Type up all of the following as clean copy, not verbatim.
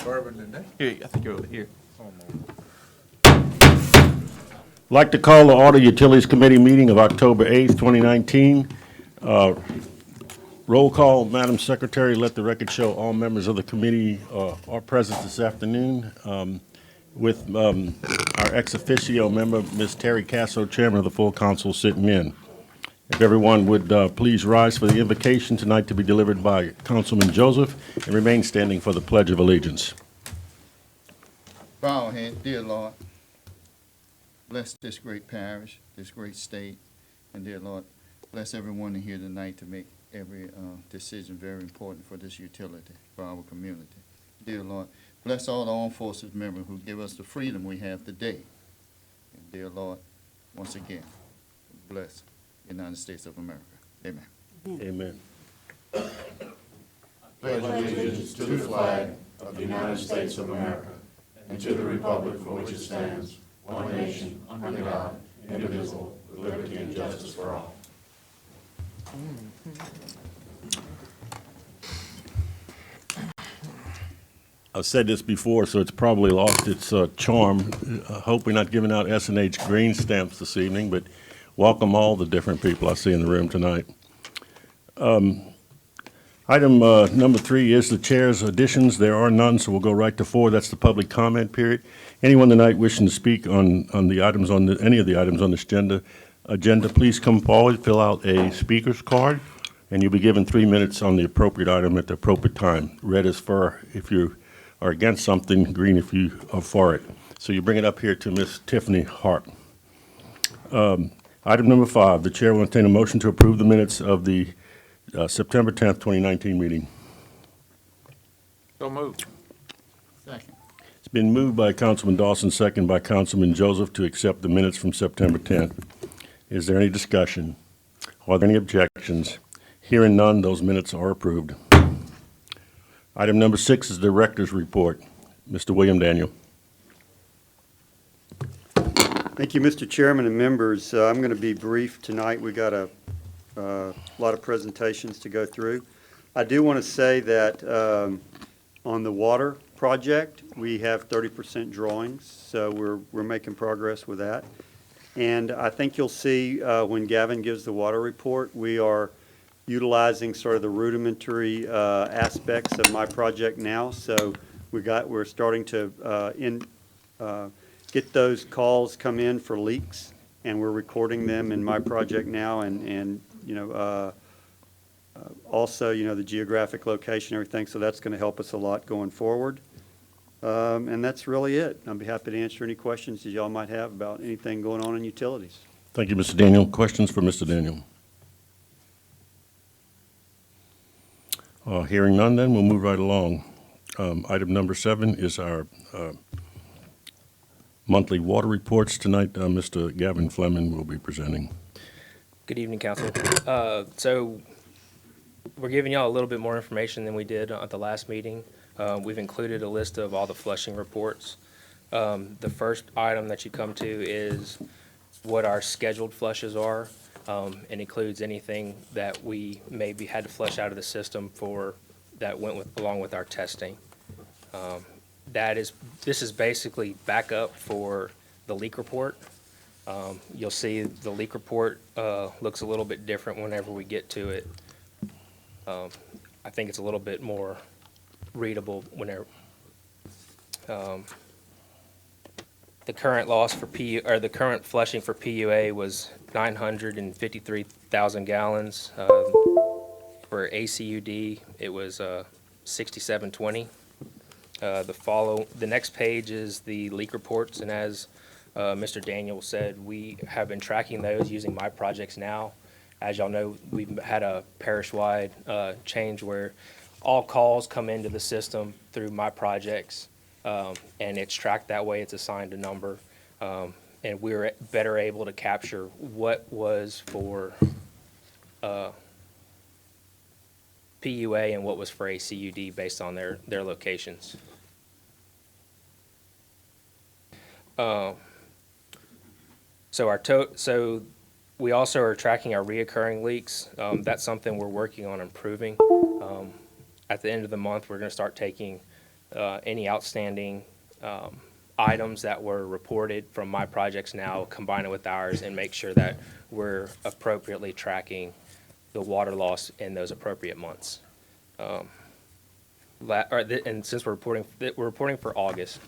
Bourbon today. Here, I think you're over here. I'd like to call the Order Utilities Committee meeting of October 8th, 2019. Roll call, Madam Secretary, let the record show all members of the committee are present this afternoon, with our ex officio member, Ms. Terry Casso, Chairman of the full council, sitting in. If everyone would please rise for the invocation tonight to be delivered by Councilman Joseph, and remain standing for the Pledge of Allegiance. Bow our head, dear Lord, bless this great parish, this great state, and dear Lord, bless everyone in here tonight to make every decision very important for this utility, for our community. Dear Lord, bless all the armed forces members who give us the freedom we have today. And dear Lord, once again, bless the United States of America. Amen. Amen. Pledge allegiance to the flag of the United States of America and to the republic for which it stands, one nation, under God, indivisible, with liberty and justice for all. I've said this before, so it's probably lost its charm. I hope we're not giving out S&H green stamps this evening, but welcome all the different people I see in the room tonight. Item number 3 is the chair's additions. There are none, so we'll go right to 4. That's the public comment period. Anyone tonight wishing to speak on the items on any of the items on this agenda, please come forward, fill out a speaker's card, and you'll be given 3 minutes on the appropriate item at the appropriate time. Red is for if you are against something, green if you are for it. So you bring it up here to Miss Tiffany Hart. Item number 5, the chair will entertain a motion to approve the minutes of the September 10th, 2019 meeting. So moved. Second. It's been moved by Councilman Dawson, second by Councilman Joseph, to accept the minutes from September 10th. Is there any discussion? Are there any objections? Hearing none, those minutes are approved. Item number 6 is the director's report. Mr. William Daniel. Thank you, Mr. Chairman and members. I'm going to be brief tonight. We got a lot of presentations to go through. I do want to say that on the water project, we have 30% drawings, so we're making progress with that. And I think you'll see when Gavin gives the water report, we are utilizing sort of the rudimentary aspects of my project now. So we're starting to get those calls come in for leaks, and we're recording them in my project now, and you know, also, you know, the geographic location, everything, so that's going to help us a lot going forward. And that's really it. I'll be happy to answer any questions that y'all might have about anything going on in utilities. Thank you, Mr. Daniel. Questions for Mr. Daniel? Hearing none, then we'll move right along. Item number 7 is our monthly water reports. Tonight, Mr. Gavin Fleming will be presenting. Good evening, Council. So we're giving y'all a little bit more information than we did at the last meeting. We've included a list of all the flushing reports. The first item that you come to is what our scheduled flushes are. It includes anything that we maybe had to flush out of the system for that went along with our testing. This is basically backup for the leak report. You'll see the leak report looks a little bit different whenever we get to it. I think it's a little bit more readable whenever the current loss for the current flushing for PUA was 953,000 gallons. For ACUD, it was 6720. The next page is the leak reports, and as Mr. Daniel said, we have been tracking those using My Projects Now. As y'all know, we've had a parish-wide change where all calls come into the system through My Projects, and it's tracked that way. It's assigned a number, and we're better able to capture what was for PUA and what was for ACUD based on their locations. So we also are tracking our reoccurring leaks. That's something we're working on improving. At the end of the month, we're going to start taking any outstanding items that were reported from my projects now, combine it with ours, and make sure that we're appropriately tracking the water loss in those appropriate months. And since we're reporting for August,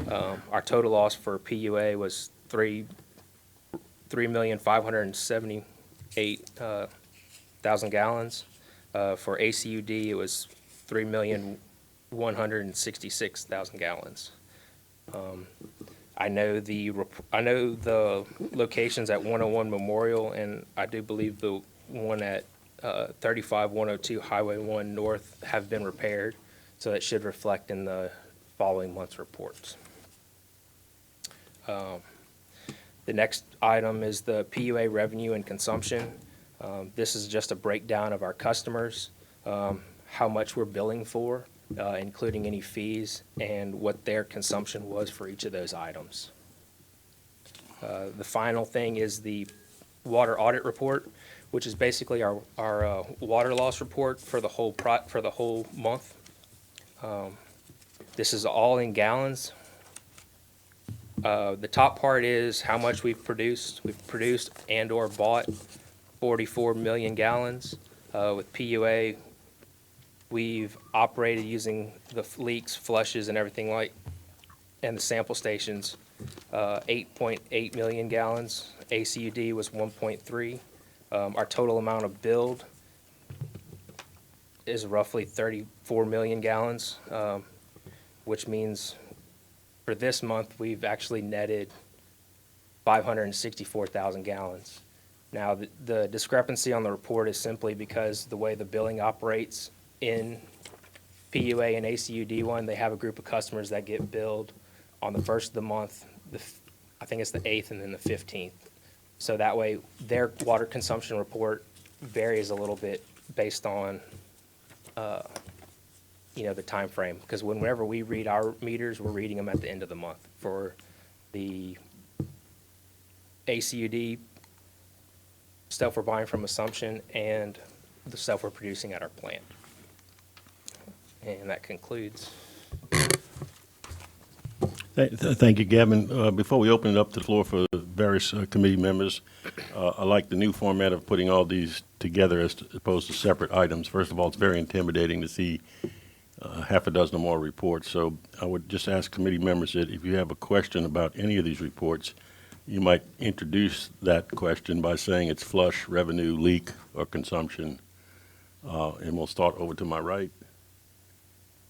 our total loss for PUA was 3,578,000 gallons. For ACUD, it was 3,166,000 gallons. I know the locations at 101 Memorial, and I do believe the one at 35102 Highway 1 North have been repaired, so that should reflect in the following month's reports. The next item is the PUA revenue and consumption. This is just a breakdown of our customers, how much we're billing for, including any fees, and what their consumption was for each of those items. The final thing is the water audit report, which is basically our water loss report for the whole month. This is all in gallons. The top part is how much we've produced. We've produced and/or bought 44 million gallons. With PUA, we've operated using the leaks, flushes, and everything and the sample stations, 8.8 million gallons. ACUD was 1.3. Our total amount of billed is roughly 34 million gallons, which means for this month, we've actually netted 564,000 gallons. Now, the discrepancy on the report is simply because the way the billing operates in PUA and ACUD1, they have a group of customers that get billed on the first of the month, I think it's the 8th and then the 15th. So that way, their water consumption report varies a little bit based on the time frame, because whenever we read our meters, we're reading them at the end of the month. For the ACUD stuff we're buying from Assumption and the stuff we're producing at our plant. And that concludes. Thank you, Gavin. Before we open it up to the floor for various committee members, I like the new format of putting all these together as opposed to separate items. First of all, it's very intimidating to see half a dozen or more reports. So I would just ask committee members that if you have a question about any of these reports, you might introduce that question by saying it's flush, revenue, leak, or consumption. And we'll start over to my right.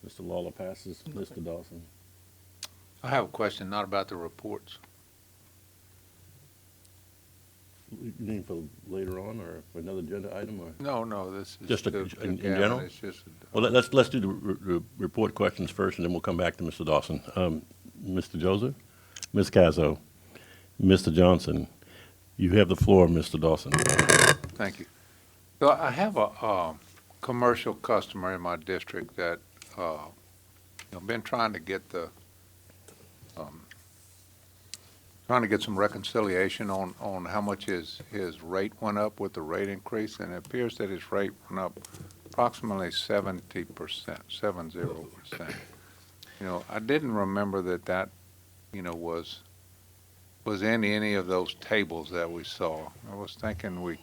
Mr. Lawler passes. Mr. Dawson. I have a question, not about the reports. You mean for later on or for another agenda item or? No, this is. Just to in Gavin. general? It's just, Well, let's do the report questions first, and then we'll come back to Mr. Dawson. Mr. Joseph, Ms. Cazzo, Mr. Johnson, you have the floor, Mr. Dawson. Thank you. So I have a commercial customer in my district that been trying to get some reconciliation on how much his rate went up with the rate increase, and it appears that his rate went up approximately 70%, 70%. I didn't remember that was in any of those tables that we saw. I was thinking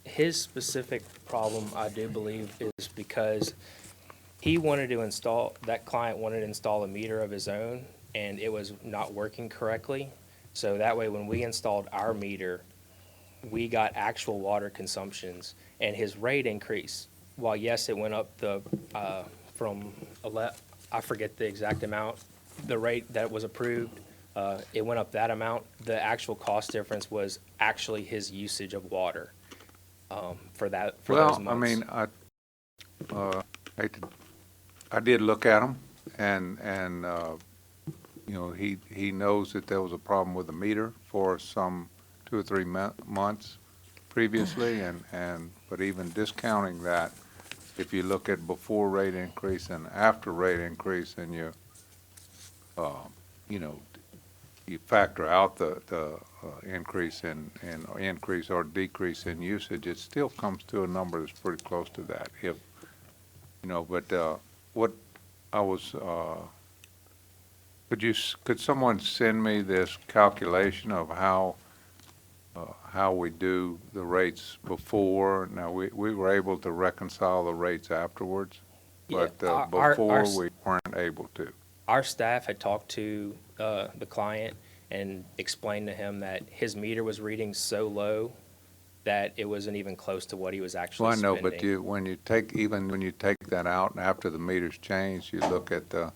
His specific problem, I do believe, is because that client wanted to install a meter of his own, and it was not working correctly. So that way, when we installed our meter, we got actual water consumptions, and his rate increase, while yes, it went up I forget the exact amount, the rate that was approved, it went up that amount. The actual cost difference was actually his usage of water for those months. I mean, I did look at him, and he knows that there was a problem with the meter for some 2 or 3 months previously, but even discounting that, if you look at before rate increase and after rate increase, and you factor out the increase in increase or decrease in usage, it still comes to a number that's pretty close to that. But could someone send me this calculation of how we do the rates before? Now, we were able to reconcile the rates afterwards, Yeah, but our before we weren't able to. Our staff had talked to the client and explained to him that his meter was reading so low that it wasn't even close to what he was actually Well, I know, spending. but when you take that out and after the meters change, you look at the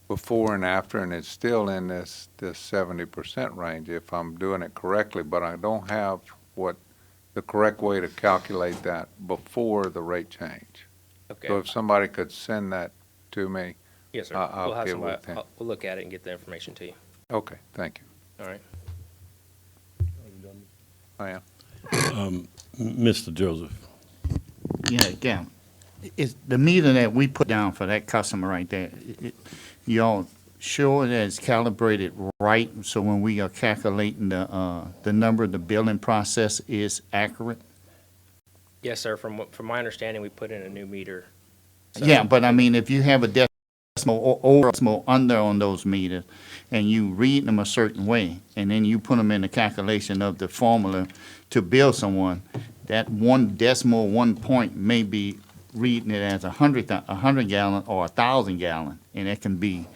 before and after, and it's still in this 70% range if I'm doing it correctly, but I don't have the correct way to calculate that before the rate change. Okay. So if somebody could send that to me, Yes, sir. I'll We'll have get somebody, with him. we'll look at it and get the information to you. okay, thank you. All right. I am. Mr. Joseph. Yeah. It's the meter that we put down for that customer right there. Y'all sure that it's calibrated right, so when we are calculating the number, the billing process is accurate? Yes, sir. From my understanding, we put in a new meter. So- Yeah, but I mean, if you have a decimal or over decimal under on those meters, and you read them a certain way, and then you put them in the calculation of the formula to bill someone, that 1 decimal, 1 point may be reading it as 100 gallon or 1,000 gallon, and it can be,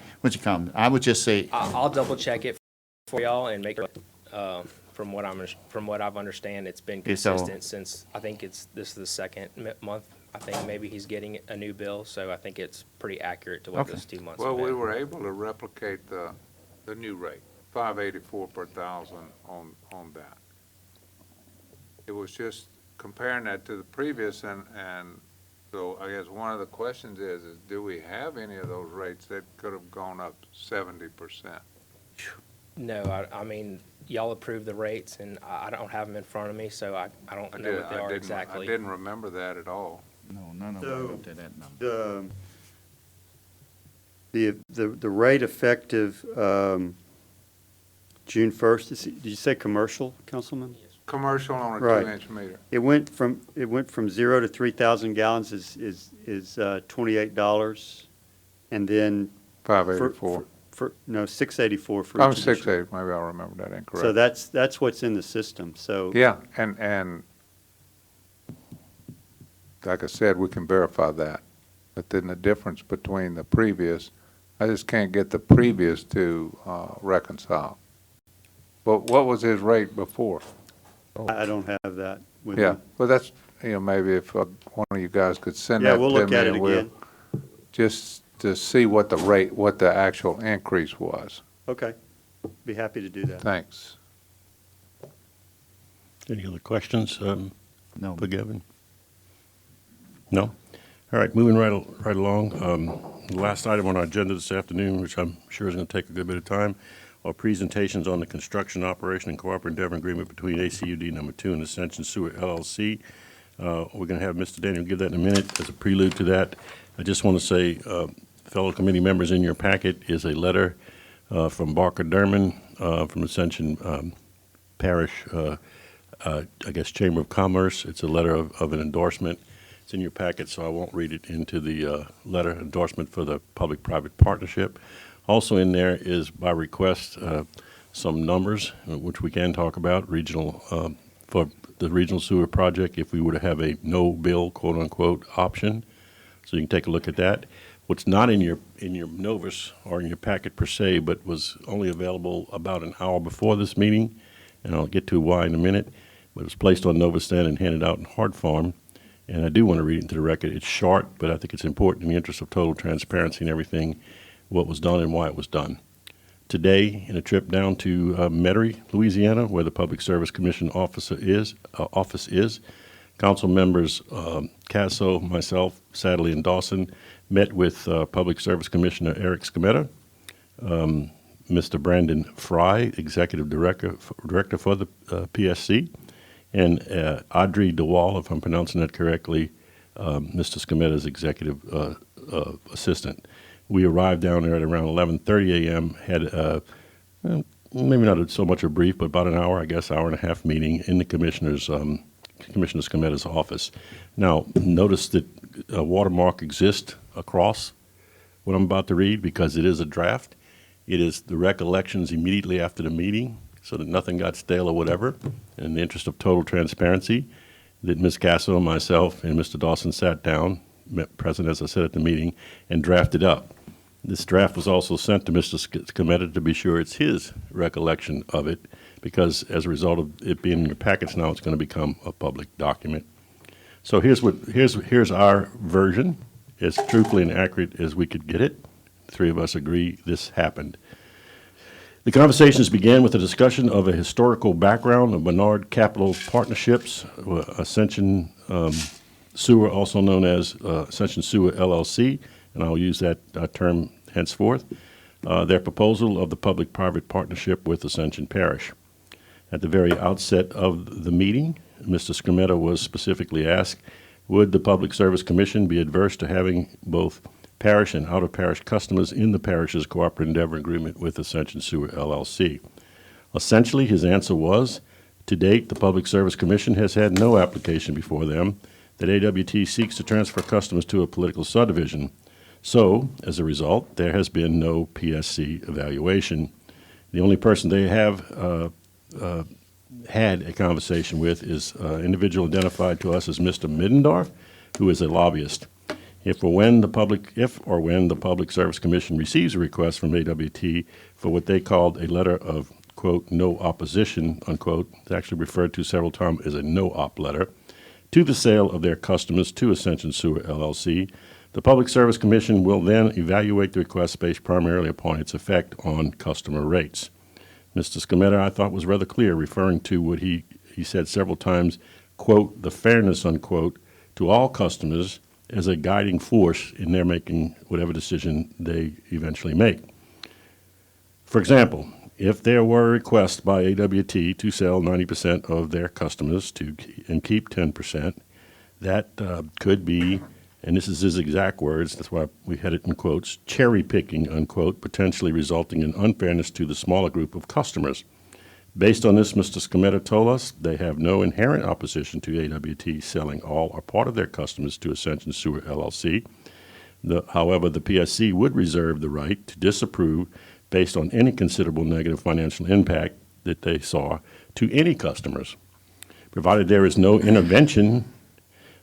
I would just say, I'll double check it for y'all and make sure, from what I've understand, it's been It's all- consistent since, I think this is the second month. I think maybe he's getting a new bill, so I think it's pretty accurate to what Okay. those 2 months Well, have we been. were able to replicate the new rate, 584 per thousand on that. It was just comparing that to the previous, and so I guess one of the questions is do we have any of those rates that could have gone up 70%? No, I mean, y'all approved the rates, and I don't have them in front of me, so I don't know what they are I exactly. didn't remember that at all. no, none of So- them up to that number. The rate effective June 1st, did you say commercial, Councilman? Commercial on a Right. 2-inch meter. It went from 0 to 3,000 gallons is $28, and then 584. no, 684 for Oh, each additional. 68, maybe I remember that incorrect. So that's what's in the system, so. Yeah, and like I said, we can verify that. But then the difference between the previous, I just can't get the previous to reconcile. But what was his rate before? I don't have that with Yeah, me. well, that's, maybe if one of you guys could send Yeah, that to me. we'll look at it and we'll- again. Just to see what the actual increase was. Okay, be happy to do that. Thanks. Any other questions No. for Gavin? No? All right, moving right along. The last item on our agenda this afternoon, which I'm sure is going to take a good bit of time, are presentations on the construction, operation, and cooperative endeavor agreement between ACUD number 2 and Ascension Sewer LLC. We're going to have Mr. Daniel give that in a minute. As a prelude to that, I just want to say, fellow committee members, in your packet is a letter from Barker Derman from Ascension Parish, I guess, Chamber of Commerce. It's a letter of an endorsement. It's in your packet, so I won't read it into the letter endorsement for the public-private partnership. Also in there is, by request, some numbers, which we can talk about, regional, for the regional sewer project, if we were to have a no-bill, quote-unquote, option. So you can take a look at that. What's not in your Novus or in your packet per se, but was only available about an hour before this meeting, and I'll get to why in a minute, but it was placed on Novus stand and handed out in hard form. And I do want to read it into the record. It's short, but I think it's important in the interest of total transparency and everything, what was done and why it was done. Today, in a trip down to Metairie, Louisiana, where the Public Service Commission office is, council members Casso, myself, Sadley, and Dawson met with Public Service Commissioner Eric Scametta, Mr. Brandon Fry, Executive Director for the PSC, and Audrey DeWall, if I'm pronouncing that correctly, Mr. Scametta's Executive Assistant. We arrived down there at around 11:30 a.m., had maybe not so much a brief, but about an hour, I guess, hour and a half meeting in the Commissioner Scametta's office. Now, notice that a watermark exists across what I'm about to read because it is a draft. It is the recollections immediately after the meeting, so that nothing got stale or whatever. In the interest of total transparency, that Ms. Casso, myself, and Mr. Dawson sat down, present as I said at the meeting, and drafted up. This draft was also sent to Mr. Scametta to be sure it's his recollection of it, because as a result of it being in your packets now, it's going to become a public document. So here's our version, as truthfully and accurate as we could get it. The three of us agree this happened. The conversations began with a discussion of a historical background of Menard Capital Partnerships, Ascension Sewer, also known as Ascension Sewer LLC, and I'll use that term henceforth, their proposal of the public-private partnership with Ascension Parish. At the very outset of the meeting, Mr. Scametta was specifically asked, would the Public Service Commission be adverse to having both parish and out-of-parish customers in the parish's cooperative endeavor agreement with Ascension Sewer LLC? Essentially, his answer was, to date, the Public Service Commission has had no application before them that AWT seeks to transfer customers to a political subdivision. So, as a result, there has been no PSC evaluation. The only person they have had a conversation with is an individual identified to us as Mr. Middendorf, who is a lobbyist. If or when the Public Service Commission receives a request from AWT for what they called a letter of, quote, no opposition, unquote, it's actually referred to several times as a no-op letter, to the sale of their customers to Ascension Sewer LLC, the Public Service Commission will then evaluate the request based primarily upon its effect on customer rates. Mr. Scametta, I thought, was rather clear, referring to what he said several times, quote, the fairness, unquote, to all customers as a guiding force in their making whatever decision they eventually make. For example, if there were a request by AWT to sell 90% of their customers and keep 10%, that could be, and this is his exact words, that's why we had it in quotes, cherry picking, unquote, potentially resulting in unfairness to the smaller group of customers. Based on this, Mr. Scametta told us they have no inherent opposition to AWT selling all or part of their customers to Ascension Sewer LLC. However, the PSC would reserve the right to disapprove based on any considerable negative financial impact that they saw to any customers, provided there is no intervention,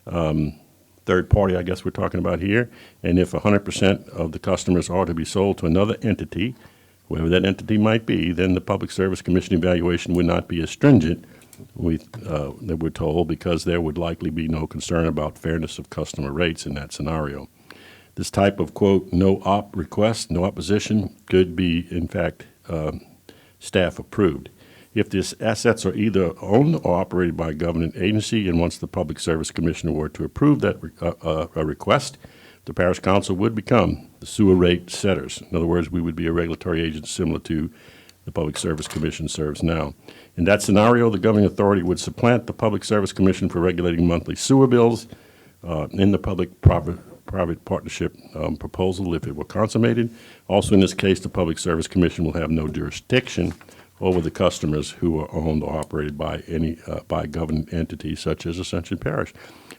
third party, I guess we're talking about here, and if 100% of the customers are to be sold to another entity, whoever that entity might be, then the Public Service Commission evaluation would not be as stringent, that we're told, because there would likely be no concern about fairness of customer rates in that scenario. This type of, quote, no-op request, no opposition, could be, in fact, staff approved. If these assets are either owned or operated by a government agency, and once the Public Service Commissioner were to approve that request, the Parish Council would become the sewer rate setters. In other words, we would be a regulatory agent similar to the Public Service Commission serves now. In that scenario, the governing authority would supplant the Public Service Commission for regulating monthly sewer bills in the public-private partnership proposal if it were consummated. Also, in this case, the Public Service Commission will have no jurisdiction over the customers who are owned or operated by any by government entities such as Ascension Parish.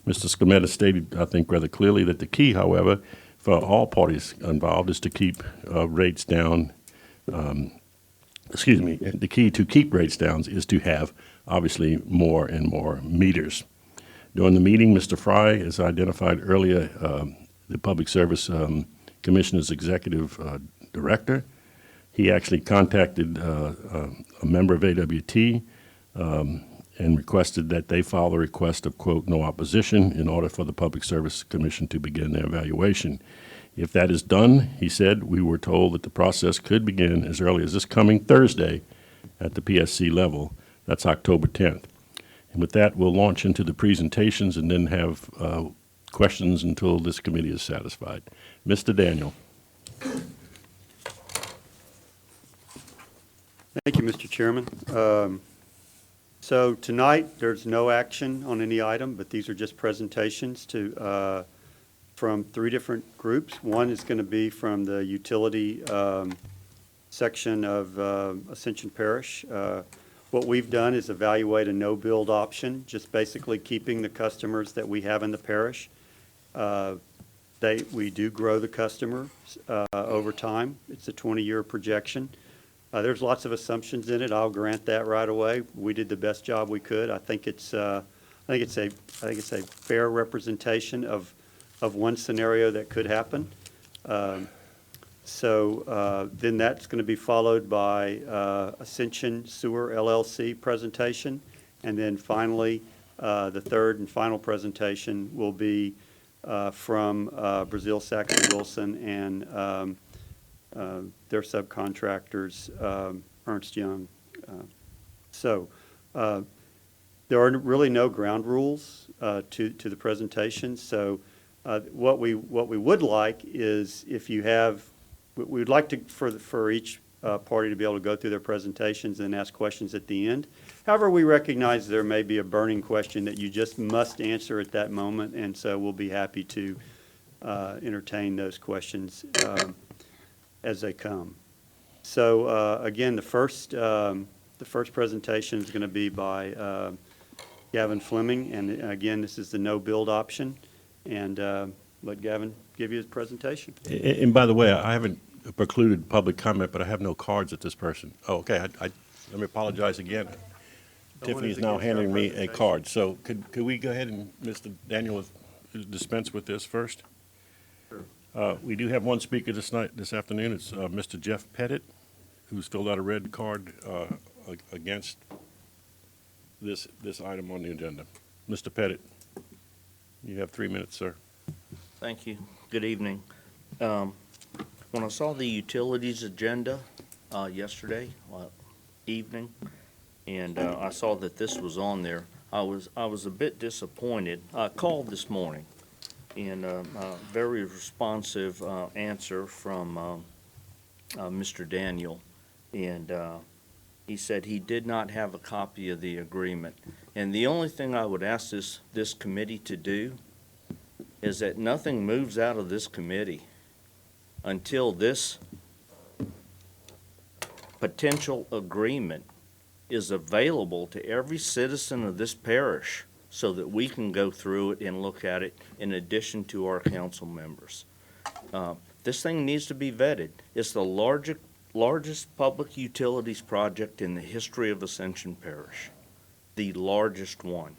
Mr. Scametta stated, I think, rather clearly that the key, however, for all parties involved is to keep rates down. The key to keep rates down is to have, obviously, more and more meters. During the meeting, Mr. Fry, as identified earlier, the Public Service Commissioner's executive director, he actually contacted a member of AWT and requested that they file a request of, quote, no opposition in order for the Public Service Commission to begin their evaluation. If that is done, he said, we were told that the process could begin as early as this coming Thursday at the PSC level. That's October 10th. And with that, we'll launch into the presentations and then have questions until this committee is satisfied. Mr. Daniel. Thank you, Mr. Chairman. So tonight, there's no action on any item, but these are just presentations from three different groups. One is going to be from the utility section of Ascension Parish. What we've done is evaluate a no-build option, just basically keeping the customers that we have in the parish. we do grow the customer over time. It's a 20-year projection. There's lots of assumptions in it. I'll grant that right away. We did the best job we could. I think it's a fair representation of one scenario that could happen. Then that's going to be followed by Ascension Sewer LLC presentation. And then finally, the third and final presentation will be from Brazil Saxon Wilson and their subcontractors, Ernst Young. There are really no ground rules to the presentation. So what we would like is if you have, we would like to for each party to be able to go through their presentations and ask questions at the end. However, we recognize there may be a burning question that you just must answer at that moment, and so we'll be happy to entertain those questions as they come. So again, the first presentation is going to be by Gavin Fleming, and again, this is the no-build option, and let Gavin give you his presentation. And by the way, I haven't precluded public comment, but I have no cards at this person. Oh, okay, let me apologize again. Tiffany is now handing me a card. So could we go ahead and, Mr. Daniel, dispense with this first? Sure. We do have one speaker this afternoon. It's Mr. Jeff Pettit, who's filled out a red card against this item on the agenda. Mr. Pettit, you have 3 minutes, sir. Thank you. Good evening. When I saw the utilities agenda yesterday evening, and I saw that this was on there, I was a bit disappointed. I called this morning, and a very responsive answer from Mr. Daniel, and he said he did not have a copy of the agreement. And the only thing I would ask this committee to do is that nothing moves out of this committee until this potential agreement is available to every citizen of this parish so that we can go through it and look at it in addition to our council members. This thing needs to be vetted. It's the largest public utilities project in the history of Ascension Parish, the largest one.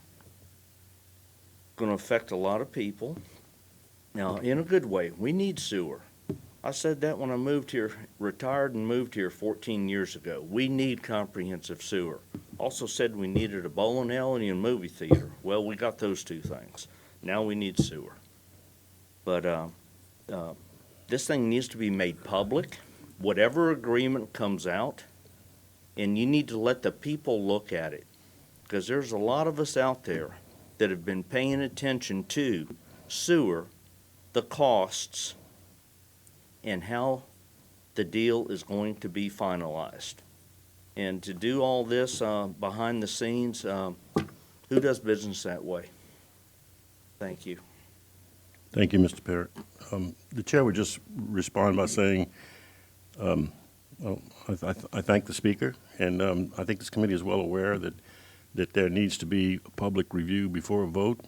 Going to affect a lot of people. Now, in a good way, we need sewer. I said that when I moved here, retired and moved here 14 years ago. We need comprehensive sewer. Also said we needed a bowling alley and movie theater. Well, we got those two things. Now we need sewer. But this thing needs to be made public, whatever agreement comes out, and you need to let the people look at it. Because there's a lot of us out there that have been paying attention to sewer, the costs, and how the deal is going to be finalized. And to do all this behind the scenes, who does business that way? Thank you. Thank you, Mr. Parrott. The chair would just respond by saying, well, I thank the speaker, and I think this committee is well aware that there needs to be a public review before a vote,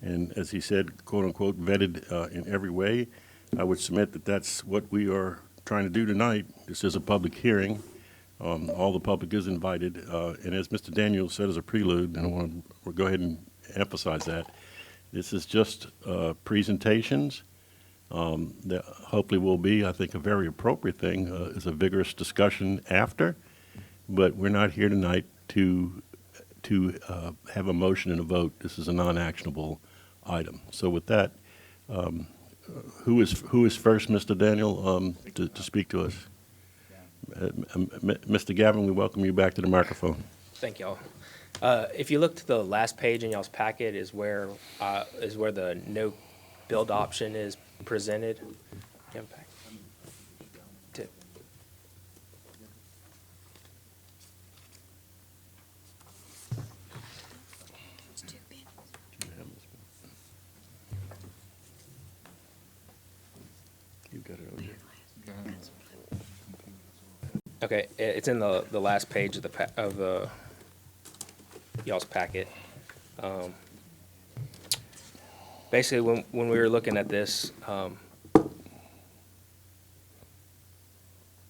and as he said, quote unquote, vetted in every way. I would submit that that's what we are trying to do tonight. This is a public hearing. All the public is invited, and as Mr. Daniel said as a prelude, and I want to go ahead and emphasize that, this is just presentations. That hopefully will be, I think, a very appropriate thing, is a vigorous discussion after, but we're not here tonight to have a motion and a vote. This is a non-actionable item. So with that, who is first, Mr. Daniel, to speak to us? Mr. Gavin, we welcome you back to the microphone. Thank y'all. If you look to the last page in y'all's packet is where the no build option is presented. Give it back. Tip. You've got it over here. Okay, it's in the last page of the y'all's packet. basically, when we were looking at this,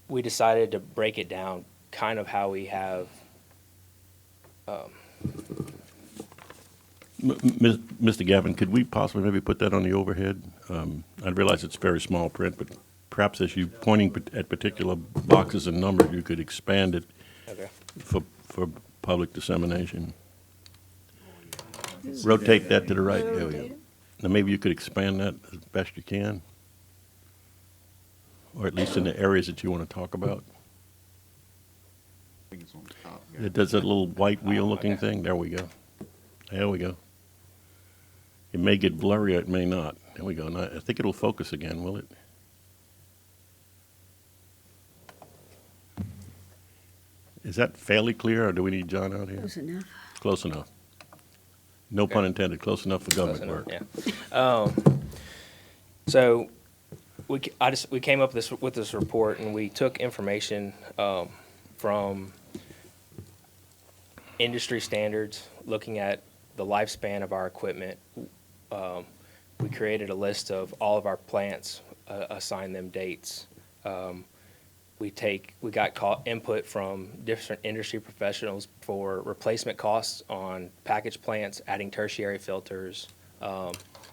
we decided to break it down kind of how we have, Mr. Gavin, could we possibly maybe put that on the overhead? I realize it's very small print, but perhaps as you pointing at particular boxes and numbers, you could expand it okay. for public dissemination. Rotate that to the right. There we go. Now, maybe you could expand that as best you can, or at least in the areas that you want to talk about. It does that little white wheel-looking thing. There we go. There we go. It may get blurry, or it may not. There we go. Now, I think it'll focus again, will it? Is that fairly clear, or do we need John out here? Close enough. Close enough. No pun intended. Close enough for Close government enough, work. yeah. So we came up with this report, and we took information from industry standards, looking at the lifespan of our equipment. We created a list of all of our plants, assigned them dates. We got input from different industry professionals for replacement costs on package plants, adding tertiary filters,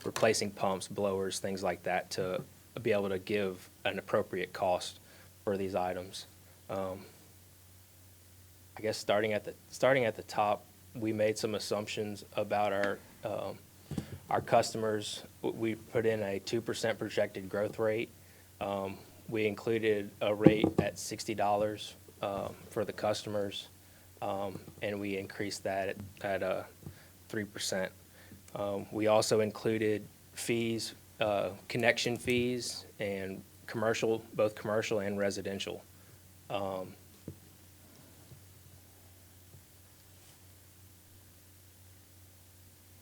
replacing pumps, blowers, things like that, to be able to give an appropriate cost for these items. I guess starting at the top, we made some assumptions about our customers. We put in a 2% projected growth rate. We included a rate at $60 for the customers, and we increased that at 3%. We also included fees, connection fees, and both commercial and residential.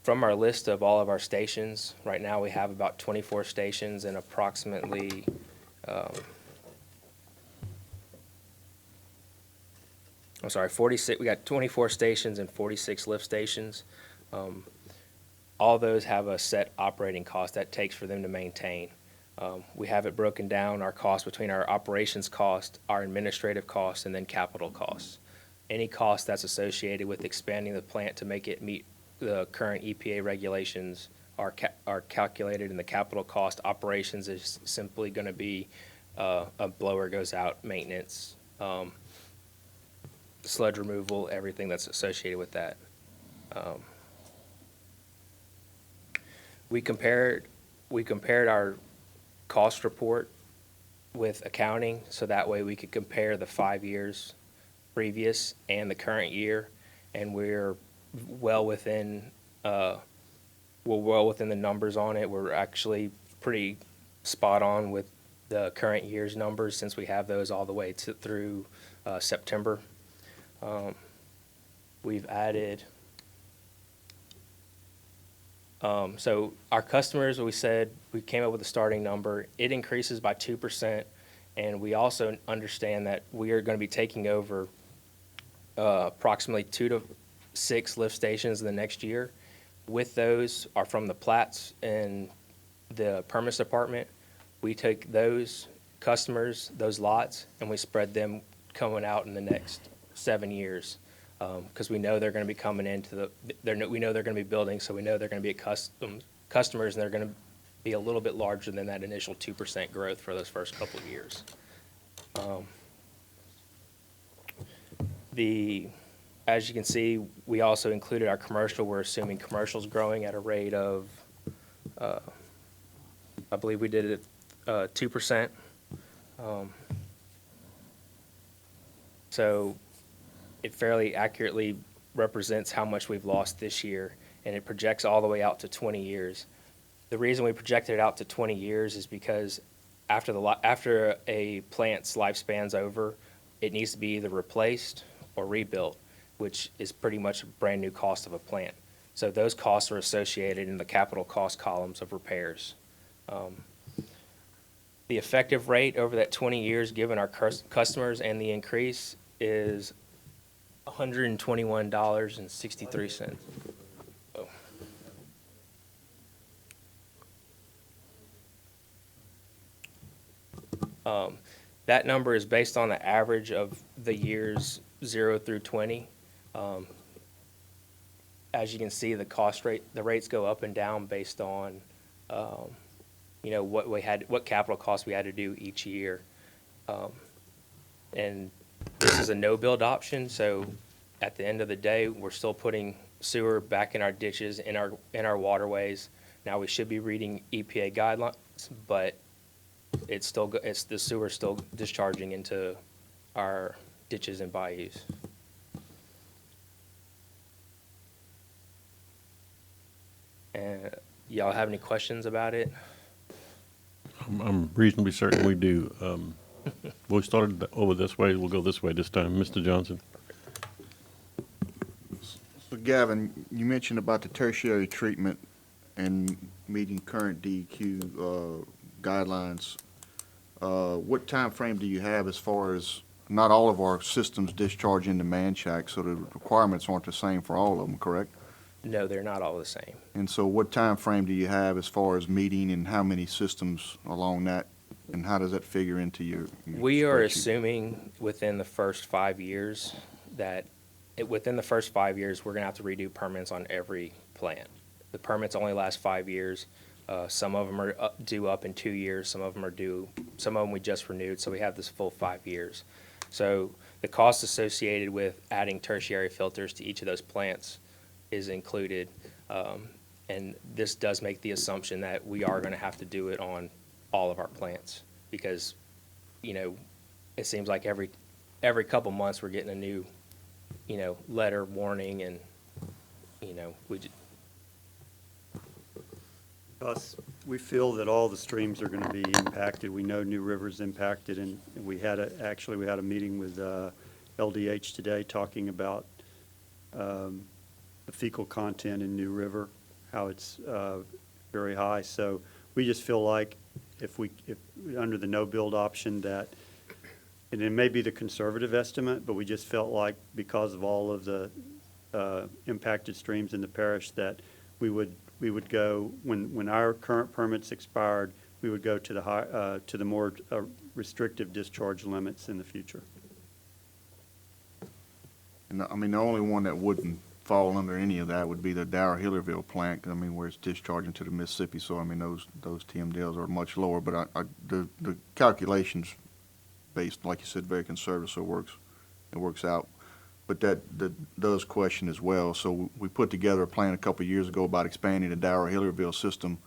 From our list of all of our stations, right now we have about 24 stations and approximately I'm sorry, 46. We got 24 stations and 46 lift stations. All those have a set operating cost that takes for them to maintain. We have it broken down, our cost between our operations cost, our administrative costs, and then capital costs. Any cost that's associated with expanding the plant to make it meet the current EPA regulations are calculated in the capital cost. Operations is simply going to be a blower goes out, maintenance, sludge removal, everything that's associated with that. We compared our cost report with accounting, so that way we could compare the 5 years previous and the current year, and we're well within the numbers on it. We're actually pretty spot on with the current year's numbers, since we have those all the way through September. We've added, so our customers, we said, we came up with a starting number. It increases by 2%, and we also understand that we are going to be taking over approximately 2 to 6 lift stations in the next year. With those are from the Platts and the permits department. We take those customers, those lots, and we spread them coming out in the next 7 years, because we know they're going to be coming into we know they're going to be building, so we know they're going to be customers, and they're going to be a little bit larger than that initial 2% growth for those first couple of years. As you can see, we also included our commercial. We're assuming commercial's growing at a rate of, I believe we did it 2%. So it fairly accurately represents how much we've lost this year, and it projects all the way out to 20 years. The reason we projected it out to 20 years is because after a plant's lifespan's over, it needs to be either replaced or rebuilt, which is pretty much a brand new cost of a plant. So those costs are associated in the capital cost columns of repairs. The effective rate over that 20 years, given our customers and the increase, is $121.63. Oh. That number is based on the average of the years 0 through 20. As you can see, the rates go up and down based on, what capital costs we had to do each year. And this is a no-build option, so at the end of the day, we're still putting sewer back in our ditches, in our waterways. Now, we should be reading EPA guidelines, but the sewer's still discharging into our ditches and bayous. And y'all have any questions about it? I'm reasonably certain we do. We started over this way, we'll go this way this time. Mr. Johnson? So Gavin, you mentioned about the tertiary treatment and meeting current DEQ guidelines. What time frame do you have as far as, not all of our systems discharge into Manchac, so the requirements aren't the same for all of them, correct? No, they're not all the same. And so what time frame do you have as far as meeting and how many systems along that? And how does that figure into your We are spreadsheet? assuming within the first 5 years that, within the first 5 years, we're gonna have to redo permits on every plant. The permits only last 5 years. Some of them are due up in 2 years, some of them we just renewed, so we have this full 5 years. So the cost associated with adding tertiary filters to each of those plants is included. And this does make the assumption that we are gonna have to do it on all of our plants, because, it seems like every couple months we're getting a new, letter warning, and, We feel that all the streams are going to be impacted. We know New River's impacted, and we had a meeting with LDH today talking about the fecal content in New River, how it's very high. So we just feel like if under the no-build option that, and it may be the conservative estimate, but we just felt like because of all of the impacted streams in the parish, that we would go, when our current permits expired, we would go to the more restrictive discharge limits in the future. And I mean, the only one that wouldn't fall under any of that would be the Dower-Hillerville plant, where it's discharging to the Mississippi. So, those TMDLs are much lower, but the calculations based, like you said, very conservative, so it works out. But that does question as well. So we put together a plan a couple of years ago about expanding the Dower-Hillerville system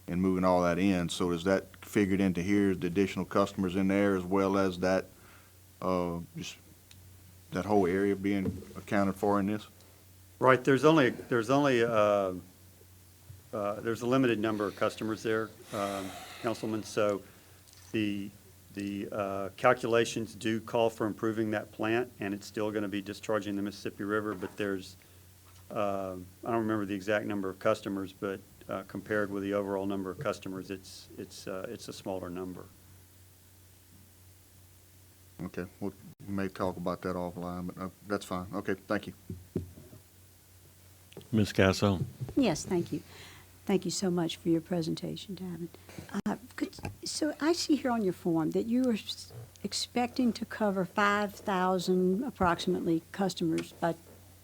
and moving all that in. So is that figured into here, the additional customers in there, as well as that, just that whole area being accounted for in this? Right, there's a limited number of customers there, Councilman, so the calculations do call for improving that plant, and it's still going to be discharging the Mississippi River, but there's, I don't remember the exact number of customers, but compared with the overall number of customers, it's a smaller number. Okay, we may talk about that offline, but that's fine. Okay, thank you. Ms. Casso? Yes, thank you. Thank you so much for your presentation, Davin. So I see here on your form that you are expecting to cover 5,000 approximately customers by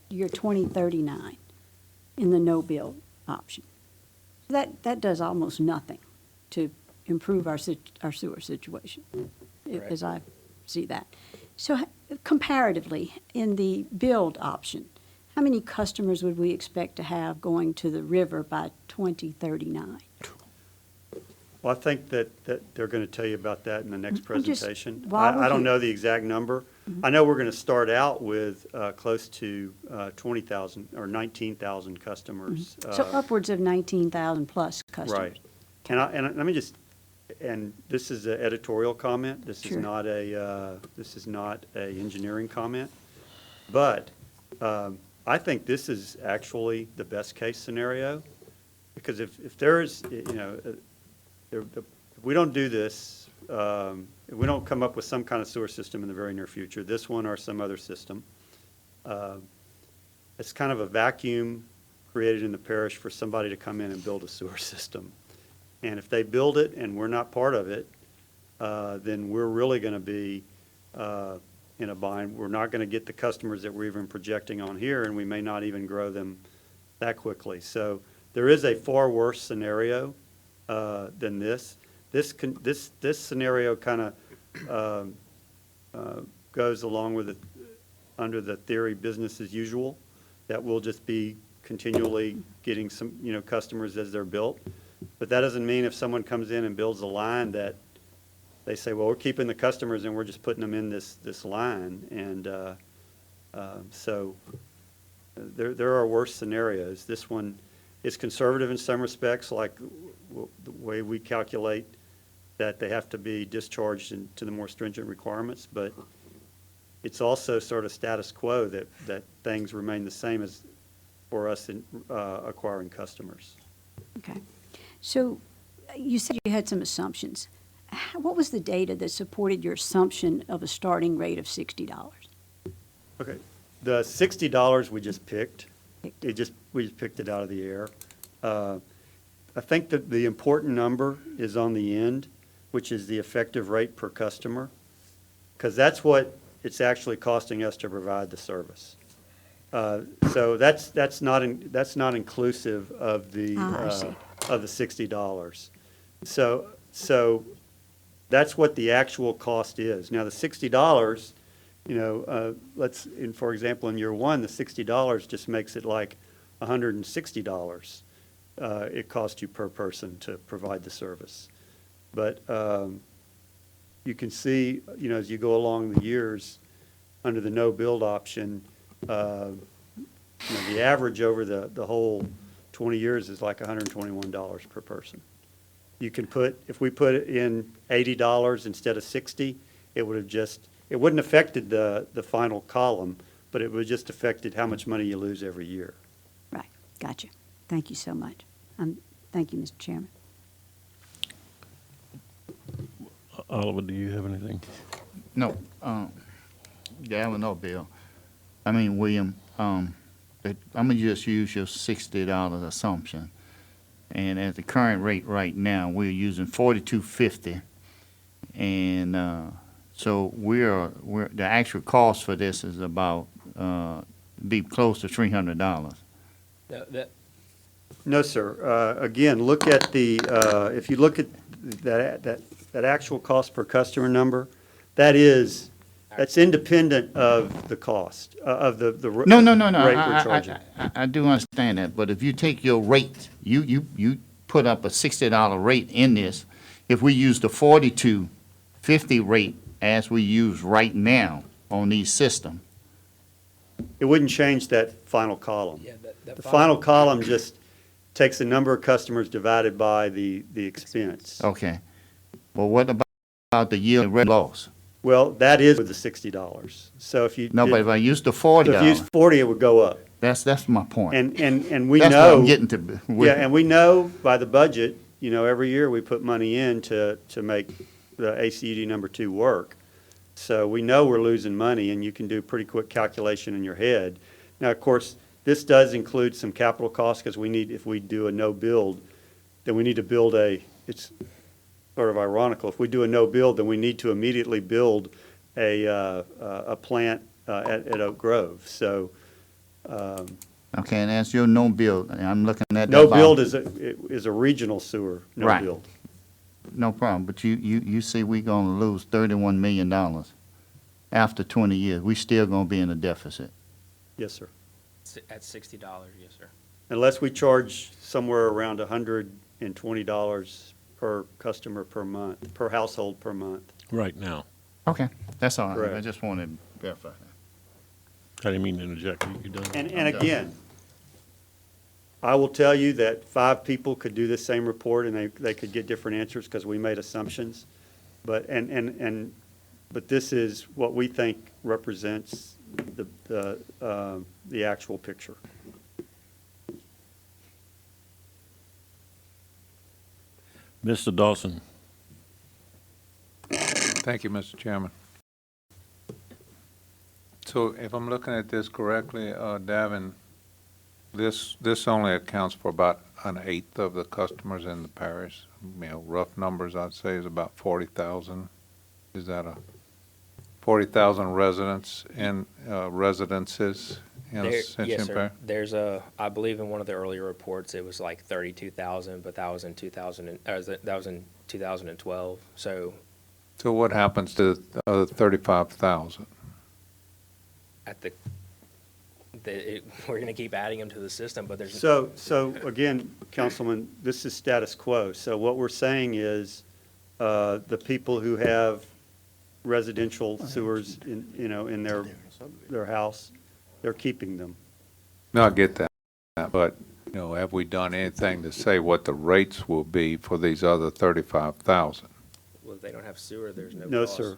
year 2039 in the no-build option. That does almost nothing to improve our sewer situation, as I see that. So comparatively, in the build option, how many customers would we expect to have going to the river by 2039? Well, I think that they're going to tell you about that in the next I'm just- presentation. while we're I don't here- know the exact number. I know we're going to start out with close to 20,000 or 19,000 customers. So upwards of 19,000 plus customers. Right. And let me just, and this is an editorial comment. This is Sure. not a engineering comment. But I think this is actually the best case scenario, because if there's, if we don't do this, if we don't come up with some kind of sewer system in the very near future, this one or some other system, it's kind of a vacuum created in the parish for somebody to come in and build a sewer system. And if they build it and we're not part of it, then we're really going to be in a bind. We're not going to get the customers that we're even projecting on here, and we may not even grow them that quickly. So there is a far worse scenario than this. This scenario kind of goes along with it under the theory business as usual, that we'll just be continually getting some, customers as they're built. But that doesn't mean if someone comes in and builds a line that they say, well, we're keeping the customers and we're just putting them in this line. And so there are worse scenarios. This one is conservative in some respects, like the way we calculate that they have to be discharged into the more stringent requirements, but it's also sort of status quo that things remain the same as for us in acquiring customers. Okay. So you said you had some assumptions. What was the data that supported your assumption of a starting rate of $60? Okay, the $60 we just picked. Picked. We just picked it out of the air. I think that the important number is on the end, which is the effective rate per customer, because that's what it's actually costing us to provide the service. So that's not inclusive of the I see. of the $60. So that's what the actual cost is. Now the $60, for example, in year one, the $60 just makes it like $160. It costs you per person to provide the service. But you can see, as you go along the years, under the no-build option, the average over the whole 20 years is like $121 per person. You can if we put in $80 instead of 60, it wouldn't affected the final column, but it would just affected how much money you lose every year. Right. Gotcha. Thank you so much. Thank you, Mr. Chairman. Oliver, do you have anything? No, Gavin or Bill. I mean, William, I'm gonna just use your $60 assumption. And at the current rate right now, we're using $42.50. And, so the actual cost for this is about, be close to $300. No, sir. Again, look at if you look at that actual cost per customer number, that's independent of the cost, of the No. rate we're charging. I do understand that, but if you take your rate, you put up a $60 rate in this. If we use the $42.50 rate as we use right now on these systems, It wouldn't change that final column. Yeah, The final column just takes the number of customers divided by the expense. okay. Well, what about the yearly rate loss? Well, that is with the $60. So if you No, did- but if I use the so if you use $40, 40, it would go up. that's my point. And we That's what know. I'm getting to. Yeah, and we know by the budget, every year we put money in to make the ACUD number 2 work. So we know we're losing money, and you can do a pretty quick calculation in your head. Now, of course, this does include some capital costs, because if we do a no-build, then we need to build it's sort of ironical. If we do a no-build, then we need to immediately build a plant at Oak Grove. So Okay, and that's your no-build, and I'm looking at that. no-build is a regional sewer, Right. no-build. No problem, but you see we're gonna lose $31 million after 20 years. We still gonna be in a deficit. Yes, sir. At $60, yes, sir. Unless we charge somewhere around $120 per customer per month, per household per month. Right now. Okay, that's all right. I Correct. just wanted to verify that. I didn't mean to interject. You done? And again, I will tell you that 5 people could do the same report and they could get different answers because we made assumptions. But this is what we think represents the actual picture. Mr. Dawson. Thank you, Mr. Chairman. So if I'm looking at this correctly, Davin, this only accounts for about an eighth of the customers in the parish. You know, rough numbers, I'd say, is about 40,000. Is that 40,000 residents in, residences in There, Ascension yes, sir. Parish? There's I believe in one of the earlier reports, it was like 32,000, but that was in 2012. So So what happens to the other 35,000? at we're going to keep adding them to the system, but there's So again, Councilman, this is status quo. So what we're saying is, the people who have residential sewers in, you know, in their house, they're keeping them. No, I get that, but, you know, have we done anything to say what the rates will be for these other 35,000? well, if they don't have sewer, there's no No, cost. sir.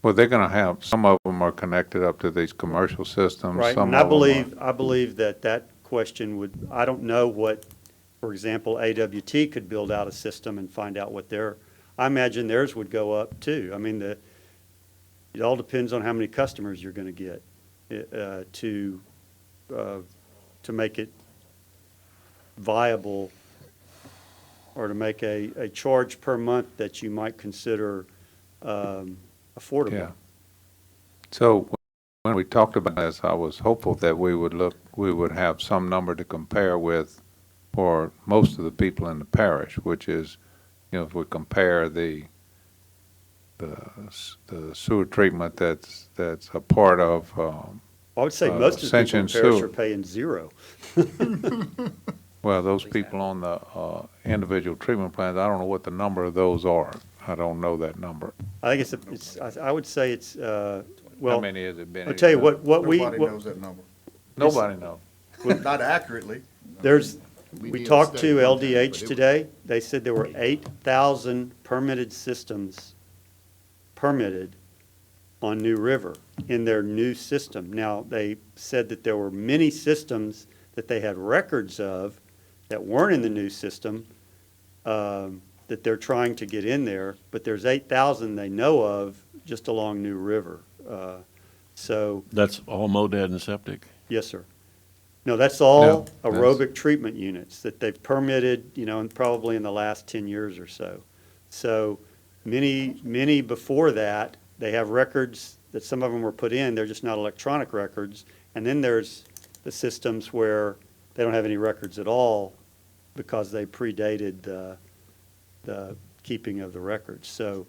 Well, they're gonna have, some of them are connected up to these commercial systems, Right, some and of them are. I believe that question would, I don't know what, for example, AWT could build out a system and find out what I imagine theirs would go up too. I mean, it all depends on how many customers you're gonna get, to make it viable, or to make a charge per month that you might consider, affordable. Yeah. So when we talked about this, I was hopeful that we would have some number to compare with for most of the people in the parish, which is, you know, if we compare the sewer treatment that's a part of, I would say most of the people in Ascension the parish Sewer. are paying zero. well, those least people on the individual treatment plans, I don't know what the number of those are. I don't know that number. I think I would say it's, How well, many has it been? I'll tell you what Nobody knows that number. Nobody knows. Not accurately. we did a talked study to on that, but LDH it- today. They said there were 8,000 permitted systems permitted on New River in their new system. Now, they said that there were many systems that they had records of that weren't in the new system, that they're trying to get in there, but there's 8,000 they know of just along New River. So, That's all MODAD and septic? yes, sir. No, that's all No, that's- aerobic treatment units that they've permitted, you know, and probably in the last 10 years or so. So many before that, they have records that some of them were put in, they're just not electronic records. And then there's the systems where they don't have any records at all because they predated the keeping of the records. So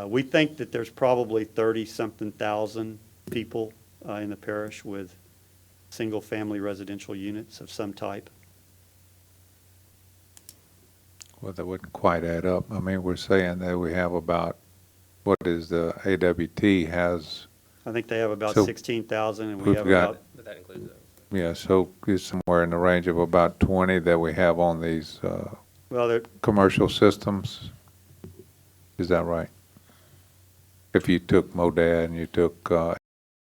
we think that there's probably 30-something thousand people in the parish with single-family residential units of some type. Well, that wouldn't quite add up. I mean, we're saying that we have about, what is the AWT has, I think they have about So 16,000, and we we've have got- about, But that includes those. yeah, so it's somewhere in the range of about 20 that we have on these well, there, commercial systems. Is that right? If you took MODAD and you took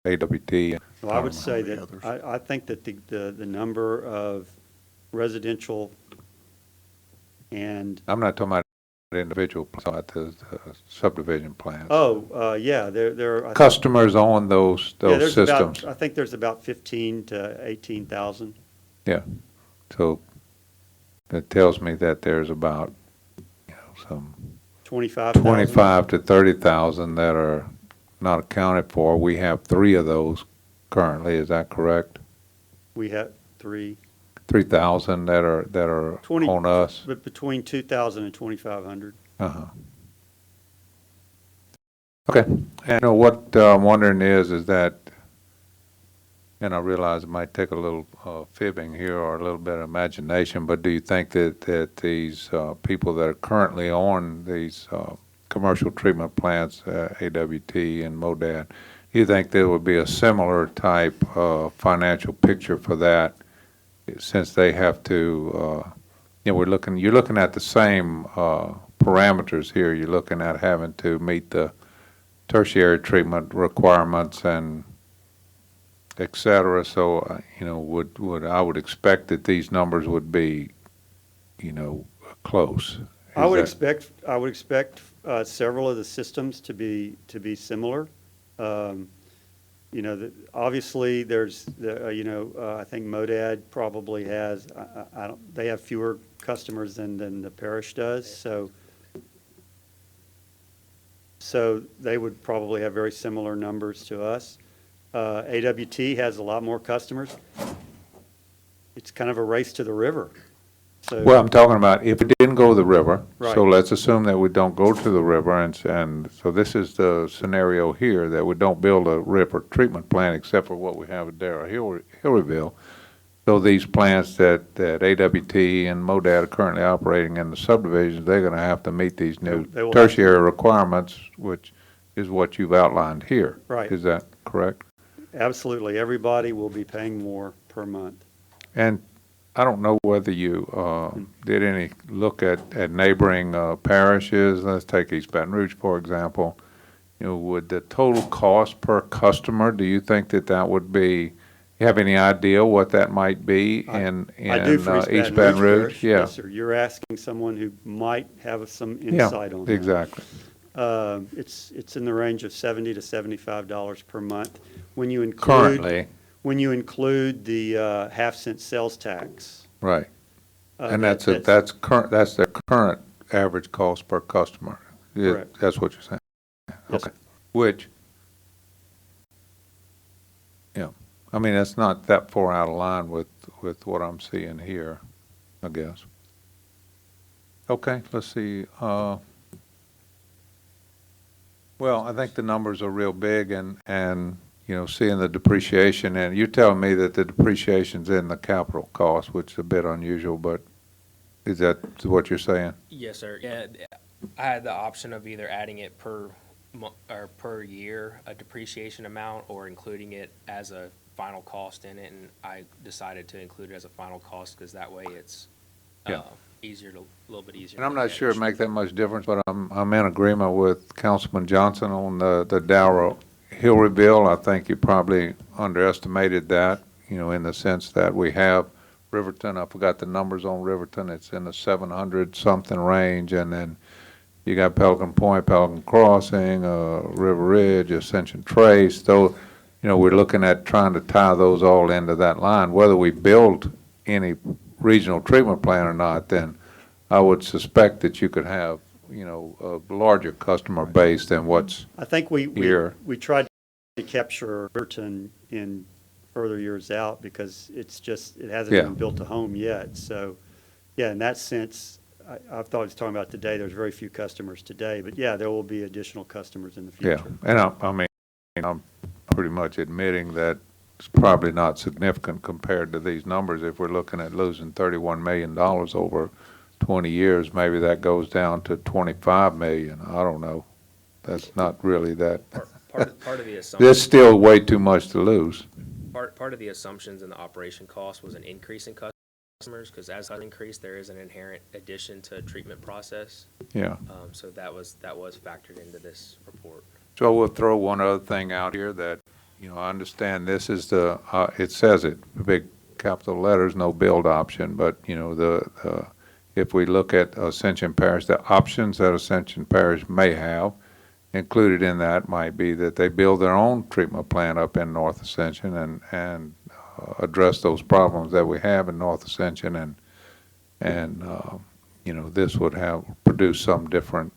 AWT. well, I would say the that, others. I think that the number of residential and, I'm not talking about individual, I'm talking about the subdivision plans. yeah, there are. Customers on those Yeah, there's about, systems. I think there's about 15 to 18,000. Yeah. So that tells me that there's about, you know, some 25,000. 25 to 30,000 that are not accounted for. We have 3 of those currently, is that correct? We have 3,000 that are 20 on us? but between 2,000 and 2,500. Uh-huh. Okay, and you know, what I'm wondering is that, and I realize it might take a little fibbing here or a little bit of imagination, but do you think that these people that are currently on these commercial treatment plants, AWT and MODAD, do you think there would be a similar type financial picture for that, since they have to, you know, you're looking at the same parameters here. You're looking at having to meet the tertiary treatment requirements and et cetera. So, you know, I would expect that these numbers would be, you know, close. I would Is that- expect several of the systems to be similar. you know, obviously, there's, I think MoDad probably has, I don't, they have fewer customers than the parish does, so they would probably have very similar numbers to us. AWT has a lot more customers. It's kind of a race to the river. So, Well, I'm talking about if we didn't go to the river, so Right. let's assume that we don't go to the river, and so this is the scenario here, that we don't build a river treatment plant except for what we have at Hilryville. So these plants that AWT and MoDad are currently operating in the subdivisions, they're gonna have to meet these new They will have to. tertiary requirements, which is what you've outlined here. Right. Is that correct? absolutely, everybody will be paying more per month. And I don't know whether you did any look at neighboring parishes. Let's take East Baton Rouge, for example. You know, would the total cost per customer, do you think that would be, you have any idea what that might be in I do for East Baton Rouge? Parish. Yeah, Yes, sir. You're asking someone who might have some yeah, insight on that. exactly. It's in the range of $70 to $75 per month. When you include, Currently, when you include the half-cent sales tax. right. And that- that's their current average cost per customer. Yeah, Correct. that's what you're saying? Yes, Okay. Which, yeah, I mean, that's not that far out of line with what I'm seeing here, I guess. Okay, let's see, well, I think the numbers are real big and, you know, seeing the depreciation, and you're telling me that the depreciation's in the capital cost, which is a bit unusual, but is that what you're saying? Yes, sir. Yeah, I had the option of either adding it or per year, a depreciation amount, or including it as a final cost in it, and I decided to include it as a final cost, because that way it's, Yeah. a little bit easier. And I'm to not sure it manage. make that much difference, but I'm in agreement with Councilman Johnson on the Dow Hilryville. I think you probably underestimated that, you know, in the sense that we have Riverton, I forgot the numbers on Riverton, it's in the 700-something range, and then you got Pelican Point, Pelican Crossing, River Ridge, Ascension Trace, though, you know, we're looking at trying to tie those all into that line. Whether we build any regional treatment plant or not, then I would suspect that you could have, you know, a larger customer base than what's I think we here. tried to capture Riverton in further years out because it hasn't Yeah. even built a home yet. So, yeah, in that sense, I thought I was talking about today, there's very few customers today, but yeah, there will be additional customers in the Yeah, future. and I mean, I'm pretty much admitting that it's probably not significant compared to these numbers. If we're looking at losing $31 million over 20 years, maybe that goes down to 25 million. I don't know. That's not really that. Part of the assumption. There's still way too much to lose. Part of the assumptions in the operation cost was an increase in customers, because as that increased, there is an inherent addition to treatment process. Yeah. So that was factored into this report. So we'll throw one other thing out here that, you know, I understand this is it says it, big capital letters, no build option, but, you know, if we look at Ascension Parish, the options that Ascension Parish may have, included in that might be that they build their own treatment plant up in North Ascension and address those problems that we have in North Ascension, and you know, this would produce some different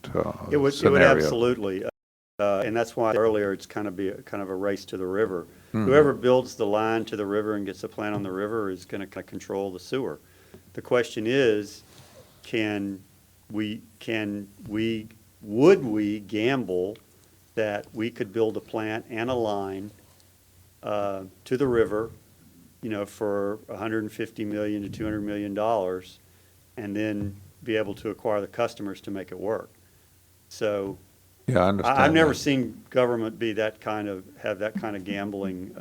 It would scenario. absolutely, and that's why earlier it's kind of a race to the river. Whoever builds the line to the river and gets a plant on the river is going to control the sewer. The question is, would we gamble that we could build a plant and a line to the river, you know, for $150 million to $200 million, and then be able to acquire the customers to make it work? So Yeah, I understand. I've never that. seen government have that kind of gambling.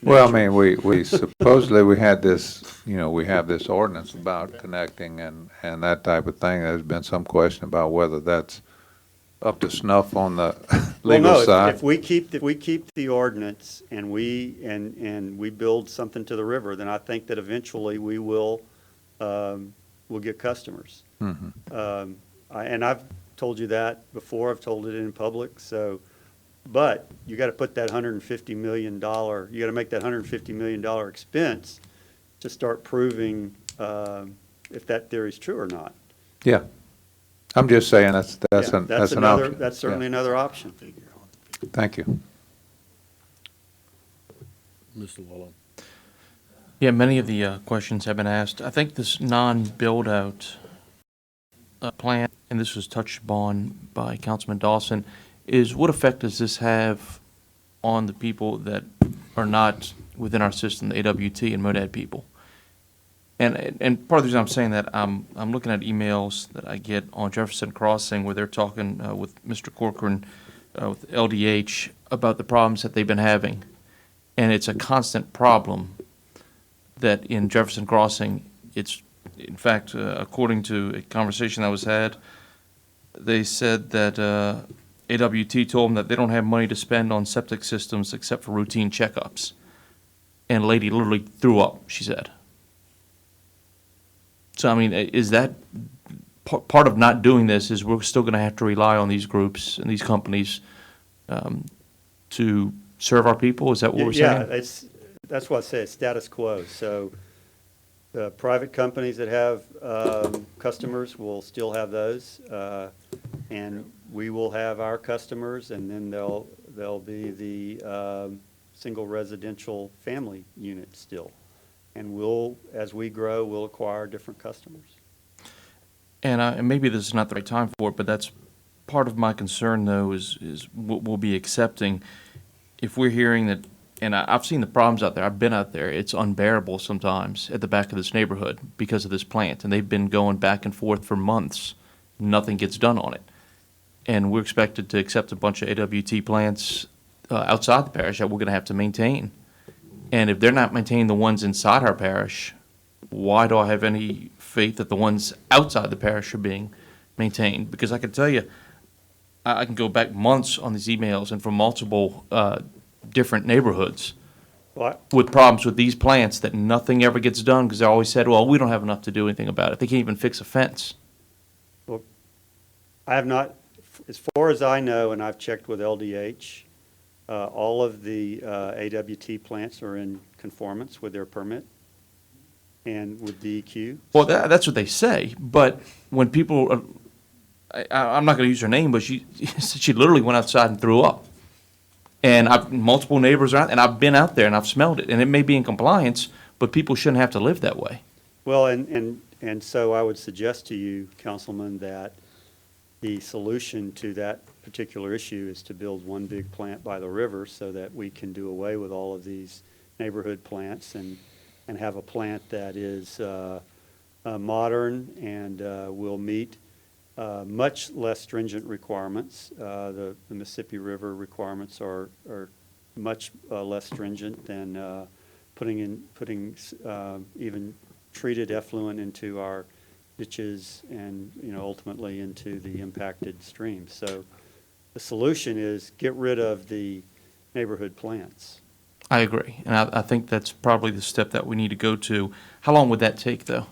Well, I nature. mean, we supposedly we had this, you know, we have this ordinance about connecting and that type of thing. There's been some question about whether that's up to snuff on the Well, legal no, side. if we keep the ordinance and we build something to the river, then I think that eventually we'll get customers. Mhm. And I've told you that before. I've told it in public. So But you got to put that $150 million, you got to make that $150 million expense to start proving if that theory is true or not. Yeah. I'm just saying that's Yeah, an option. another. That's certainly Yeah. another option. Thank you. Mr. Wallow. Yeah, many of the questions have been asked. I think this non-build-out plan, and this was touched upon by Councilman Dawson, is what effect does this have on the people that are not within our system, the AWT and MODAD people? And part of the reason I'm saying that, I'm looking at emails that I get on Jefferson Crossing where they're talking with Mr. Corcoran, with LDH, about the problems that they've been having. And it's a constant problem that in Jefferson Crossing, it's, in fact, according to a conversation that was had, they said that AWT told them that they don't have money to spend on septic systems except for routine checkups. And a lady literally threw up, she said. So, I mean, is that part of not doing this is we're still going to have to rely on these groups and these companies to serve our people? Is that what we're saying? Yeah, that's what I say, it's status quo. So the private companies that have customers will still have those, and we will have our customers, and then there'll be the single residential family unit still. And we'll, as we grow, we'll acquire different customers. And maybe this is not the right time for it, but that's part of my concern, though, is what we'll be accepting. If we're hearing that, and I've seen the problems out there, I've been out there, it's unbearable sometimes at the back of this neighborhood because of this plant, and they've been going back and forth for months. Nothing gets done on it. And we're expected to accept a bunch of AWT plants outside the parish that we're going to have to maintain. And if they're not maintaining the ones inside our parish, why do I have any faith that the ones outside the parish are being maintained? Because I can tell you, I can go back months on these emails and from multiple different neighborhoods Well, with problems with these plants that nothing ever gets done because they always said, well, we don't have enough to do anything about it. They can't even fix a fence. I have not, as far as I know, and I've checked with LDH, all of the AWT plants are in conformance with their permit and with DEQ. Well, that's what they say, but when people, I'm not going to use her name, but she literally went outside and threw up. And multiple neighbors are out, and I've been out there and I've smelled it, and it may be in compliance, but people shouldn't have to live that way. Well, and so I would suggest to you, Councilman, that the solution to that particular issue is to build one big plant by the river so that we can do away with all of these neighborhood plants and have a plant that is modern and will meet much less stringent requirements. The Mississippi River requirements are much less stringent than putting even treated effluent into our ditches and, ultimately into the impacted streams. So the solution is get rid of the neighborhood plants. I agree, and I think that's probably the step that we need to go to. How long would that take, though?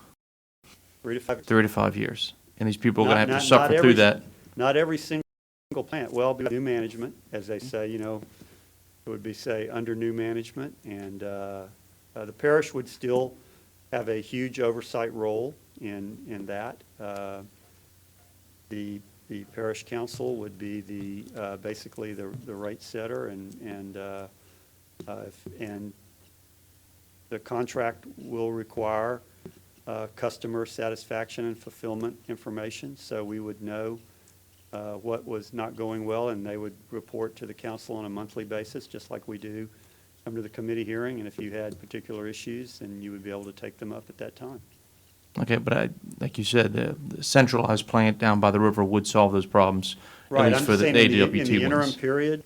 3 to 5. 3 to 5 years. And these people are going to have Not- to suffer not through every- that. Not every single plant. Well, new management, as they say, it would be, say, under new management. And the parish would still have a huge oversight role in that. The parish council would be basically the rate setter and the contract will require customer satisfaction and fulfillment information, so we would know what was not going well, and they would report to the council on a monthly basis, just like we do come to the committee hearing, and if you had particular issues, then you would be able to take them up at that time. Okay, but like you said, the centralized plant down by the river would solve those problems, at Right, least I'm for the saying in AWT the interim ones. period,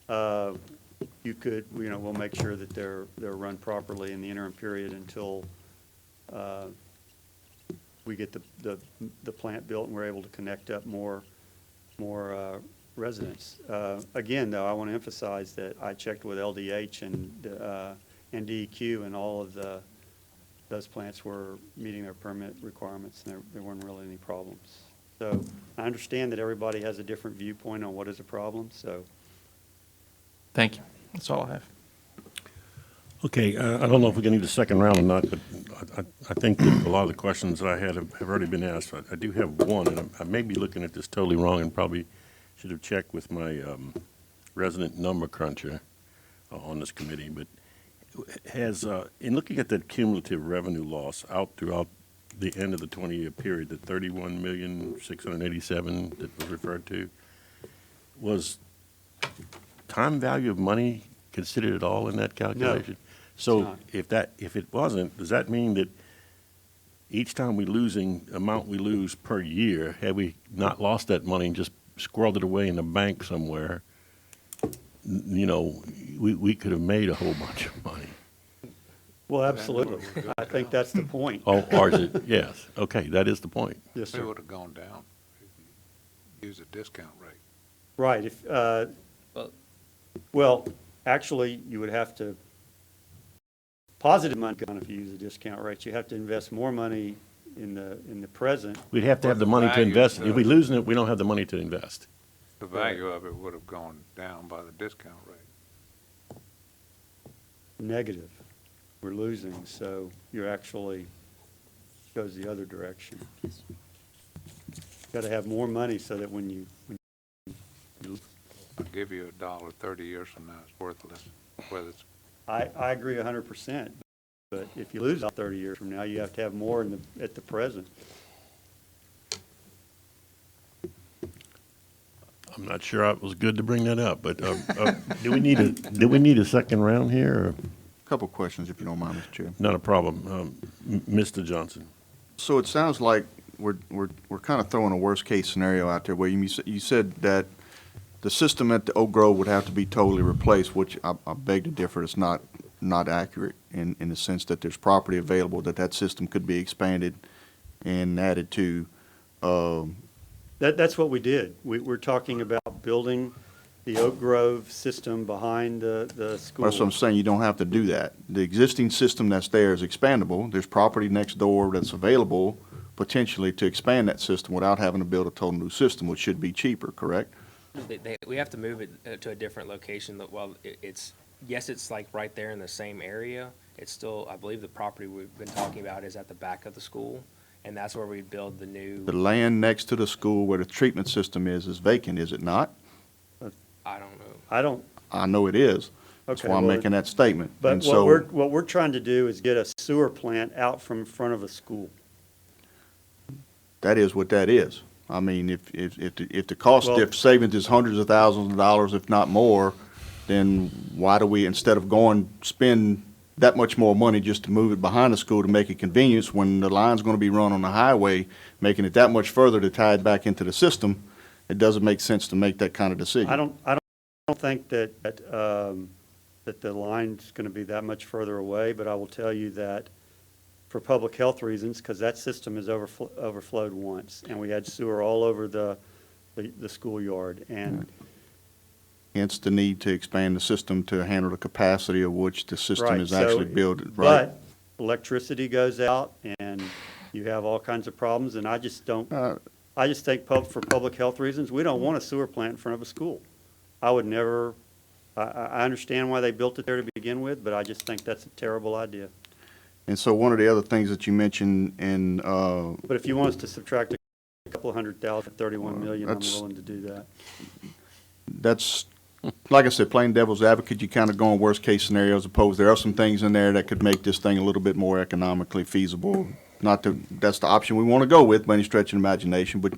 you could, we'll make sure that they're run properly in the interim period until we get the plant built and we're able to connect up more residents. Again, though, I want to emphasize that I checked with LDH and DEQ, and all of those plants were meeting their permit requirements, and there weren't really any problems. So I understand that everybody has a different viewpoint on what is a problem, so Thank you. That's all I have. Okay, I don't know if we're going to need a second round or not, but I think that a lot of the questions that I had have already been asked. I do have one, and I may be looking at this totally wrong and probably should have checked with my resident number cruncher on this committee, but has, in looking at that cumulative revenue loss out throughout the end of the 20-year period, the 31,687 that was referred to, was time value of money considered at all in that calculation? So not. if it wasn't, does that mean that each time we losing amount we lose per year, had we not lost that money and just squirreled it away in a bank somewhere, you know, we could have made a whole bunch of money? Well, absolutely. I think that's the point. Oh, or is it? Yes. Okay, that is the point. Yes, It sir. would have gone down if you use a discount rate. Right, if, well, actually, you would have to, positive money gone if you use a discount rate. You have to invest more money in the present. We'd have to have the money to Value, invest. If we're losing it, we don't have the money to invest. The value of it would have gone down by the discount rate. Negative. We're losing, so you're actually, goes the other direction. Got to have more money so that when you I'll give you $1 30 years from now, it's worthless, whether it's I agree 100%, but if you lose out 30 years from now, you have to have more at the present. I'm not sure it was good to bring that up, but do we need a second round here? Or? Couple questions, if you don't mind, Mr. Chair. Not a problem. Mr. Johnson. So it sounds like we're kind of throwing a worst-case scenario out there where you said that the system at the Oak Grove would have to be totally replaced, which I beg to differ. It's not accurate in the sense that there's property available, that system could be expanded and added to. That's what we did. We're talking about building the Oak Grove system behind the school. That's what I'm saying, you don't have to do that. The existing system that's there is expandable. There's property next door that's available potentially to expand that system without having to build a total new system, which should be cheaper, correct? We have to move it to a different location. Well, it's like right there in the same area. It's still, I believe the property we've been talking about is at the back of the school, and that's where we build the new, The land next to the school where the treatment system is vacant, is it not? I don't know. I don't, I know it is. That's Okay, why I'm well, making that statement. but And so, what we're trying to do is get a sewer plant out from in front of a school. that is what that is. I mean, if the cost, Well- if savings is hundreds of thousands of dollars, if not more, then why do we, instead of spend that much more money just to move it behind the school to make it convenience, when the line's gonna be run on the highway, making it that much further to tie it back into the system, it doesn't make sense to make that kind of decision. I don't think that the line's going to be that much further away, but I will tell you that for public health reasons, because that system has overflowed once, and we had sewer all over the schoolyard, and Hence the need to expand the system to handle the capacity of which the system Right, is so actually it- built, right? but electricity goes out, and you have all kinds of problems, and I just don't, I just think for public health reasons, we don't want a sewer plant in front of a school. I would never, I understand why they built it there to begin with, but I just think that's a terrible idea. And so one of the other things that you mentioned in, But if you want us to subtract a couple $100,000, 31 million, I'm That's- willing to do that. that's, like I said, plain devil's advocate, you kind of go on worst-case scenario as opposed, there are some things in there that could make this thing a little bit more economically feasible. Not that, that's the option we want to go with by any stretch of imagination, but,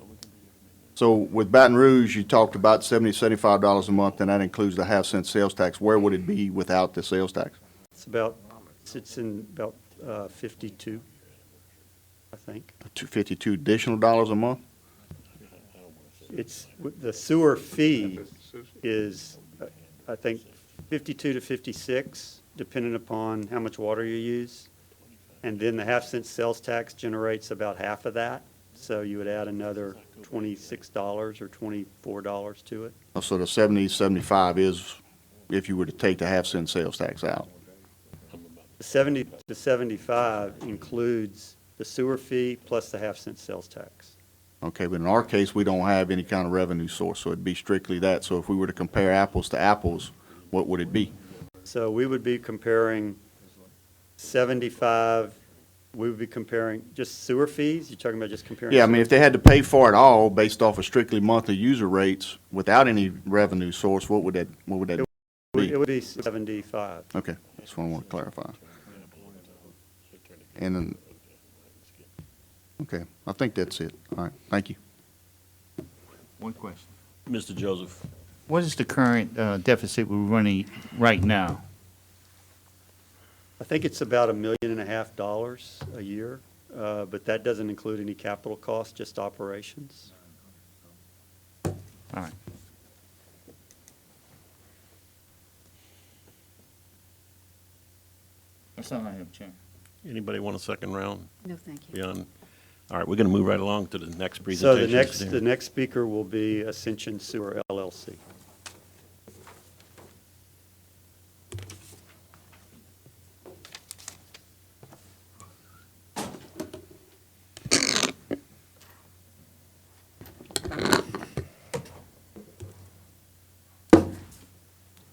so with Baton Rouge, you talked about $75 a month, and that includes the half-cent sales tax. Where would it be without the sales tax? It's in about 52, I think. $52 additional dollars a month? The sewer fee is, I think, 52 to 56, depending upon how much water you use. And then the half-cent sales tax generates about half of that, so you would add another $26 or $24 to it. So the 70, 75 is if you were to take the half-cent sales tax out. The 70 to 75 includes the sewer fee plus the half-cent sales tax. Okay, but in our case, we don't have any kind of revenue source, so it'd be strictly that. So if we were to compare apples to apples, what would it be? So we would be comparing 75, we would be comparing just sewer fees? You're talking about just comparing? Yeah, I mean, sewer if they had to pay for it all based off of strictly monthly user rates without any revenue source, what would that be? It would be 75. Okay, that's what I want to clarify. And then, okay, I think that's it. All right, thank you. One question. Mr. Joseph. What is the current deficit we're running right now? I think it's about $1.5 million a year, but that doesn't include any capital costs, just operations. All right. That's all I have, Chairman. Anybody want a second round No, thank you. beyond? All right, we're going to move right along to the next So presentation. the next speaker will be Ascension Sewer LLC.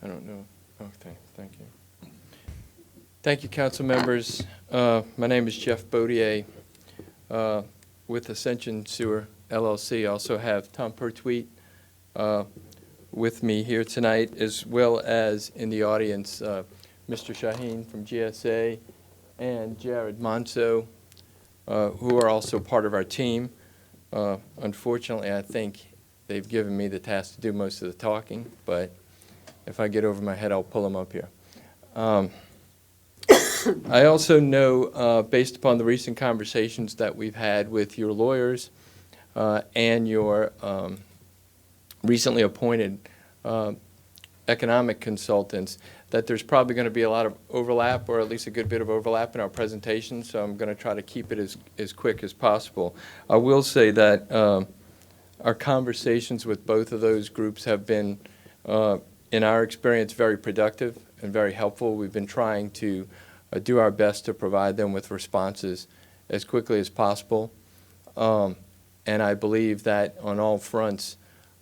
I don't know. Okay, thank you. Thank you, council members. My name is Jeff Bodier with Ascension Sewer LLC. I also have Tom Pertwee with me here tonight, as well as in the audience, Mr. Shaheen from GSA and Jared Monso, who are also part of our team. Unfortunately, I think they've given me the task to do most of the talking, but if I get over my head, I'll pull them up here. I also know, based upon the recent conversations that we've had with your lawyers and your recently appointed economic consultants, that there's probably going to be a lot of overlap, or at least a good bit of overlap in our presentation, so I'm going to try to keep it as quick as possible. I will say that our conversations with both of those groups have been, in our experience, very productive and very helpful. We've been trying to do our best to provide them with responses as quickly as possible. And I believe that on all fronts,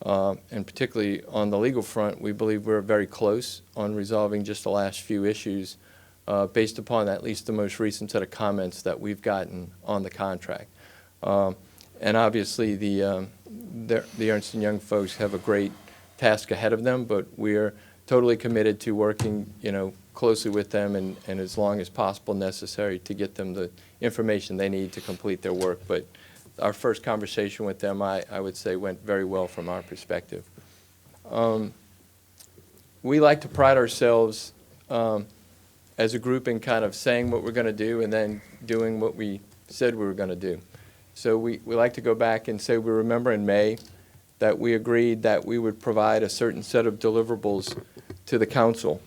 and particularly on the legal front, we believe we're very close on resolving just the last few issues based upon at least the most recent set of comments that we've gotten on the contract. And obviously, the Ernst & Young folks have a great task ahead of them, but we're totally committed to working, closely with them and as long as possible necessary to get them the information they need to complete their work. But our first conversation with them, I would say, went very well from our perspective. We like to pride ourselves as a group in kind of saying what we're going to do and then doing what we said we were going to do. So we like to go back and say we remember in May that we agreed that we would provide a certain set of deliverables to the council.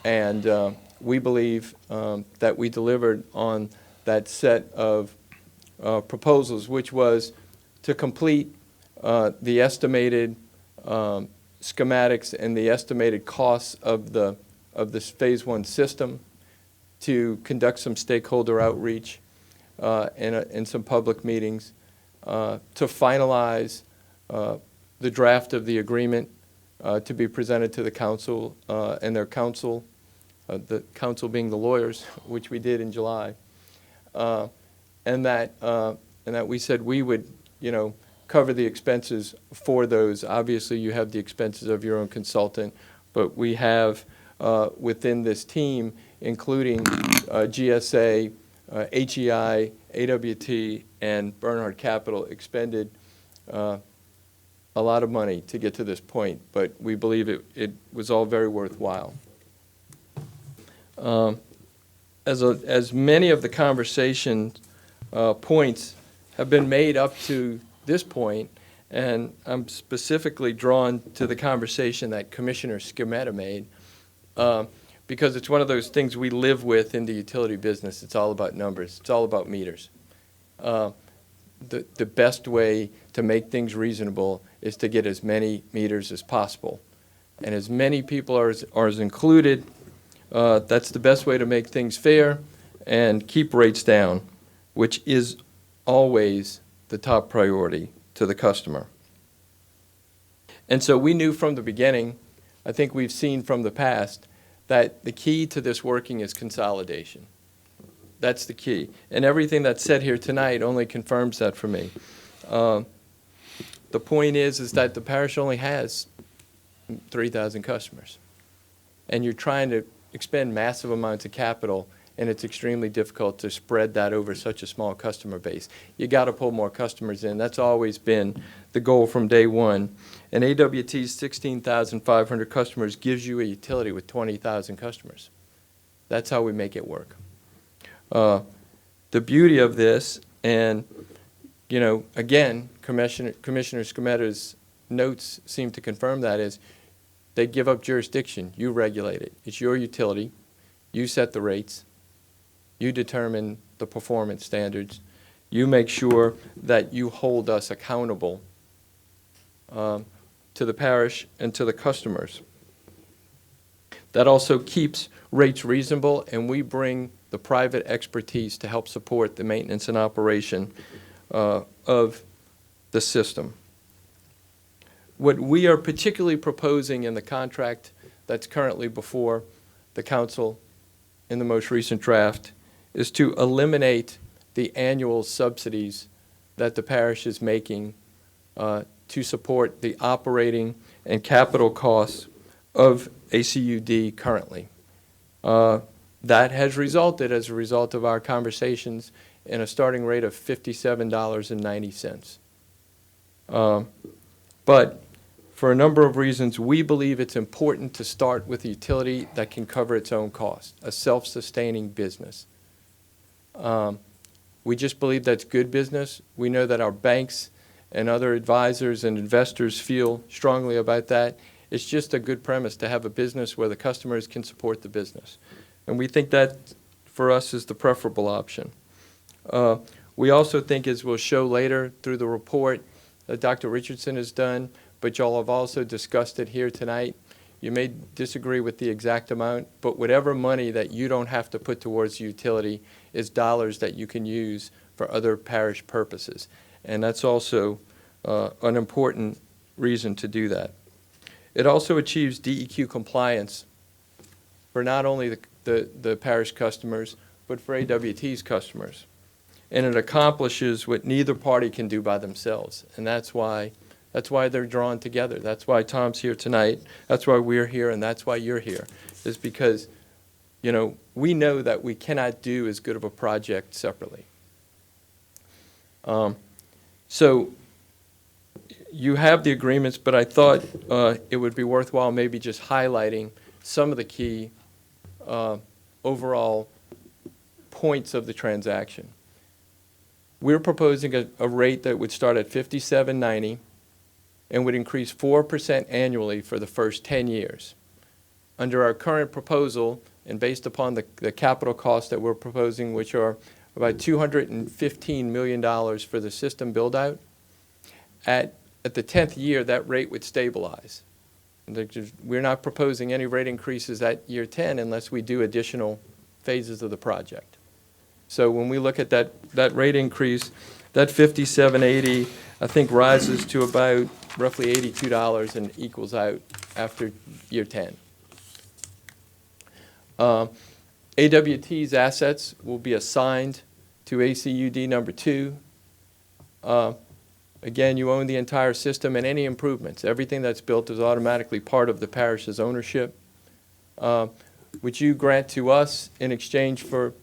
And we believe that we delivered on that set of proposals, which was to complete the estimated schematics and the estimated costs of this Phase 1 system, to conduct some stakeholder outreach and some public meetings, to finalize the draft of the agreement to be presented to the council and their counsel, the council being the lawyers, which we did in July, and that we said we would, cover the expenses for those. Obviously, you have the expenses of your own consultant, but we have within this team, including GSA, HEI, AWT, and Bernhard Capital, expended a lot of money to get to this point, but we believe it was all very worthwhile. As many of the conversation points have been made up to this point, and I'm specifically drawn to the conversation that Commissioner Scametta made, because it's one of those things we live with in the utility business. It's all about numbers. It's all about meters. The best way to make things reasonable is to get as many meters as possible. And as many people are as included, that's the best way to make things fair and keep rates down, which is always the top priority to the customer. And so we knew from the beginning I think we've seen from the past that the key to this working is consolidation. That's the key. And everything that's said here tonight only confirms that for me. The point is that the parish only has 3,000 customers. And you're trying to expend massive amounts of capital, and it's extremely difficult to spread that over such a small customer base. You got to pull more customers in. That's always been the goal from day one. And AWT's 16,500 customers gives you a utility with 20,000 customers. That's how we make it work. The beauty of this, and you know, again, Commissioner Scometta's notes seem to confirm that, is they give up jurisdiction. You regulate it. It's your utility. You set the rates. You determine the performance standards. You make sure that you hold us accountable to the parish and to the customers. That also keeps rates reasonable, and we bring the private expertise to help support the maintenance and operation of the system. What we are particularly proposing in the contract that's currently before the council in the most recent draft is to eliminate the annual subsidies that the parish is making to support the operating and capital costs of ACUD currently. That has resulted, as a result of our conversations, in a starting rate of $57.90. But for a number of reasons, we believe it's important to start with a utility that can cover its own cost, a self-sustaining business. We just believe that's good business. We know that our banks and other advisors and investors feel strongly about that. It's just a good premise to have a business where the customers can support the business. And we think that, for us, is the preferable option. We also think, as we'll show later through the report that Dr. Richardson has done, but y'all have also discussed it here tonight. You may disagree with the exact amount, but whatever money that you don't have to put towards the utility is dollars that you can use for other parish purposes. And that's also an important reason to do that. It also achieves DEQ compliance for not only the parish customers, but for AWT's customers. And it accomplishes what neither party can do by themselves. And that's why they're drawn together. That's why Tom's here tonight. That's why we're here, and that's why you're here, is because, you know, we know that we cannot do as good of a project separately. So you have the agreements, but I thought it would be worthwhile maybe just highlighting some of the key overall points of the transaction. We're proposing a rate that would start at $57.90 and would increase 4% annually for the first 10 years. Under our current proposal, and based upon the capital costs that we're proposing, which are about $215 million for the system build-out, at the 10th year, that rate would stabilize. We're not proposing any rate increases at year 10 unless we do additional phases of the project. So when we look at that rate increase, that $57.80, I think, rises to about roughly $82 and equals out after year 10. AWT's assets will be assigned to ACUD number 2. Again, you own the entire system, and any improvements, everything that's built is automatically part of the parish's ownership, which you grant to us in exchange for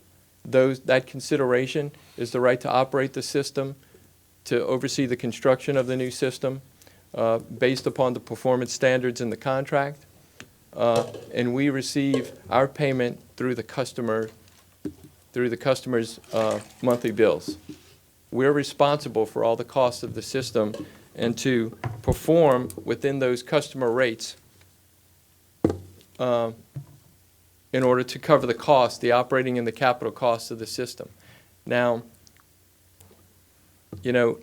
that consideration is the right to operate the system, to oversee the construction of the new system based upon the performance standards in the contract, and we receive our payment through the customer's monthly bills. We're responsible for all the costs of the system and to perform within those customer rates in order to cover the cost, the operating and the capital costs of the system. Now, you know,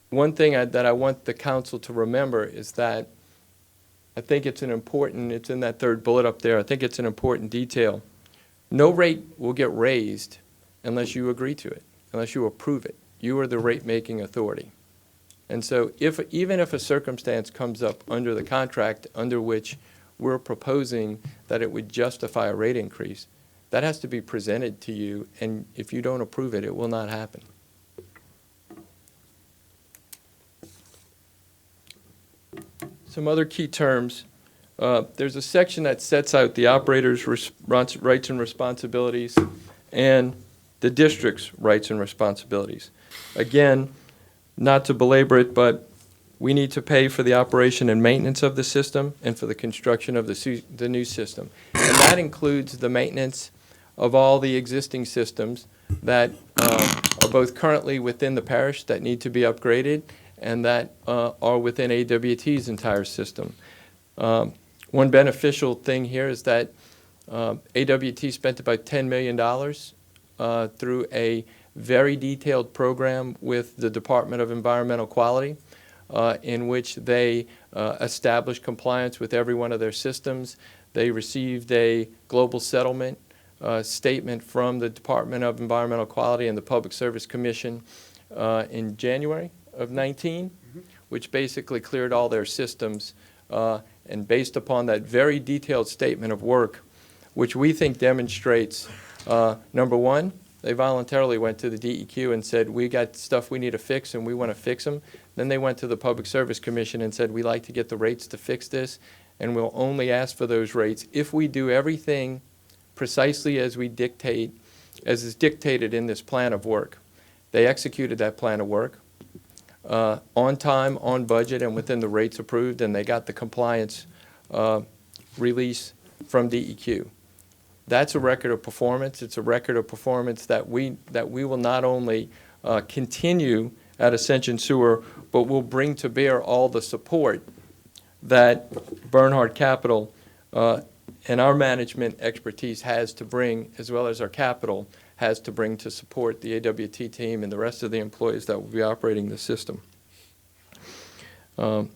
one thing that I want the council to remember is that I think it's in that third bullet up there, I think it's an important detail. No rate will get raised unless you agree to it, unless you approve it. You are the rate-making authority. And so even if a circumstance comes up under the contract under which we're proposing that it would justify a rate increase, that has to be presented to you, and if you don't approve it, it will not happen. Some other key terms. There's a section that sets out the operator's rights and responsibilities and the district's rights and responsibilities. Again, not to belabor it, but we need to pay for the operation and maintenance of the system and for the construction of the new system. And that includes the maintenance of all the existing systems that are both currently within the parish that need to be upgraded and that are within AWT's entire system. One beneficial thing here is that AWT spent about $10 million through a very detailed program with the Department of Environmental Quality in which they established compliance with every one of their systems. They received a global settlement statement from the Department of Environmental Quality and the Public Service Commission in January of 19, which basically cleared all their systems. And based upon that very detailed statement of work, which we think demonstrates, number one, they voluntarily went to the DEQ and said, we got stuff we need to fix and we want to fix them. Then they went to the Public Service Commission and said, we'd like to get the rates to fix this, and we'll only ask for those rates if we do everything precisely as we dictate, as is dictated in this plan of work. They executed that plan of work on time, on budget, and within the rates approved, and they got the compliance release from DEQ. That's a record of performance. It's a record of performance that we will not only continue at Ascension Sewer, but will bring to bear all the support that Bernhard Capital and our management expertise has to bring, as well as our capital has to bring to support the AWT team and the rest of the employees that will be operating the system. We'll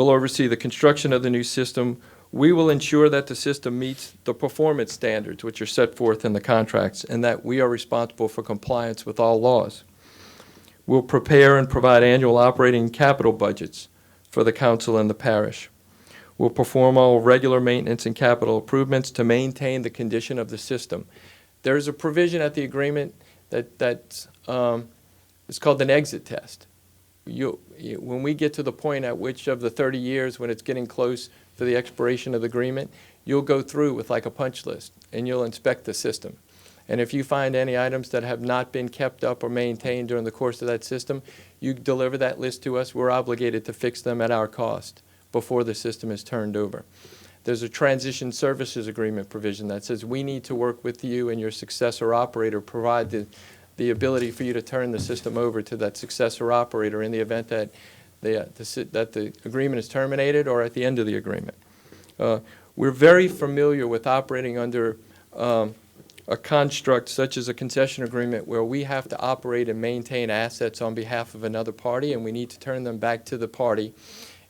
oversee the construction of the new system. We will ensure that the system meets the performance standards which are set forth in the contracts and that we are responsible for compliance with all laws. We'll prepare and provide annual operating capital budgets for the council and the parish. We'll perform all regular maintenance and capital improvements to maintain the condition of the system. There's a provision at the agreement that is called an exit test. When we get to the point at which of the 30 years when it's getting close to the expiration of the agreement, you'll go through with like a punch list and you'll inspect the system. And if you find any items that have not been kept up or maintained during the course of that system, you deliver that list to us. We're obligated to fix them at our cost before the system is turned over. There's a transition services agreement provision that says we need to work with you and your successor operator, provide the ability for you to turn the system over to that successor operator in the event that the agreement is terminated or at the end of the agreement. We're very familiar with operating under a construct such as a concession agreement where we have to operate and maintain assets on behalf of another party, and we need to turn them back to the party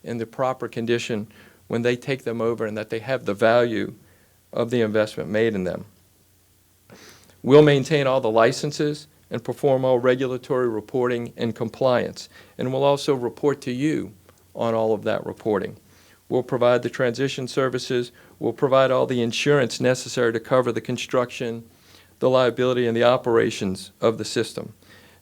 in the proper condition when they take them over and that they have the value of the investment made in them. We'll maintain all the licenses and perform all regulatory reporting and compliance, and we'll also report to you on all of that reporting. We'll provide the transition services. We'll provide all the insurance necessary to cover the construction, the liability, and the operations of the system.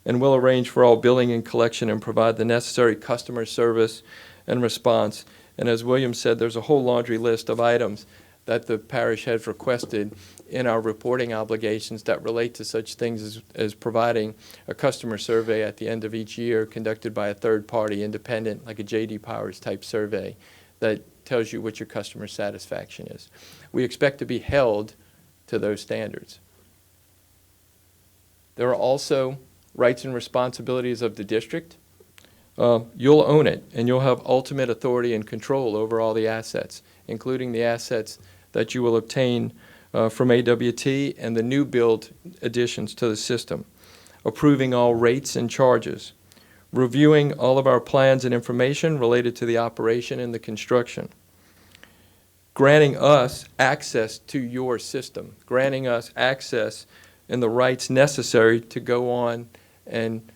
And we'll arrange for all billing and collection and provide the necessary customer service and response. And as William said, there's a whole laundry list of items that the parish has requested in our reporting obligations that relate to such things as providing a customer survey at the end of each year conducted by a third party independent, like a J.D. Powers type survey that tells you what your customer satisfaction is. We expect to be held to those standards. There are also rights and responsibilities of the district. You'll own it, and you'll have ultimate authority and control over all the assets, including the assets that you will obtain from AWT and the new build additions to the system, approving all rates and charges, reviewing all of our plans and information related to the operation and the construction, granting us access to your system, granting us access and the rights necessary to go on and,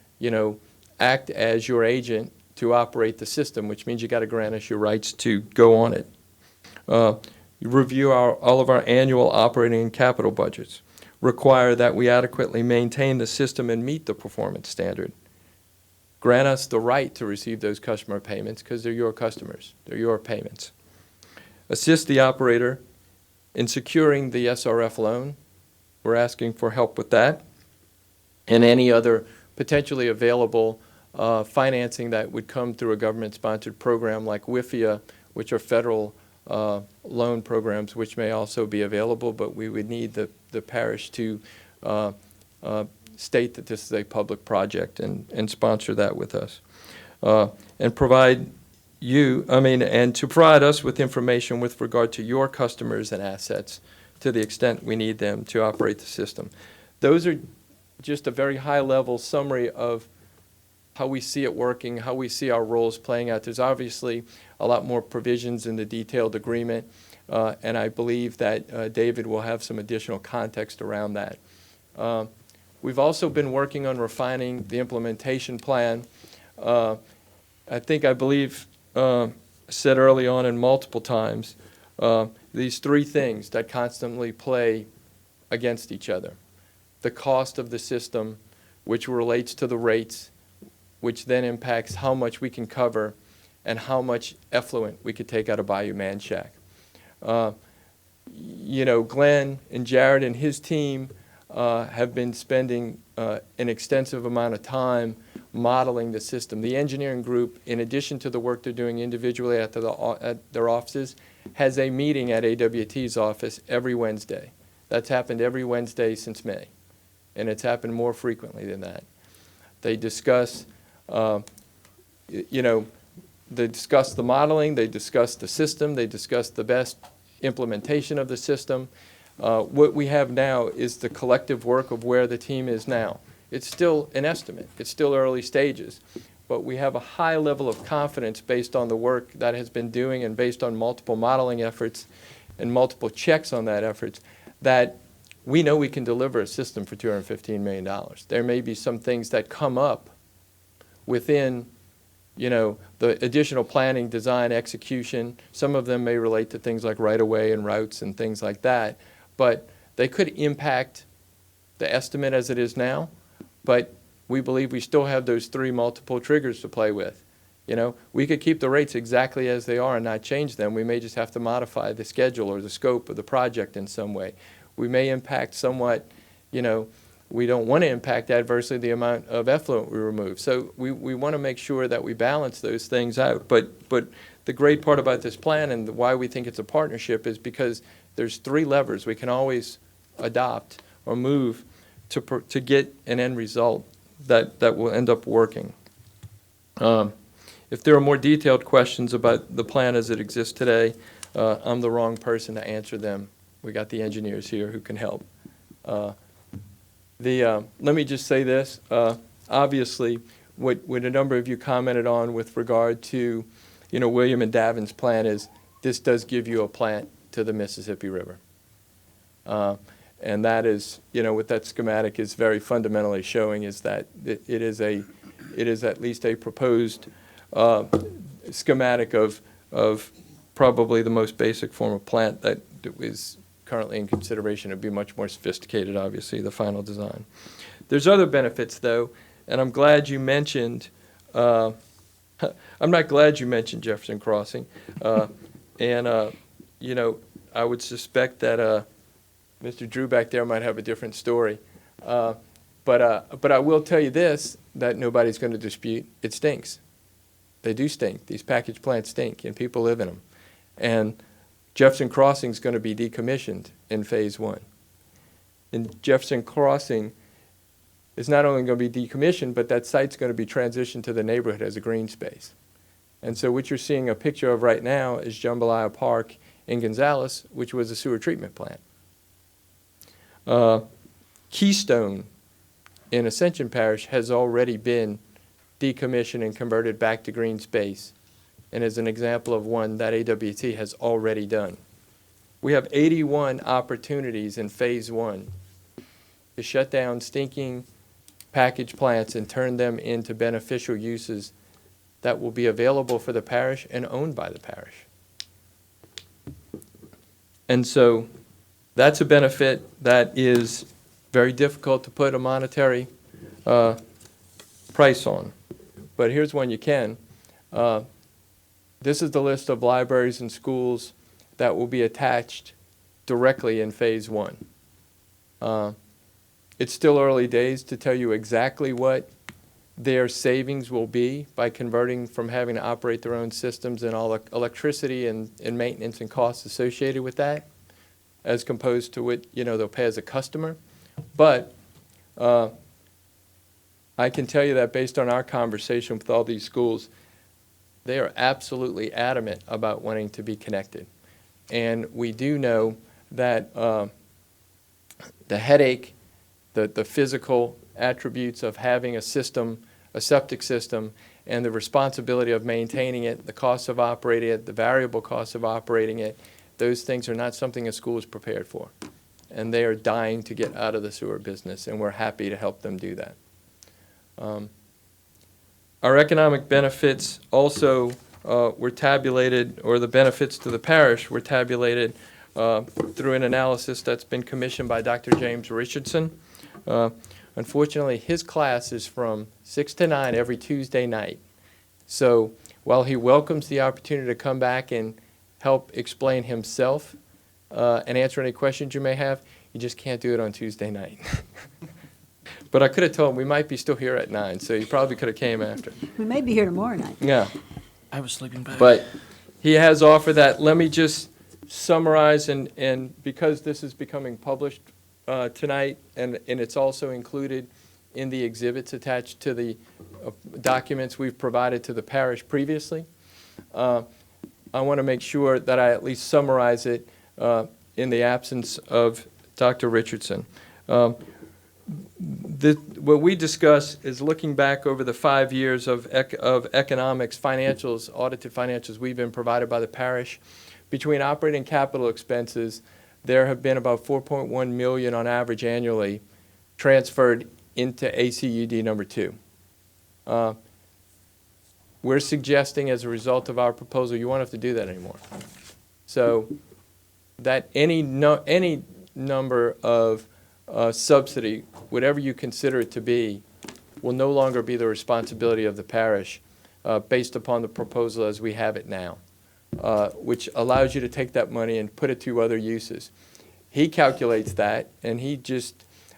act as your agent to operate the system, which means you got to grant us your rights to go on it. You review all of our annual operating and capital budgets. Require that we adequately maintain the system and meet the performance standard. Grant us the right to receive those customer payments because they're your customers. They're your payments. Assist the operator in securing the SRF loan. We're asking for help with that. And any other potentially available financing that would come through a government-sponsored program like WIFIA, which are federal loan programs, which may also be available, but we would need the parish to state that this is a public project and sponsor that with us. And provide and to provide us with information with regard to your customers and assets to the extent we need them to operate the system. Those are just a very high-level summary of how we see it working, how we see our roles playing out. There's obviously a lot more provisions in the detailed agreement, and I believe that David will have some additional context around that. We've also been working on refining the implementation plan. I believe said early on and multiple times, these three things that constantly play against each other. The cost of the system, which relates to the rates, which then impacts how much we can cover and how much effluent we could take out of Bayou Manchac. Glenn and Jared and his team have been spending an extensive amount of time modeling the system. The engineering group, in addition to the work they're doing individually at their offices, has a meeting at AWT's office every Wednesday. That's happened every Wednesday since May, and it's happened more frequently than that. They discuss, they discuss the modeling, they discuss the system, they discuss the best implementation of the system. What we have now is the collective work of where the team is now. It's still an estimate. It's still early stages. But we have a high level of confidence based on the work that has been doing and based on multiple modeling efforts and multiple checks on that efforts that we know we can deliver a system for $215 million. There may be some things that come up within the additional planning, design, execution. Some of them may relate to things like right-of-way and routes and things like that. But they could impact the estimate as it is now. But we believe we still have those three multiple triggers to play with. We could keep the rates exactly as they are and not change them. We may just have to modify the schedule or the scope of the project in some way. We may impact somewhat, we don't want to impact adversely the amount of effluent we remove. So we want to make sure that we balance those things out. But the great part about this plan and why we think it's a partnership is because there's three levers we can always adopt or move to get an end result that will end up working. If there are more detailed questions about the plan as it exists today, I'm the wrong person to answer them. We got the engineers here who can help. Let me just say this. Obviously, what a number of you commented on with regard to, William and Davin's plan is this does give you a plant to the Mississippi River. And that is, what that schematic is very fundamentally showing is that it is at least a proposed schematic of probably the most basic form of plant that is currently in consideration. It'd be much more sophisticated, obviously, the final design. There's other benefits, though, and I'm glad you mentioned, I'm not glad you mentioned Jefferson Crossing. I would suspect that Mr. Drew back there might have a different story. But I will tell you this, that nobody's going to dispute. It stinks. They do stink. These package plants stink, and people live in them. And Jefferson Crossing is going to be decommissioned in Phase 1. And Jefferson Crossing is not only going to be decommissioned, but that site's going to be transitioned to the neighborhood as a green space. And so what you're seeing a picture of right now is Jambalaya Park in Gonzales, which was a sewer treatment plant. Keystone in Ascension Parish has already been decommissioned and converted back to green space, and is an example of one that AWT has already done. We have 81 opportunities in Phase 1 to shut down stinking package plants and turn them into beneficial uses that will be available for the parish and owned by the parish. And so that's a benefit that is very difficult to put a monetary price on. But here's one you can. This is the list of libraries and schools that will be attached directly in Phase 1. It's still early days to tell you exactly what their savings will be by converting from having to operate their own systems and all the electricity and maintenance and costs associated with that, as composed to what, you know, they'll pay as a customer. But I can tell you that based on our conversation with all these schools, they are absolutely adamant about wanting to be connected. And we do know that the headache, the physical attributes of having a system, a septic system, and the responsibility of maintaining it, the cost of operating it, the variable cost of operating it, those things are not something a school is prepared for. And they are dying to get out of the sewer business, and we're happy to help them do that. Our economic benefits also were tabulated, or the benefits to the parish were tabulated through an analysis that's been commissioned by Dr. James Richardson. Unfortunately, his class is from 6 to 9 every Tuesday night. So while he welcomes the opportunity to come back and help explain himself and answer any questions you may have, you just can't do it on Tuesday night. But I could have told him we might be still here at 9, so you probably could have came after. We may be here tomorrow night. Yeah. I was sleeping bad. But he has offered that. Let me just summarize, and because this is becoming published tonight, and it's also included in the exhibits attached to the documents we've provided to the parish previously, I want to make sure that I at least summarize it in the absence of Dr. Richardson. What we discuss is looking back over the 5 years of economics, financials, audited financials we've been provided by the parish. Between operating capital expenses, there have been about $4.1 million on average annually transferred into ACUD number 2. We're suggesting as a result of our proposal, you won't have to do that anymore. So that any number of subsidy, whatever you consider it to be, will no longer be the responsibility of the parish based upon the proposal as we have it now, which allows you to take that money and put it to other uses. He calculates that, and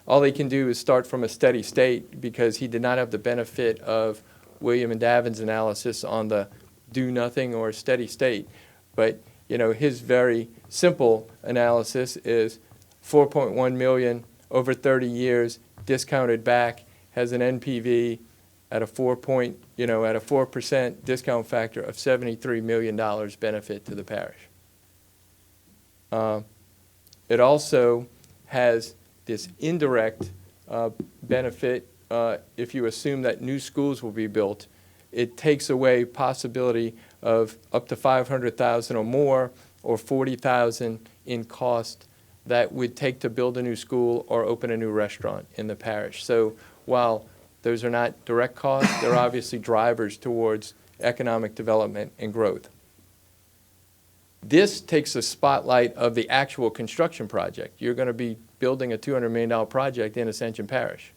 all he can do is start from a steady state because he did not have the benefit of William and Davin's analysis on the do nothing or steady state. But, you know, his very simple analysis is 4.1 million over 30 years, discounted back, has an NPV at a 4% discount factor of $73 million benefit to the parish. It also has this indirect benefit if you assume that new schools will be built. It takes away possibility of up to $500,000 or more, or $40,000 in cost that would take to build a new school or open a new restaurant in the parish. So while those are not direct costs, they're obviously drivers towards economic development and growth. This takes the spotlight of the actual construction project. You're going to be building a $200 million project in Ascension Parish.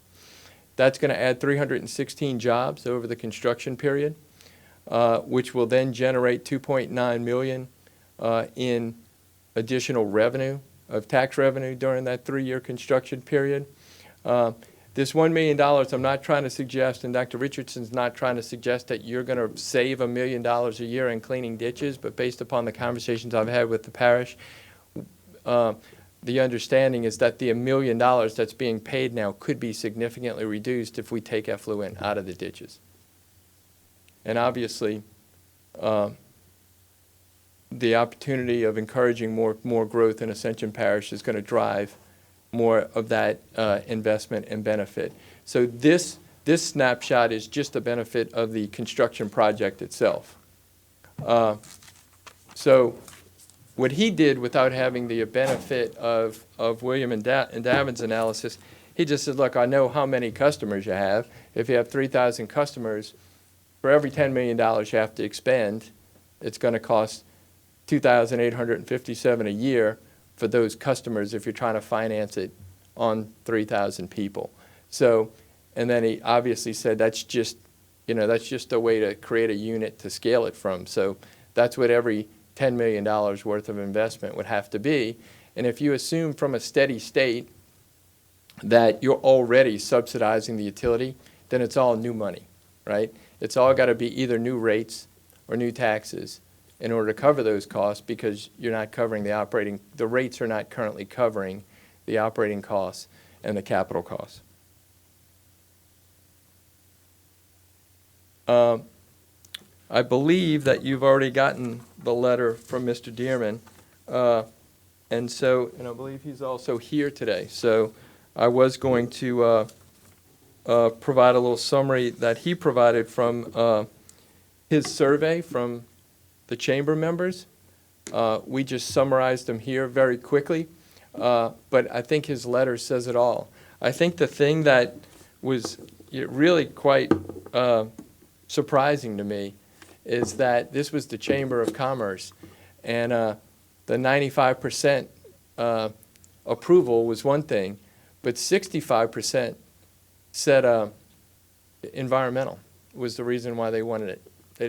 That's going to add 316 jobs over the construction period, which will then generate $2.9 million in additional revenue, of tax revenue during that 3-year construction period. This $1 million, I'm not trying to suggest, and Dr. Richardson's not trying to suggest that you're going to save $1 million a year in cleaning ditches, but based upon the conversations I've had with the parish, the understanding is that the $1 million that's being paid now could be significantly reduced if we take effluent out of the ditches. And obviously, the opportunity of encouraging more growth in Ascension Parish is going to drive more of that investment and benefit. So this snapshot is just a benefit of the construction project itself. So what he did without having the benefit of William and Davin's analysis, He just said, look, I know how many customers you have. If you have 3,000 customers, for every $10 million you have to expend, it's going to cost $2,857 a year for those customers if you're trying to finance it on 3,000 people. So, and then he obviously said that's just a way to create a unit to scale it from. So that's what every $10 million worth of investment would have to be. And if you assume from a steady state that you're already subsidizing the utility, then it's all new money, right? It's all got to be either new rates or new taxes in order to cover those costs, because you're not covering the rates are not currently covering the operating costs and the capital costs. I believe that you've already gotten the letter from Mr. Dearman, and I believe he's also here today. So I was going to provide a little summary that he provided from his survey from the chamber members. We just summarized them here very quickly, but I think his letter says it all. I think the thing that was really quite surprising to me is that this was the Chamber of Commerce, and the 95% approval was one thing, but 65% said environmental was the reason why they wanted it. They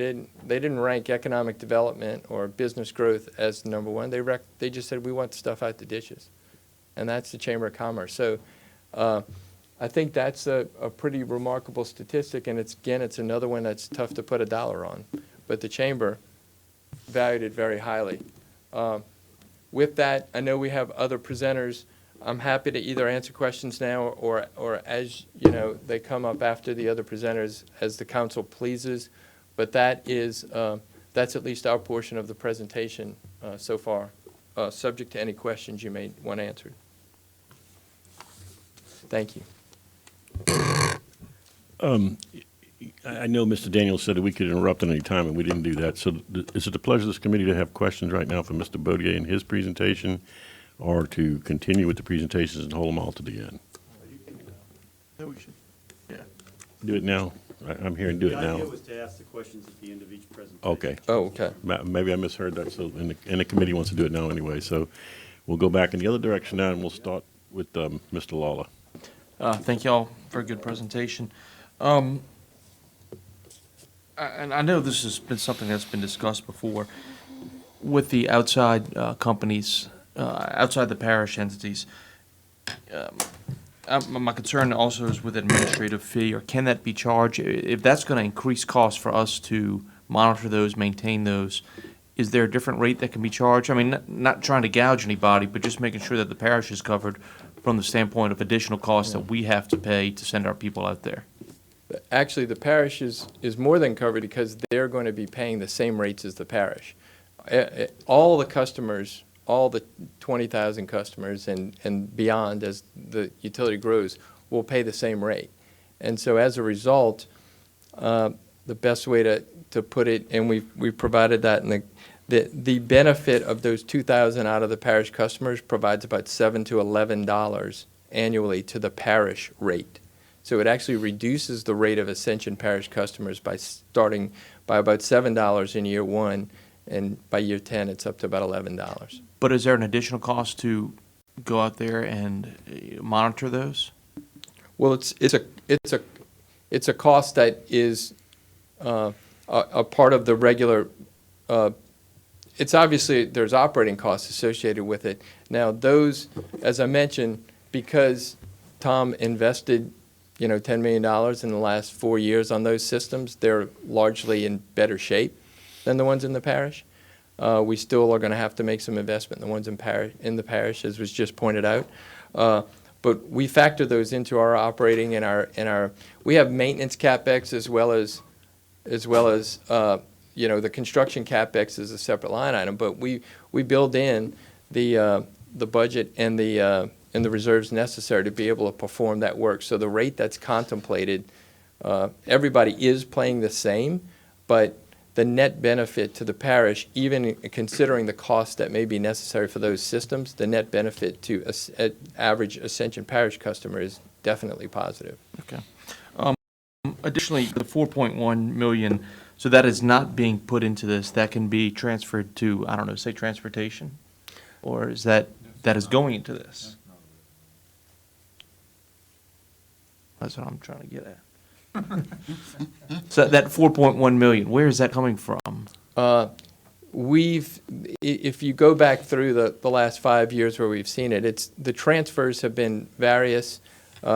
didn't rank economic development or business growth as number one. They just said we want stuff out the ditches, and that's the Chamber of Commerce. So I think that's a pretty remarkable statistic, and it's another one that's tough to put a dollar on. But the Chamber valued it very highly. With that, I know we have other presenters. I'm happy to either answer questions now or as they come up after the other presenters as the council pleases. But that's at least our portion of the presentation so far, subject to any questions you may want answered. Thank you. I know Mr. Daniels said that we could interrupt at any time, and we didn't do that. So is it the pleasure of this committee to have questions right now for Mr. Bodier in his presentation, or to continue with the presentations and hold them all to the end? Do it now? I'm hearing do it now. The idea was to ask the questions at the end of each presentation. Okay. Oh, okay. Maybe I misheard that, so, and the committee wants to do it now anyway. So we'll go back in the other direction now, and we'll start with Mr. Lawler. Thank y'all for a good presentation. And I know this has been something that's been discussed before with the outside companies, outside the parish entities. My concern also is with administrative fee, or can that be charged? If that's going to increase costs for us to monitor those, maintain those, is there a different rate that can be charged? I mean, not trying to gouge anybody, but just making sure that the parish is covered from the standpoint of additional costs that we have to pay to send our people out there. Actually, the parish is more than covered because they're going to be paying the same rates as the parish. All the customers, all the 20,000 customers and beyond as the utility grows will pay the same rate. And so as a result, the best way to put it, and we've provided that in the benefit of those 2,000 out of the parish customers provides about $7 to $11 annually to the parish rate. So it actually reduces the rate of Ascension Parish customers by starting by about $7 in year one, and by year 10 it's up to about $11. But is there an additional cost to go out there and monitor those? Well, it's a cost that is a part of the regular. It's obviously there's operating costs associated with it. Now those, as I mentioned, because Tom invested $10 million in the last 4 years on those systems, they're largely in better shape than the ones in the parish. We still are going to have to make some investment in the ones in the parish, as was just pointed out. But we factor those into our operating and our we have maintenance capex as well as the construction capex is a separate line item. But we build in the budget and the reserves necessary to be able to perform that work. So the rate that's contemplated, everybody is paying the same, but the net benefit to the parish, even considering the cost that may be necessary for those systems, the net benefit to average Ascension Parish customer definitely positive. Okay. Additionally, the 4.1 million, so that is not being put into this, that can be transferred to, I don't know, say transportation? Or is that is going into this? That's what I'm trying to get at. So that 4.1 million, where is that coming from? If you go back through the last 5 years where we've seen it, the transfers have been various.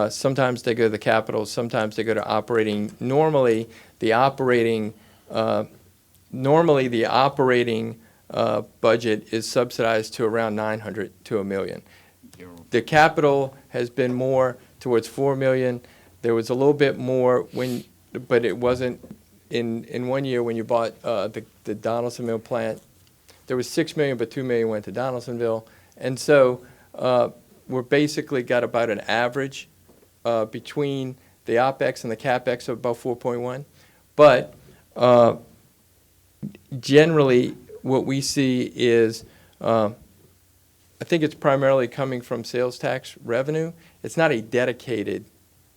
Sometimes they go to the capital, sometimes they go to operating. Normally, the operating budget is subsidized to around 900 to $1 million. The capital has been more towards 4 million. There was a little bit more but it wasn't in 1 year when you bought the Donaldsonville plant. There was 6 million, but 2 million went to Donaldsonville. And so we're basically got about an average between the OpEx and the CapEx of about 4.1. But generally, what we see is, I think it's primarily coming from sales tax revenue. It's not a dedicated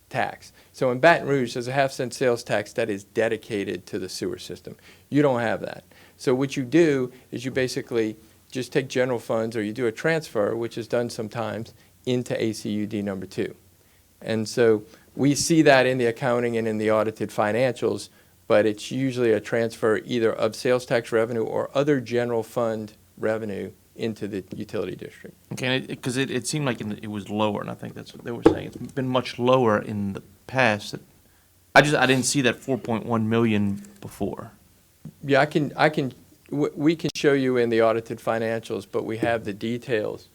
tax. So in Baton Rouge, there's a half-cent sales tax that is dedicated to the sewer system. You don't have that. So what you do is you basically just take general funds, or you do a transfer, which is done sometimes, into ACUD number 2. And so we see that in the accounting and in the audited financials, but it's usually a transfer either of sales tax revenue or other general fund revenue into the utility district. Okay, because it seemed like it was lower, and I think that's what they were saying. It's been much lower in the past. I didn't see that 4.1 million before. Yeah, we can show you in the audited financials, but we have the details.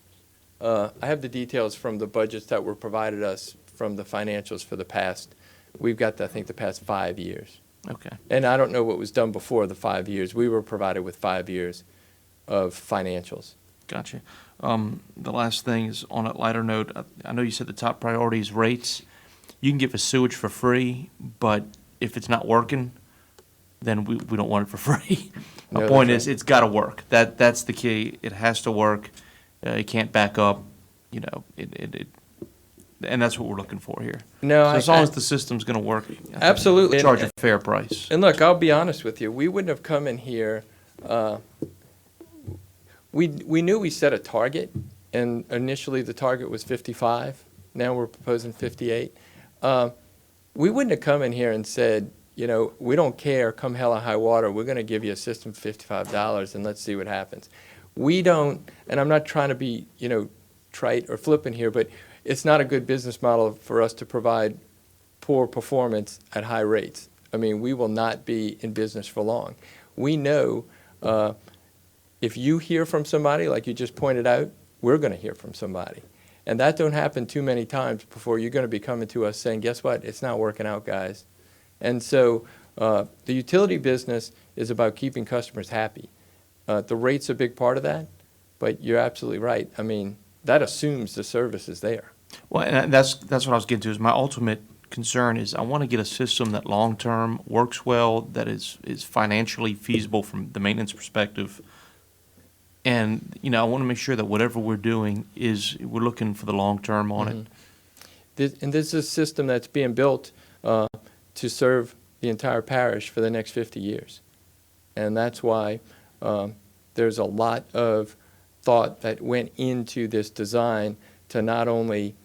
I have the details from the budgets that were provided us from the financials for the past. We've got, I think, the past 5 years. Okay. And I don't know what was done before the 5 years. We were provided with 5 years of financials. Gotcha. The last thing is on a lighter note. I know you said the top priority is rates. You can give us sewage for free, but if it's not working, then we don't want it for free. My No, point that's is, it's got to work. That's the key. It has to work. It can't back up. You know, and that's what we're looking for here. No, So as long as the system's going to work, I think Absolutely. we'll charge a fair price. And look, I'll be honest with you. We wouldn't have come in here. We knew we set a target, and initially the target was 55. Now we're proposing 58. We wouldn't have come in here and said, you know, we don't care, come hell or high water, we're going to give you a system for $55 and let's see what happens. We don't, and I'm not trying to be, you know, trite or flippant here, but it's not a good business model for us to provide poor performance at high rates. I mean, we will not be in business for long. We know if you hear from somebody, like you just pointed out, we're going to hear from somebody. And that don't happen too many times before you're going to be coming to us saying, guess what, it's not working out, guys. And so the utility business is about keeping customers happy. The rate's a big part of that, but you're absolutely right. I mean, that assumes the service is there. Well, and that's what I was getting to. Is my ultimate concern is I want to get a system that long-term works well, that is financially feasible from the maintenance perspective. And, you know, I want to make sure that whatever we're doing we're looking for the long-term on it. And this is a system that's being built to serve the entire parish for the next 50 years. And that's why there's a lot of thought that went into this design to not only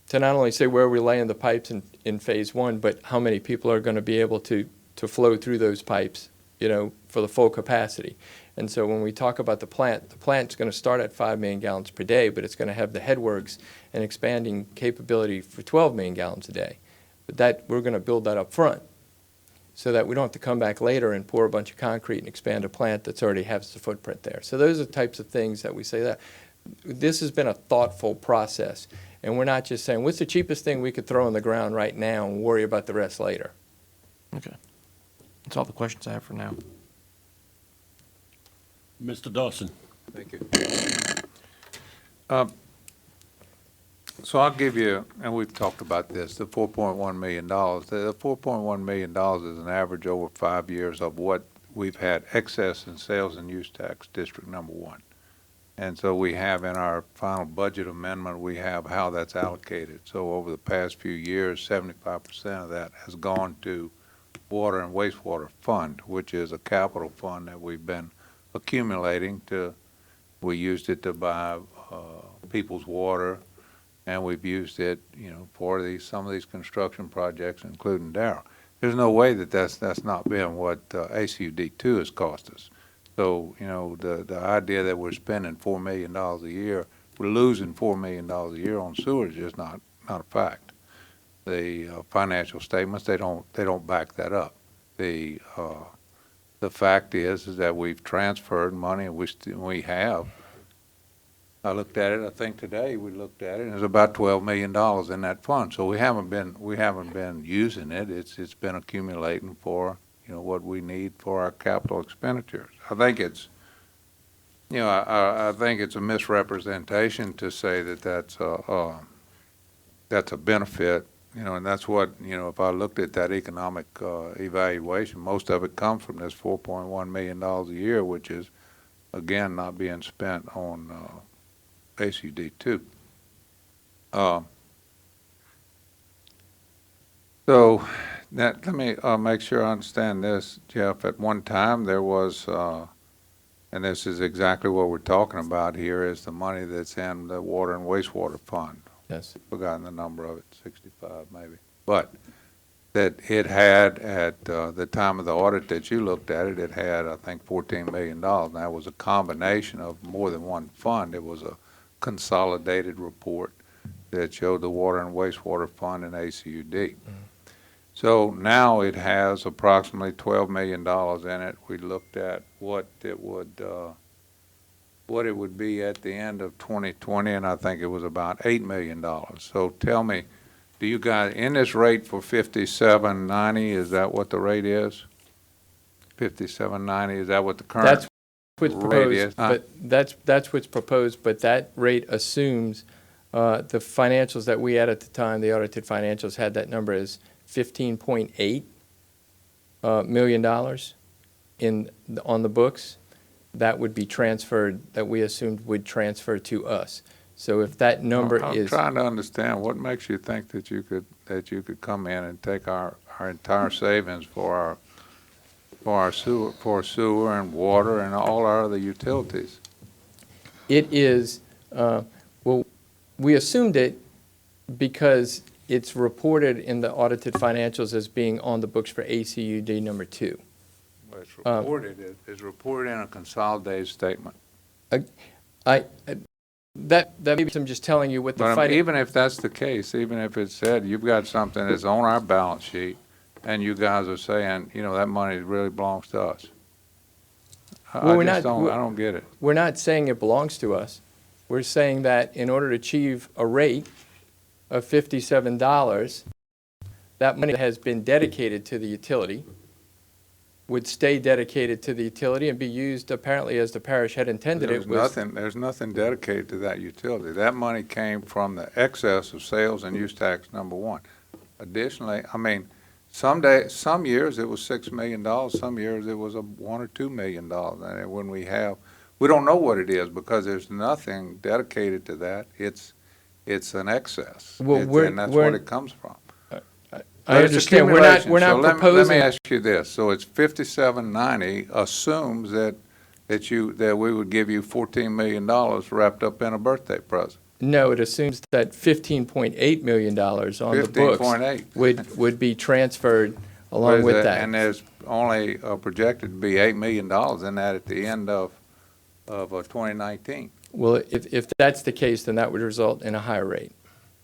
say where we're laying the pipes in phase one, but how many people are going to be able to flow through those pipes, you know, for the full capacity. And so when we talk about the plant's going to start at 5 million gallons per day, but it's going to have the headworks and expanding capability for 12 million gallons a day. But that we're going to build that up front so that we don't have to come back later and pour a bunch of concrete and expand a plant that's already has the footprint there. So those are the types of things that we say that. This has been a thoughtful process, and we're not just saying, what's the cheapest thing we could throw on the ground right now and worry about the rest later? Okay. That's all the questions I have for now. Mr. Dawson. Thank you. So I'll give you, and we've talked about this, the $4.1 million. The $4.1 million is an average over 5 years of what we've had excess in sales and use tax, District Number 1. And so we have in our final budget amendment, we have how that's allocated. So over the past few years, 75% of that has gone to Water and Wastewater Fund, which is a capital fund that we've been accumulating we used it to buy people's water, and we've used it, for some of these construction projects, including Darrell. There's no way that's not been what ACUD 2 has cost us. So, the idea that we're spending $4 million a year, we're losing $4 million a year on sewer is just not a fact. The financial statements, they don't back that up. The fact is that we've transferred money, and we have. I looked at it, I think today we looked at it, and there's about $12 million in that fund. So we haven't been using it. It's been accumulating for, what we need for our capital expenditures. I think it's, I think it's a misrepresentation to say that that's a benefit, and that's what, if I looked at that economic evaluation, most of it comes from this $4.1 million a year, which is, again, not being spent on ACUD 2. So let me make sure I understand this, Jeff. At one time, there was, and this is exactly what we're talking about here, is the money that's in the Water and Wastewater Fund. Yes. Forgotten the number of it, 65 maybe. But that it had, at the time of the audit that you looked at it, it had, I think, $14 million. And that was a combination of more than one fund. It was a consolidated report that showed the Water and Wastewater Fund and ACUD. Mm-hmm. So now it has approximately $12 million in it. We looked at what it would be at the end of 2020, and I think it was about $8 million. So tell me, do you guys, in this rate for 5790, is that what the rate is? 5790, is that what the current That's what's rate is? proposed, but that's what's proposed, but that rate assumes the financials that we had at the time, the audited financials had that number as $15.8 million on the books. That would be transferred, that we assumed would transfer to us. So if that number I'm is, trying to understand, what makes you think that you could come in and take our entire savings for sewer and water and all our other utilities? it is, well, we assumed it because it's reported in the audited financials as being on the books for ACUD number 2. Well, it's reported in a consolidated statement. That maybe I'm just telling you what the But fighting. even if that's the case, even if it said you've got something that's on our balance sheet, and you guys are saying, that money really belongs to us. Well, I don't get it. We're not saying it belongs to us. We're saying that in order to achieve a rate of $57, that money that has been dedicated to the utility would stay dedicated to the utility and be used apparently as the parish had intended it was. There's nothing dedicated to that utility. That money came from the excess of sales and use tax, number one. Additionally, some years it was $6 million, some years it was $1 or $2 million. And when we don't know what it is because there's nothing dedicated to that. It's an excess. Well, And that's what it comes from. I understand, we're not Let me proposing. ask you this, so it's 5790 assumes that we would give you $14 million wrapped up in a birthday present. No, it assumes that $15.8 million on the books 15.8. would be transferred along with that. And there's only projected to be $8 million in that at the end of 2019. Well, if that's the case, then that would result in a higher rate.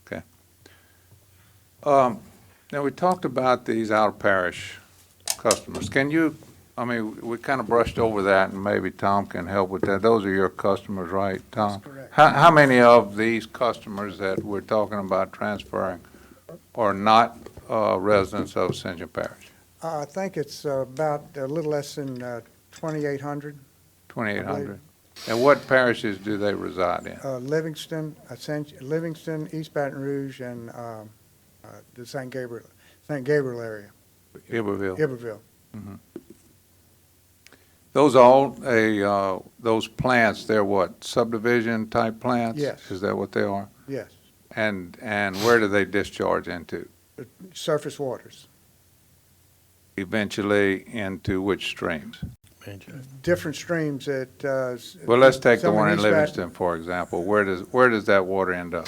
Okay. Now, we talked about these out-of-parish customers. We kind of brushed over that, and maybe Tom can help with that. Those are your customers, right, Tom? That's correct. How many of these customers that we're talking about transferring are not residents of Ascension Parish? I think it's about a little less than 2,800. 2,800? And what parishes do they reside in? Livingston, East Baton Rouge, and the St. Gabriel area, Iberville? Iberville. Those all, those plants, they're what, subdivision type plants? Yes. Is that what they are? Yes, And where do they discharge into? surface waters, Eventually into which streams? different streams that. Well, let's take the some one in East Baton- Livingston, for example. Where does that water end up?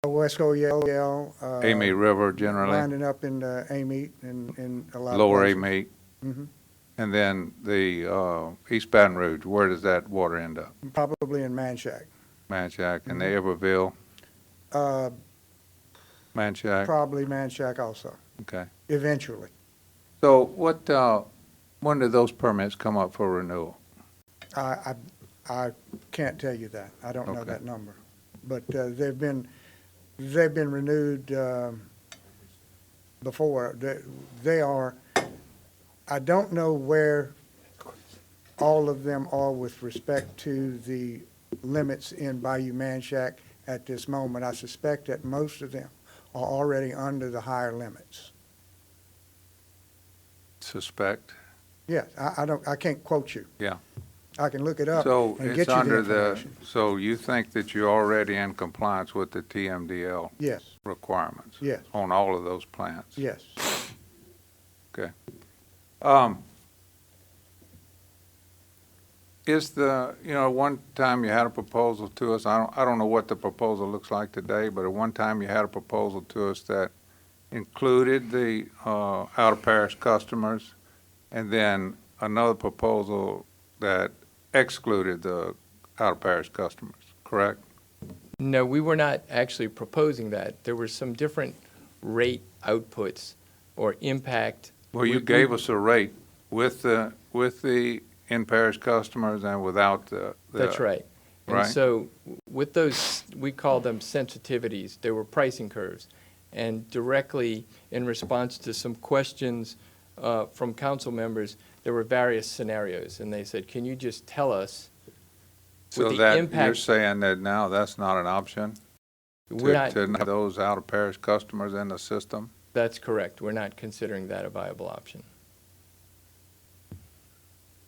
Wesco, Yale. Amy River generally, Winding up in Amite and a lot of lower places. Amite? Mhm. And then the East Baton Rouge, where does that water end up? Probably in Manchac. Manchac, and the Mm-hmm. Iberville, Manchac, Probably Manchac also, okay. eventually. So when do those permits come up for renewal? I can't tell you that. I don't know Okay. that number. But they've been renewed before. They are, I don't know where all of them are with respect to the limits in Bayou Manchac at this moment. I suspect that most of them are already under the higher limits. Suspect? Yes, I can't quote you. Yeah. I can look it up So and it's get you the under the, information. so you think that you're already in compliance with the TMDL Yes, requirements? yes, On all of those plants? yes. Is one time you had a proposal to us, I don't know what the proposal looks like today, but at one time you had a proposal to us that included the out-of-parish customers, and then another proposal that excluded the out-of-parish customers, correct? No, we were not actually proposing that. There were some different rate outputs or impact. Well, you We- gave us a rate with the in-parish customers and without the. That's right. And Right. so with those, we call them sensitivities. They were pricing curves. And directly in response to some questions from council members, there were various scenarios. And they said, can you just tell us So with the that, you're impact? saying that now that's not an option? We're not, To have those out-of-parish customers in the system? that's correct. We're not considering that a viable option.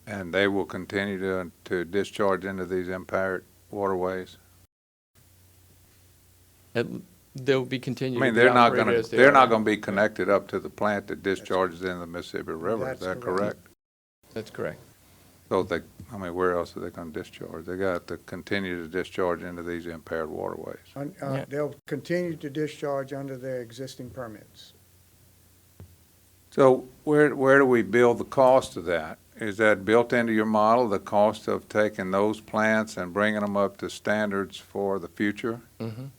And they will continue to discharge into these impaired waterways? They'll be I continued mean, to be they're not operated gonna, as they they're not are. gonna be connected up to the plant that discharges into the Mississippi River, is That's that correct. correct? That's correct. So where else are they gonna discharge? They got to continue to discharge into these impaired waterways. Yeah. They'll continue to discharge under their existing permits. So where do we build the cost of that? Is that built into your model, the cost of taking those plants and bringing them up to standards for the future? Mhm.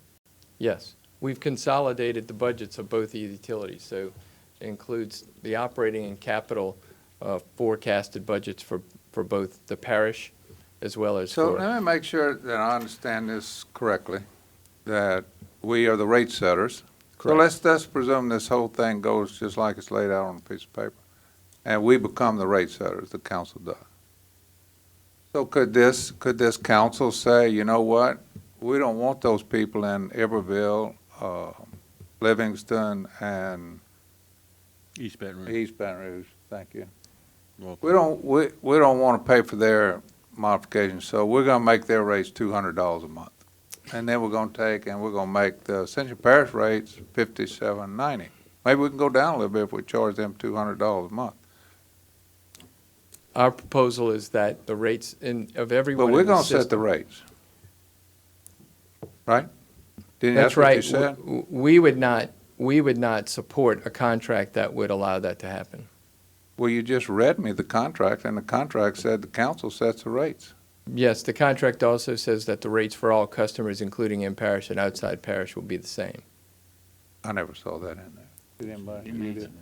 Yes. We've consolidated the budgets of both the utilities, so it includes the operating and capital forecasted budgets for both the parish as well as So for, let me make sure that I understand this correctly, that we are the rate setters. So Correct. let's presume this whole thing goes just like it's laid out on a piece of paper, and we become the rate setters, the council does. So could this council say, you know what, we don't want those people in Iberville, Livingston, and East Baton Rouge. East Baton Rouge, thank you. Welcome. We don't want to pay for their modifications, so we're gonna make their rates $200 a month. And then we're gonna make the Central Parish rates $57.90. Maybe we can go down a little bit if we charge them $200 a month. our proposal is that the rates of everyone But in we're the gonna set the system. rates. Right? That's what you right. said? We would not support a contract that would allow that to happen. Well, you just read me the contract, and the contract said the council sets the rates. Yes, the contract also says that the rates for all customers, including in parish and outside parish, will be the same. I never saw that in there. Did anybody? You did?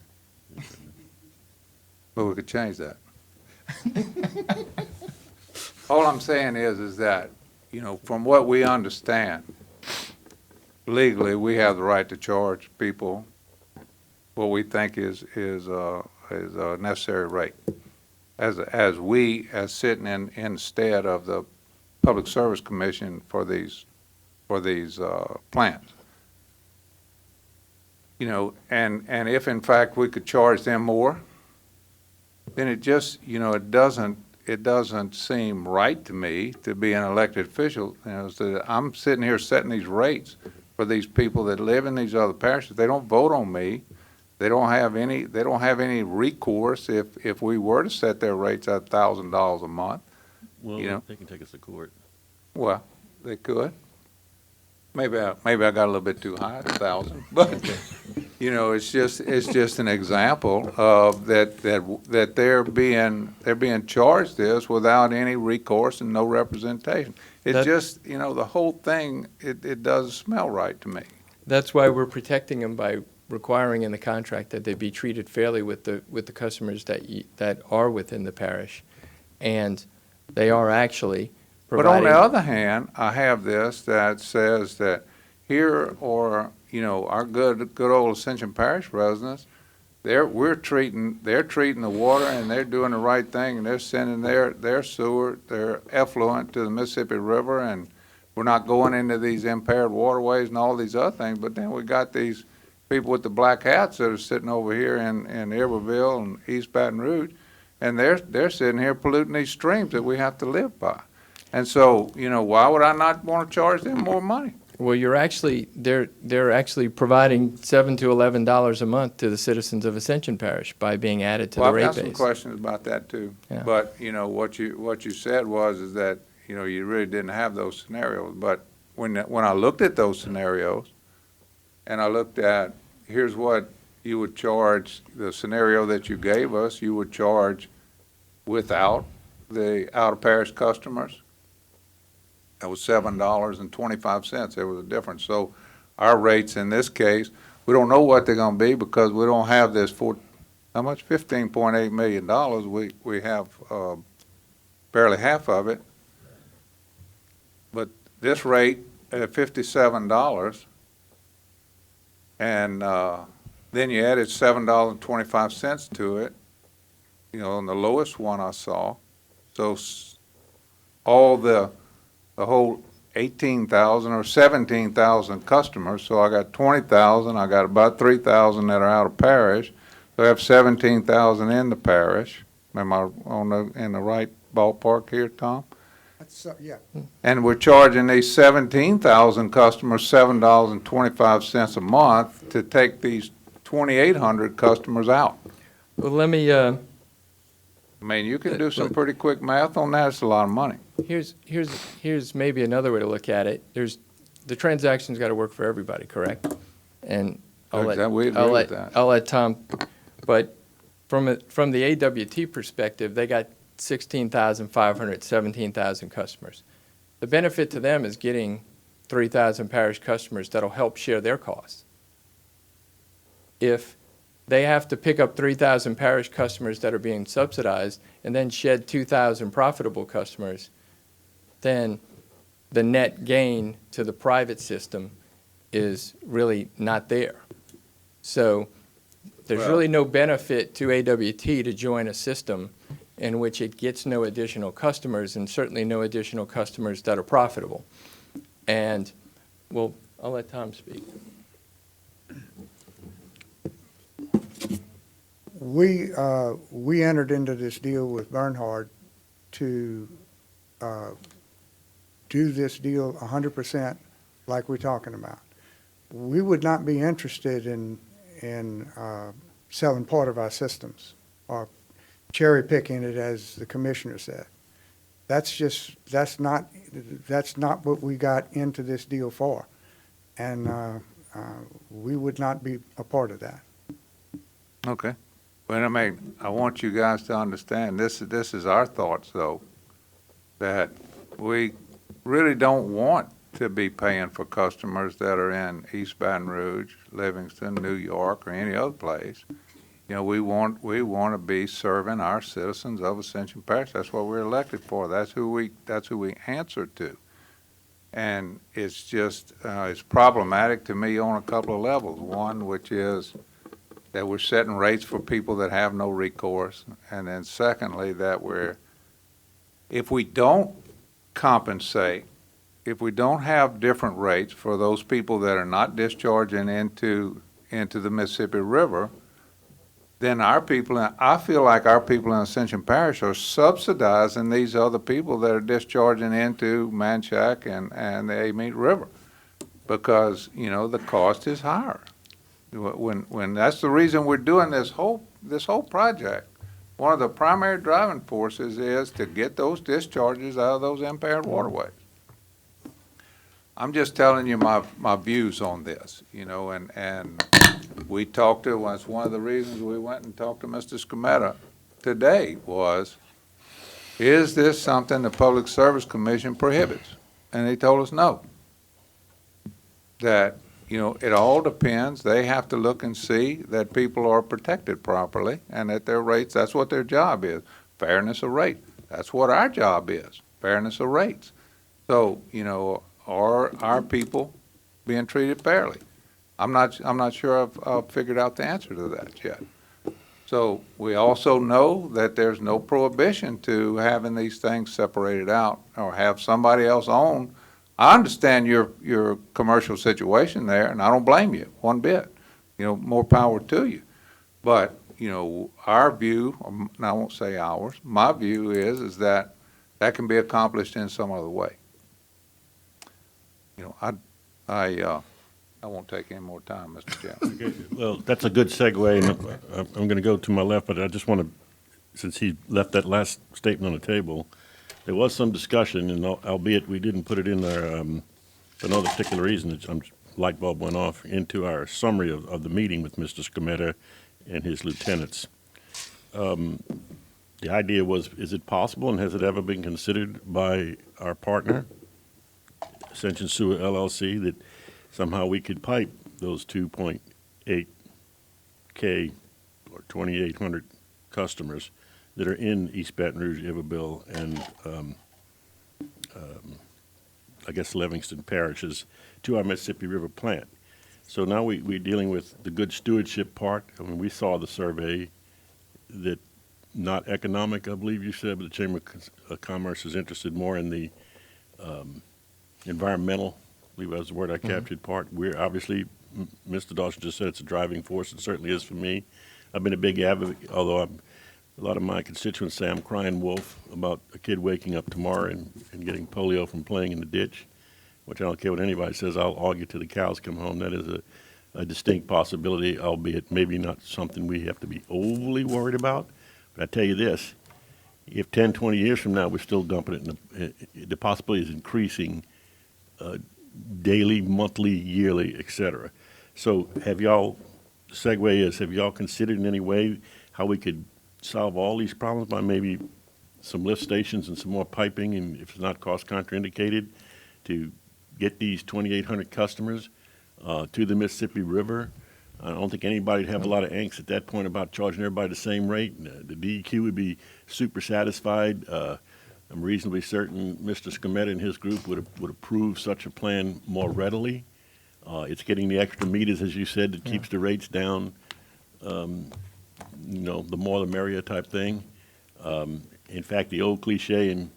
But we could change that. All I'm saying is that, from what we understand, legally, we have the right to charge people what we think is a necessary rate. As sitting instead of the Public Service Commission for these plants. And if in fact we could charge them more, then it just, it doesn't seem right to me to be an elected official. So I'm sitting here setting these rates for these people that live in these other parishes. They don't vote on me. They don't have any recourse if we were to set their rates at $1,000 a month. Well, they can take us to court. Well, they could. Maybe I got a little bit too high, 1,000, but, it's just an example of that they're being charged this without any recourse and no representation. It That- just, the whole thing, it doesn't smell right to me. That's why we're protecting them by requiring in the contract that they be treated fairly with the customers that are within the parish. And they are actually But on providing. the other hand, I have this that says that here are, our good old Ascension Parish residents, they're treating the water and they're doing the right thing and they're sending their sewer, their effluent to the Mississippi River, and we're not going into these impaired waterways and all these other things. But then we got these people with the black hats that are sitting over here in Iberville and East Baton Rouge, and they're sitting here polluting these streams that we have to live by. And so, why would I not want to charge them more money? Well, they're actually providing $7 to $11 a month to the citizens of Ascension Parish by being added to Well, the I've rate got some base. questions about that too. Yeah. But, what you said is that, you really didn't have those scenarios. But when I looked at those scenarios, and I looked at, here's what you would charge, the scenario that you gave us, you would charge without the out-of-parish customers. That was $7.25. There was a difference. So our rates in this case, we don't know what they're gonna be because we don't have this how much? $15.8 million. We have, barely half of it. But this rate at $57, and, then you added $7.25 to it, on the lowest one I saw. So all the whole 18,000 or 17,000 customers, so I got 20,000, I got about 3,000 that are out of parish, so I have 17,000 in the parish. Am I in the right ballpark here, Tom? That's, yeah. And we're charging these 17,000 customers $7.25 a month to take these 2,800 customers out. Well, let me, I mean, you can do some pretty quick math on that. It's a lot of money. here's maybe another way to look at it. The transaction's got to work for everybody, correct? And I'll let, We agree I'll with let, that. I'll let Tom, but from the AWT perspective, they got 16,500, 17,000 customers. The benefit to them is getting 3,000 parish customers that'll help share their costs. If they have to pick up 3,000 parish customers that are being subsidized and then shed 2,000 profitable customers, then the net gain to the private system is really not there. So there's Well- really no benefit to AWT to join a system in which it gets no additional customers and certainly no additional customers that are profitable. And, well, I'll let Tom speak. We entered into this deal with Bernhard to do this deal 100% like we're talking about. We would not be interested in selling part of our systems or cherry picking it, as the commissioner said. That's not what we got into this deal for. And we would not be a part of that. Okay. But I mean, I want you guys to understand, this is our thoughts though, that we really don't want to be paying for customers that are in East Baton Rouge, Livingston, New York, or any other place. We want to be serving our citizens of Ascension Parish. That's what we're elected for. That's who we answer to. And it's just, it's problematic to me on a couple of levels. One, which is that we're setting rates for people that have no recourse. And then secondly, that if we don't compensate, if we don't have different rates for those people that are not discharging into the Mississippi River, then our people, I feel like our people in Ascension Parish are subsidizing these other people that are discharging into Manchac and the Amite River, because, you know, the cost is higher. When that's the reason we're doing this whole project. One of the primary driving forces is to get those discharges out of those impaired waterways. I'm just telling you my views on this, you know, and we talked to, that's one of the reasons we went and talked to Mr. Scametta today was, is this something the Public Service Commission prohibits? And he told us no. That, you know, it all depends. They have to look and see that people are protected properly and that their rates, that's what their job is, fairness of rate. That's what our job is, fairness of rates. So, you know, are our people being treated fairly? I'm not sure I've figured out the answer to that yet. So we also know that there's no prohibition to having these things separated out or have somebody else own. I understand your commercial situation there, and I don't blame you one bit. You know, more power to you. But, you know, our view, and I won't say ours, my view is that that can be accomplished in some other way. You know, I won't take any more time, Mr. Chairman. Okay, well, that's a good segue, and I'm going to go to my left, but I just want to, since he left that last statement on the table, there was some discussion, and albeit we didn't put it in our, for no particular reason, light bulb went off, into our summary of the meeting with Mr. Scametta and his lieutenants. The idea was, is it possible, and has it ever been considered by our partner, Ascension Sewer LLC, that somehow we could pipe those 2.8K or 2,800 customers that are in East Baton Rouge, Iberville, and I guess Livingston parishes to our Mississippi River plant. So now we're dealing with the good stewardship part. I mean, we saw the survey that not economic, I believe you said, but the Chamber of Commerce is interested more in the environmental, I believe that was the word I captured, part. We're obviously, Mr. Dawson just said it's a driving force. It certainly is for me. I've been a big advocate, although a lot of my constituents say I'm crying wolf about a kid waking up tomorrow and getting polio from playing in the ditch, which I don't care what anybody says. I'll argue till the cows come home. That is a distinct possibility, albeit maybe not something we have to be overly worried about. But I tell you this, if 10, 20 years from now we're still dumping it, the possibility is increasing daily, monthly, yearly, et cetera. So have y'all considered in any way how we could solve all these problems by maybe some lift stations and some more piping, and if it's not cost contraindicated, to get these 2,800 customers to the Mississippi River? I don't think anybody'd have a lot of angst at that point about charging everybody the same rate. The DEQ would be super satisfied. I'm reasonably certain Mr. Scametta and his group would approve such a plan more readily. It's getting the extra meters, as you said, that keeps the rates down. You know, the more the merrier type thing. In fact, the old cliche, and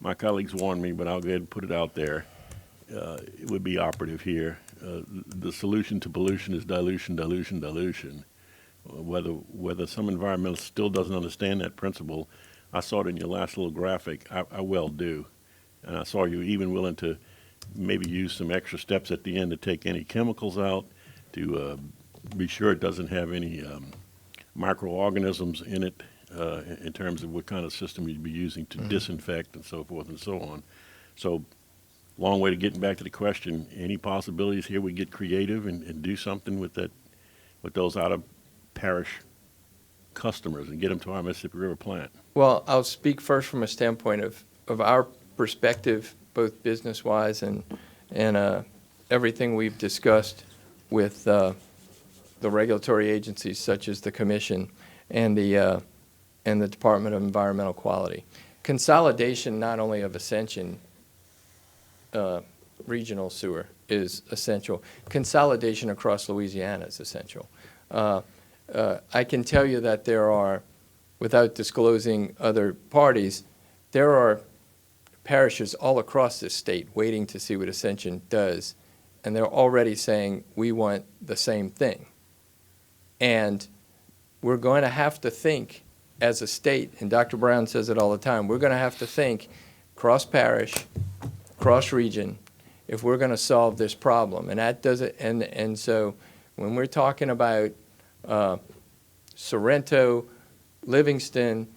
my colleagues warned me, but I'll go ahead and put it out there, it would be operative here. The solution to pollution is dilution, dilution, dilution. Whether some environmentalist still doesn't understand that principle, I saw it in your last little graphic. I well do. And I saw you even willing to maybe use some extra steps at the end to take any chemicals out, to be sure it doesn't have any microorganisms in it, in terms of what kind of system you'd be using to disinfect and so forth and so on. So, long way to getting back to the question, any possibilities here we get creative and do something with those out of parish customers and get them to our Mississippi River plant? Well, I'll speak first from a standpoint of our perspective, both business-wise and everything we've discussed with the regulatory agencies such as the Commission and the Department of Environmental Quality. Consolidation not only of Ascension regional sewer is essential. Consolidation across Louisiana is essential. I can tell you that there are, without disclosing other parties, there are parishes all across this state waiting to see what Ascension does, and they're already saying, we want the same thing. And we're going to have to think as a state, and Dr. Brown says it all the time, we're going to have to think cross-parish, cross-region, if we're going to solve this problem. And that doesn't, and so when we're talking about Sorrento, Livingston,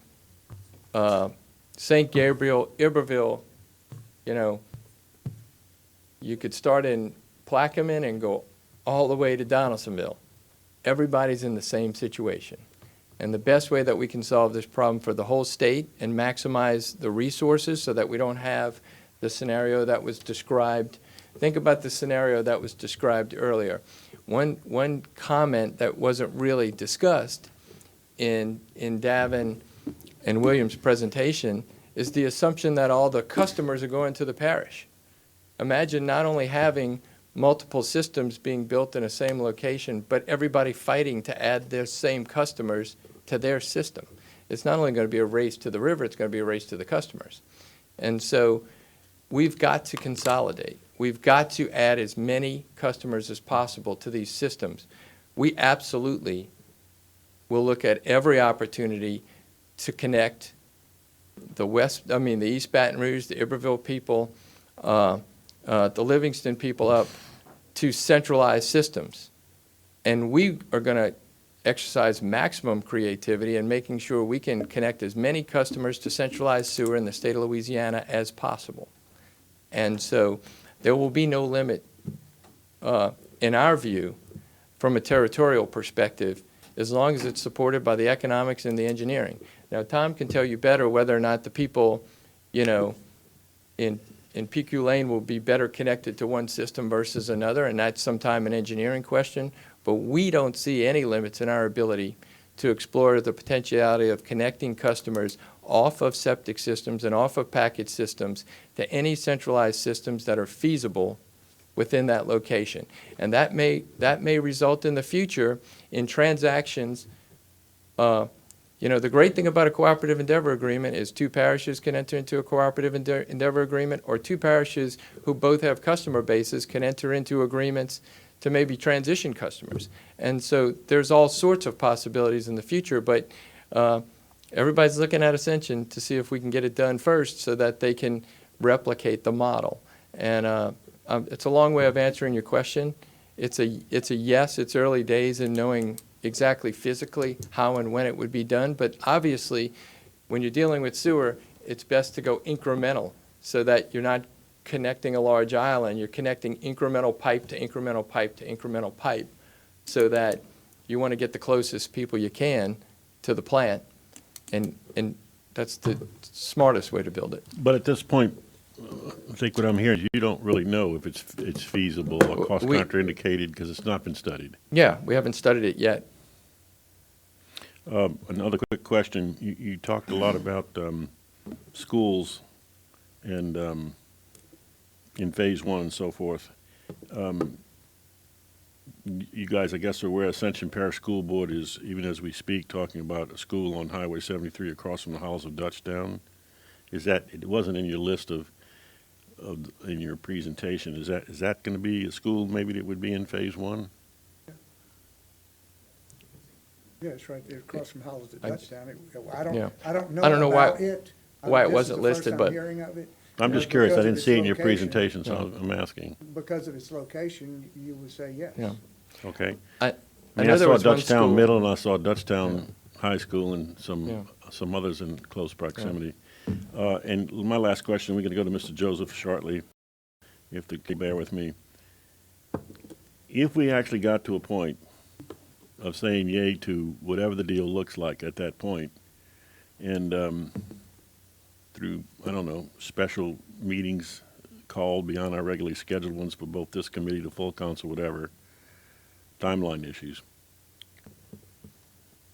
St. Gabriel, Iberville, you know, you could start in Plaquemine and go all the way to Donaldsonville. Everybody's in the same situation. And the best way that we can solve this problem for the whole state and maximize the resources so that we don't have the scenario that was described. Think about the scenario that was described earlier. One comment that wasn't really discussed in Davin and Williams' presentation is the assumption that all the customers are going to the parish. Imagine not only having multiple systems being built in the same location, but everybody fighting to add their same customers to their system. It's not only going to be a race to the river, it's going to be a race to the customers. And so we've got to consolidate. We've got to add as many customers as possible to these systems. We absolutely will look at every opportunity to connect the East Baton Rouge, the Iberville people, the Livingston people up to centralized systems. And we are going to exercise maximum creativity in making sure we can connect as many customers to centralized sewer in the state of Louisiana as possible. And so there will be no limit, in our view, from a territorial perspective, as long as it's supported by the economics and the engineering. Now, Tom can tell you better whether or not the people, you know, in PQ Lane will be better connected to one system versus another, and that's sometime an engineering question. But we don't see any limits in our ability to explore the potentiality of connecting customers off of septic systems and off of package systems to any centralized systems that are feasible within that location. And that may result in the future in transactions. You know, the great thing about a cooperative endeavor agreement is two parishes can enter into a cooperative endeavor agreement, or two parishes who both have customer bases can enter into agreements to maybe transition customers. And so there's all sorts of possibilities in the future, but everybody's looking at Ascension to see if we can get it done first so that they can replicate the model. And it's a long way of answering your question. It's a yes, it's early days in knowing exactly physically how and when it would be done, but obviously when you're dealing with sewer, it's best to go incremental so that you're not connecting a large island, you're connecting incremental pipe to incremental pipe to incremental pipe so that you want to get the closest people you can to the plant, and that's the smartest way to build it. But at this point, I think what I'm hearing is you don't really know if it's feasible or cost contraindicated because it's not been studied. Yeah, we haven't studied it yet. Another quick question. You talked a lot about schools and in phase one and so forth. You guys, I guess, are aware Ascension Parish School Board is, even as we speak, talking about a school on Highway 73 across from the Halls of Dutchtown. It wasn't in your list in your presentation. Is that going to be a school maybe that would be in phase one? Yeah, it's right there across from Hollis to I- Dutchtown. Yeah. I don't know I don't know why- about it. why it This is wasn't the first listed, I'm but- hearing of it. I'm just Because curious. I of didn't its see it in your location. presentation, so I'm asking. Because of its location, you would say yes. Yeah. Okay. I I mean, know I there saw was one Dutchtown school- Middle and I saw Dutchtown High School and Yeah. some others in close proximity. And my last question, we're going to go to Mr. Joseph shortly, if they can bear with me. If we actually got to a point of saying yay to whatever the deal looks like at that point, and through, I don't know, special meetings called beyond our regularly scheduled ones for both this committee, the full council, whatever, timeline issues,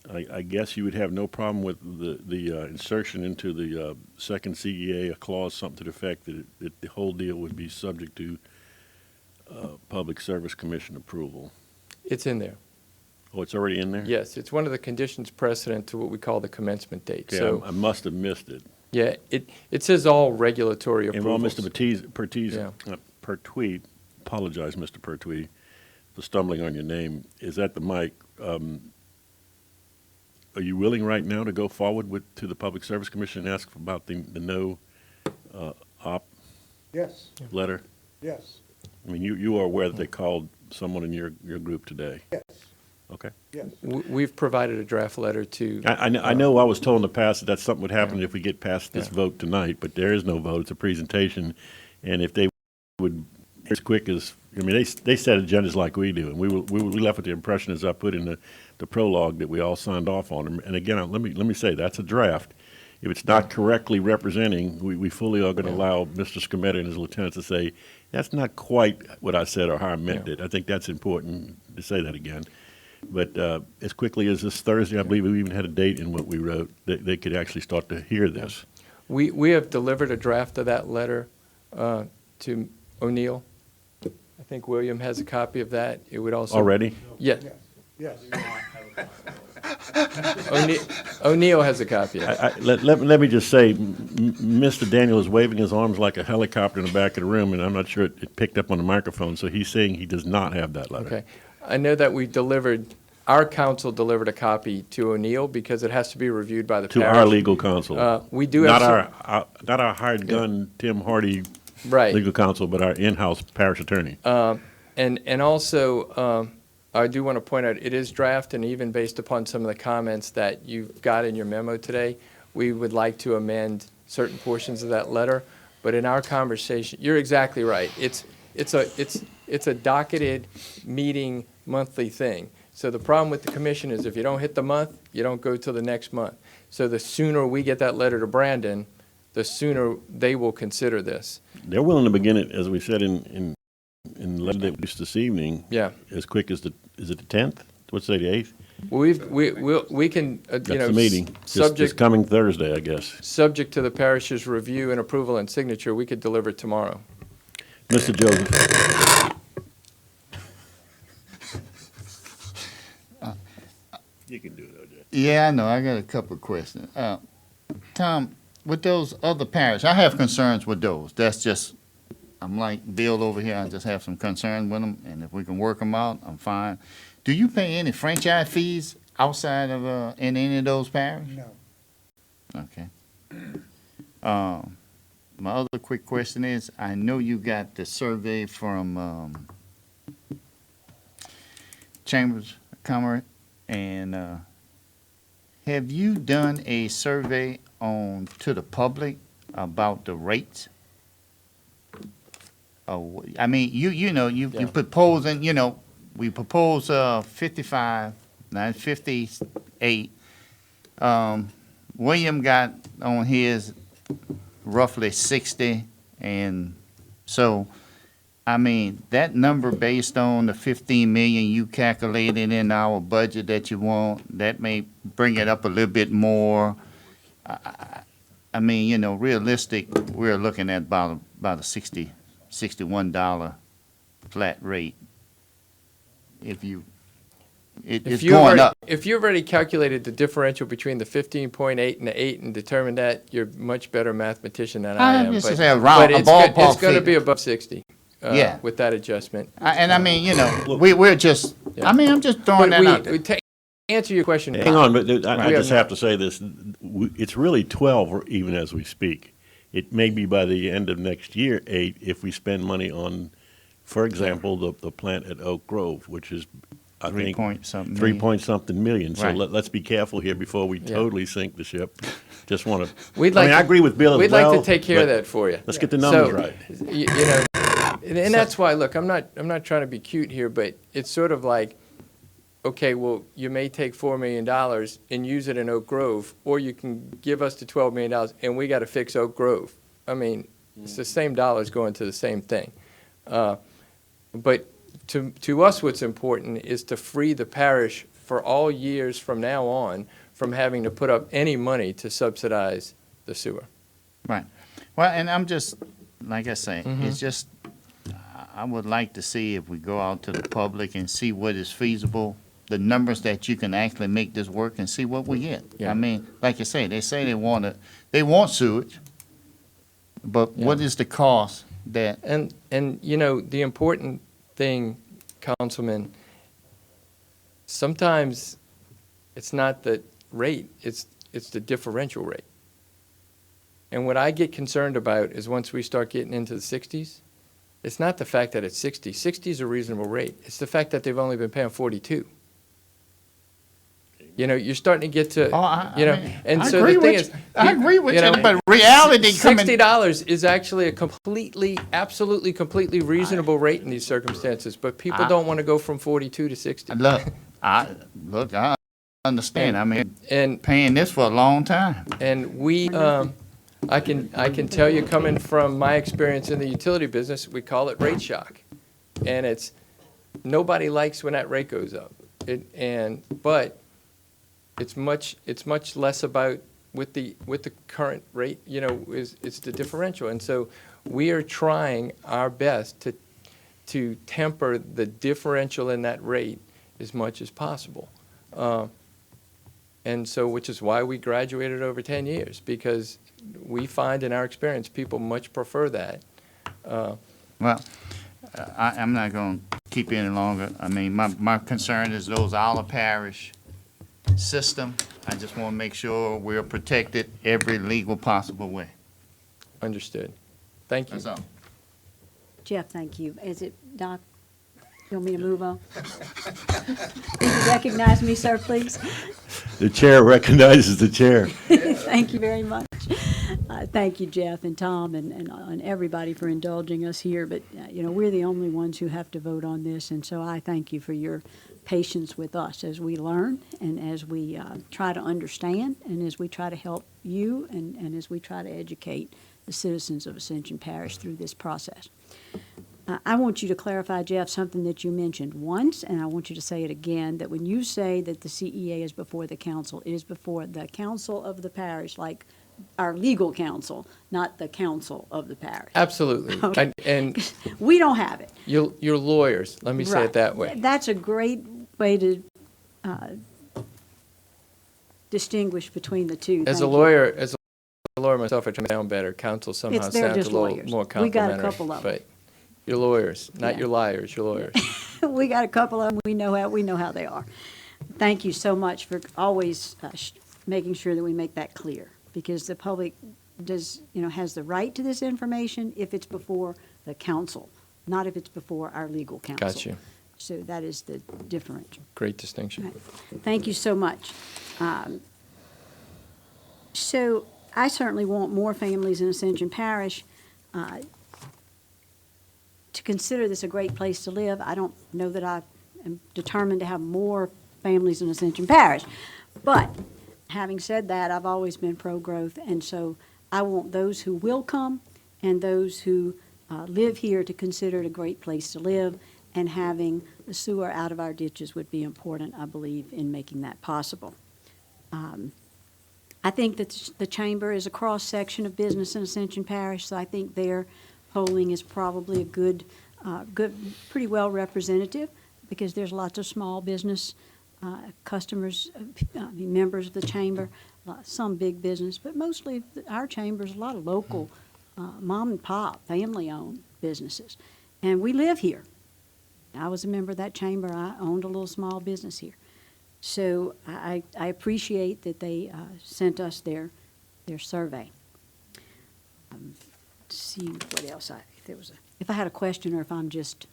I guess you would have no problem with the insertion into the second CEA, a clause, something to the effect that the whole deal would be subject to Public Service Commission approval. It's in there. Oh, it's already in there? Yes, it's one of the conditions precedent to what we call the commencement date. Okay, So, I must have missed it. yeah, it says all regulatory And while approvals. Mr. Pertwee, apologize, Mr. Pertwee, for stumbling on your name, is at the mic. are you willing right now to go forward to the Public Service Commission and ask about the no op Yes, letter? yes, I mean, you are aware that they called someone in your group today? yes, Okay. yes. We've provided a draft letter to. I know I was told in the past that that's something would happen if we get past this vote tonight, but there is no vote. It's a presentation. And if they would, as quick as, I mean, they set agendas like we do. And we left with the impression, as I put in the prologue, that we all signed off on them. And again, let me say, that's a draft. If it's not correctly representing, we fully are going to allow Mr. Scametta and his lieutenants to say, that's not quite what I said or how I meant it. I think that's important to say that again. But as quickly as this Thursday, I believe we even had a date in what we wrote, that they could actually start to hear this. We have delivered a draft of that letter to O'Neill. I think William has a copy of that. It would also. Already? Yeah. Yes. O'Neill has a copy of it. Let me just say, Mr. Daniel is waving his arms like a helicopter in the back of the room, and I'm not sure it picked up on the microphone, so he's saying he does not have that letter. Okay. I know that our council delivered a copy to O'Neill because it has to be reviewed by the To parish. our legal counsel. We do have Not our hired gun, Tim Hardy Right. legal counsel, but our in-house parish attorney. And also, I do want to point out, it is draft, and even based upon some of the comments that you've got in your memo today, we would like to amend certain portions of that letter. But in our conversation, you're exactly right. It's a docketed meeting monthly thing. So the problem with the commission is if you don't hit the month, you don't go till the next month. So the sooner we get that letter to Brandon, the sooner they will consider this. They're willing to begin it, as we said in the letter that we released this evening. Yeah. As quick as is it the 10th? What's today, the 8th? Well, we can, That's the meeting. This subject coming Thursday, I guess. subject to the parish's review and approval and signature, we could deliver it tomorrow. Mr. Joseph. You can do it, OJ. Yeah, I know. I got a couple of questions. Tom, with those other parishes, I have concerns with those. That's just, I'm like Bill over here. I just have some concerns with them, and if we can work them out, I'm fine. Do you pay any franchise fees outside of, in any of those parishes? No. Okay. My other quick question is, I know you got the survey from, Chambers of Commerce, and, have you done a survey to the public about the rates? I mean, you know, you Yeah. proposing, we propose, 55, now it's 58. William got on his roughly 60, and so, I mean, that number based on the 15 million you calculated in our budget that you want, that may bring it up a little bit more. I mean, realistic, we're looking at about a $61 flat rate. It's going up. If you've already calculated the differential between the 15.8 and the 8 and determined that, you're a much better mathematician than I am. This But is a but ballpark it's going to figure. be above 60. Yeah. With that adjustment. And I mean, we're just, Yeah. I mean, I'm just throwing that out there. To answer your question. Hang on, but I We just have have to say this. It's really 12 or even as we speak. It may be by the end of next year, 8, if we spend money on, for example, the plant at Oak Grove, which is, I think, 3-point-something 3 million. point something million. So Right. let's be careful here before we Yeah. totally sink the ship. Just want to, We'd I like mean, to- I agree with Bill as We'd well. like to take care of but that for you. Let's get the numbers So, right. And that's why, look, I'm not trying to be cute here, but it's sort of like, okay, well, you may take $4 million and use it in Oak Grove, or you can give us the $12 million and we got to fix Oak Grove. I mean, it's the same dollars going to the same thing. But to us, what's important is to free the parish for all years from now on from having to put up any money to subsidize the sewer. Right. Well, and I'm just, like I say, it's just, I would like to see if we go out to the public and see what is feasible, the numbers that you can actually make this work and see what we get. Yeah. I mean, like you say they want sewage, but what is the cost that, And the important thing, Councilman, sometimes it's not that rate, it's the differential rate. And what I get concerned about is once we start getting into the 60s, it's not the fact that it's 60. 60 is a reasonable rate. It's the fact that they've only been paying 42. You know, you're starting to get to, you know, and so the thing is. I agree with know, you, but reality coming. $60 is actually a completely, absolutely, completely reasonable rate in these circumstances, but people don't want to go from 42 to 60. Look, I understand. I mean, And, paying this for a long time. and we, I can tell you, coming from my experience in the utility business, we call it rate shock. And it's, nobody likes when that rate goes up. But it's much less about with the current rate, you know, it's the differential. And so we are trying our best to temper the differential in that rate as much as possible. And so, which is why we graduated over 10 years, because we find in our experience, people much prefer that. Well, I'm not gonna keep you any longer. I mean, my concern is those Olive Parish system. I just wanna make sure we're protected every legal possible way. Understood. Thank you. That's all. Jeff, thank you. Is it, Doc, you want me to move on? Will you recognize me, sir, please? The chair recognizes the chair. Thank you very much. Thank you, Jeff and Tom and everybody for indulging us here. But, you know, we're the only ones who have to vote on this, and so I thank you for your patience with us as we learn and as we try to understand and as we try to help you and as we try to educate the citizens of Ascension Parish through this process. I want you to clarify, Jeff, something that you mentioned once, and I want you to say it again, that when you say that the CEA is before the council, it is before the council of the parish, like our legal council, not the council of the parish. Absolutely. Okay. And We don't have it. your lawyers, let me say Right. it that way. That's a great way to distinguish between the two. As a Thank you. lawyer myself, I try to sound better. Counsel somehow They're sounds a just little lawyers. more We got a complimentary. couple of 'em. But your lawyers, not Yeah. your liars, your lawyers. We got a couple of them. We know how they are. Thank you so much for always making sure that we make that clear, because the public has the right to this information if it's before the council, not if it's before our legal counsel. Got you. So that is the differential. Great distinction. Right. Thank you so much. So I certainly want more families in Ascension Parish to consider this a great place to live. I don't know that I am determined to have more families in Ascension Parish. But having said that, I've always been pro-growth, and so I want those who will come and those who live here to consider it a great place to live, and having the sewer out of our ditches would be important, I believe, in making that possible. I think that the chamber is a cross-section of business in Ascension Parish, so I think their polling is probably a good, pretty well representative, because there's lots of small business customers, members of the chamber, some big business, but mostly our chamber's a lot of local mom and pop, family-owned businesses. And we live here. I was a member of that chamber. I owned a little small business here. So I appreciate that they sent us their survey. See what else if I had a question or if I'm just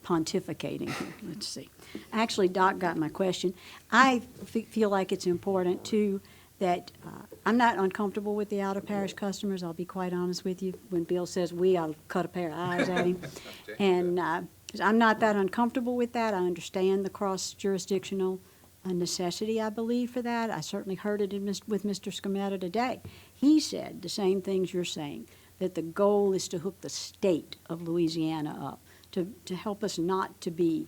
pontificating here. Let's see. Actually, Doc got my question. I feel like it's important, too, that I'm not uncomfortable with the out-of-parish customers. I'll be quite honest with you. When Bill says we, I'll cut a pair of eyes at him. And I'm not that uncomfortable with that. I understand the cross-jurisdictional necessity, I believe, for that. I certainly heard it with Mr. Scametta today. He said the same things you're saying, that the goal is to hook the state of Louisiana up, to help us not to be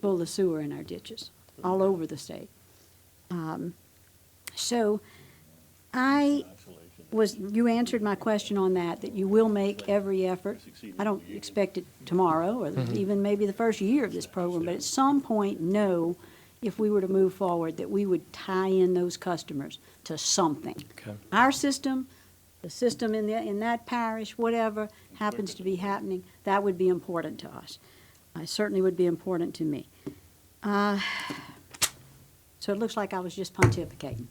full of sewer in our ditches all over the state. So you answered my question on that you will make every effort. I don't expect it tomorrow or even maybe the first year of this program, but at some point know if we were to move forward that we would tie in those customers to something. Okay. Our system, the system in that parish, whatever happens to be happening, that would be important to us. It certainly would be important to me. So it looks like I was just pontificating.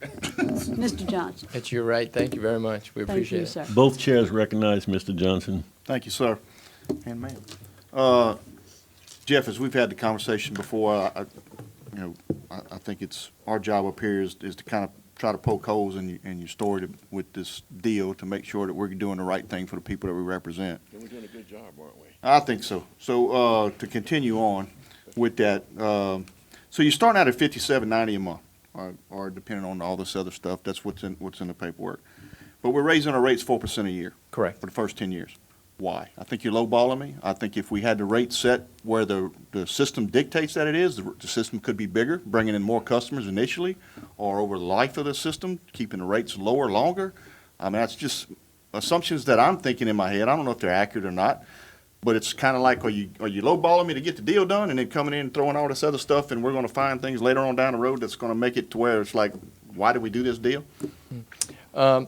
Mr. Johnson. That's your right. Thank you very much. We Thank appreciate you, it. sir. Both chairs recognize Mr. Johnson. Thank you, sir. And ma'am. Jeff, as we've had the conversation before, I think it's, our job up here is to kind of try to poke holes in your story with this deal to make sure that we're doing the right thing for the people that we represent. We're doing a good job, aren't we? I think so. So, to continue on with that, so you're starting out at $57.90 a month, or depending on all this other stuff, that's what's in the paperwork. But we're raising our rates 4% a year. Correct. For the first 10 years. Why? I think you're lowballing me. I think if we had the rate set where the system dictates that it is, the system could be bigger, bringing in more customers initially, or over the life of the system, keeping the rates lower longer. I mean, that's just assumptions that I'm thinking in my head. I don't know if they're accurate or not, but it's kind of like, are you lowballing me to get the deal done and then coming in and throwing all this other stuff, and we're going to find things later on down the road that's going to make it to where it's like, why did we do this deal? The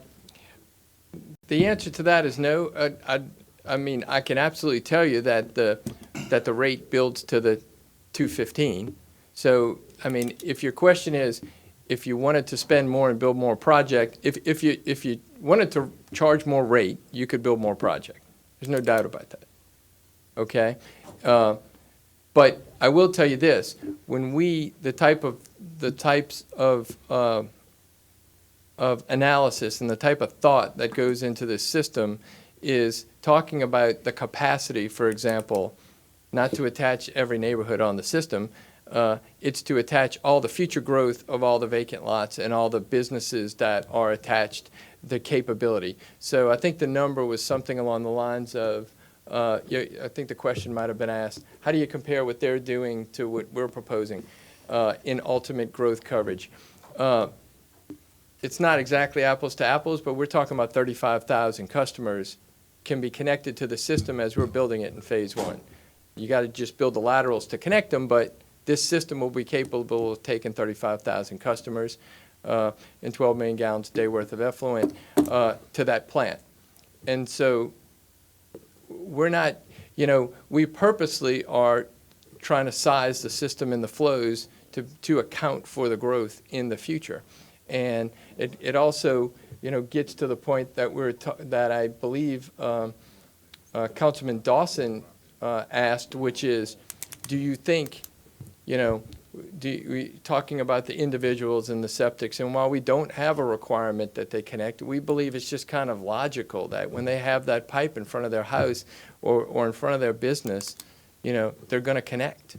answer to that is no. I mean, I can absolutely tell you that the rate builds to the 215. So, I mean, if your question is, if you wanted to spend more and build more project, if you wanted to charge more rate, you could build more project. There's no doubt about that. Okay? But I will tell you this, when the types of analysis and the type of thought that goes into this system is talking about the capacity, for example, not to attach every neighborhood on the system, it's to attach all the future growth of all the vacant lots and all the businesses that are attached, the capability. So I think the number was something along the lines of, I think the question might have been asked, how do you compare what they're doing to what we're proposing in ultimate growth coverage? It's not exactly apples to apples, but we're talking about 35,000 customers can be connected to the system as we're building it in phase one. You got to just build the laterals to connect them, but this system will be capable of taking 35,000 customers and 12 million gallons a day worth of effluent to that plant. And so we're not, we purposely are trying to size the system and the flows to account for the growth in the future. And it also, gets to the point that that I believe Councilman Dawson asked, which is, do you think, talking about the individuals and the septics, and while we don't have a requirement that they connect, we believe it's just kind of logical that when they have that pipe in front of their house or in front of their business, they're going to connect.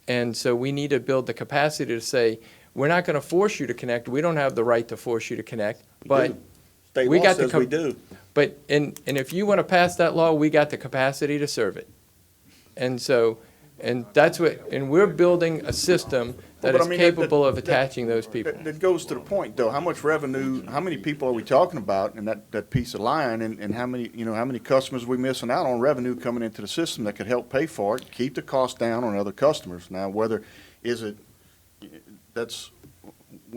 And so we need to build the capacity to say, we're not going to force you to connect. We don't have the right to force you to connect, but State we law got says we do. But and if you want to pass that law, we got the capacity to serve it. And so, and that's what, and we're building a system that But I is mean, capable of attaching those people. That goes to the point, though. How much revenue, how many people are we talking about in that piece of line, and how many customers are we missing out on revenue coming into the system that could help pay for it, keep the cost down on other customers? Now, we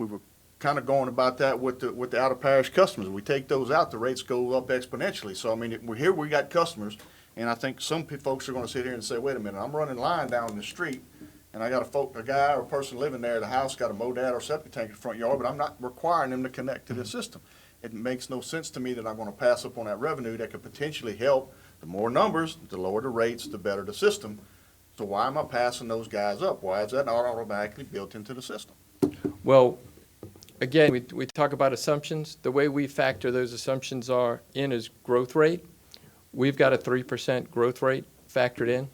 were kind of going about that with the out of parish customers. We take those out, the rates go up exponentially. So I mean, we got customers, and I think some folks are going to sit here and say, wait a minute, I'm running line down the street, and I got a guy or a person living there, the house got a MODAD or septic tank in the front yard, but I'm not requiring them to connect to the system. It makes no sense to me that I'm going to pass up on that revenue that could potentially help. The more numbers, the lower the rates, the better the system. So why am I passing those guys up? Why is that not automatically built into the system? Well, again, we talk about assumptions. The way we factor those assumptions is growth rate. We've got a 3% growth rate factored in.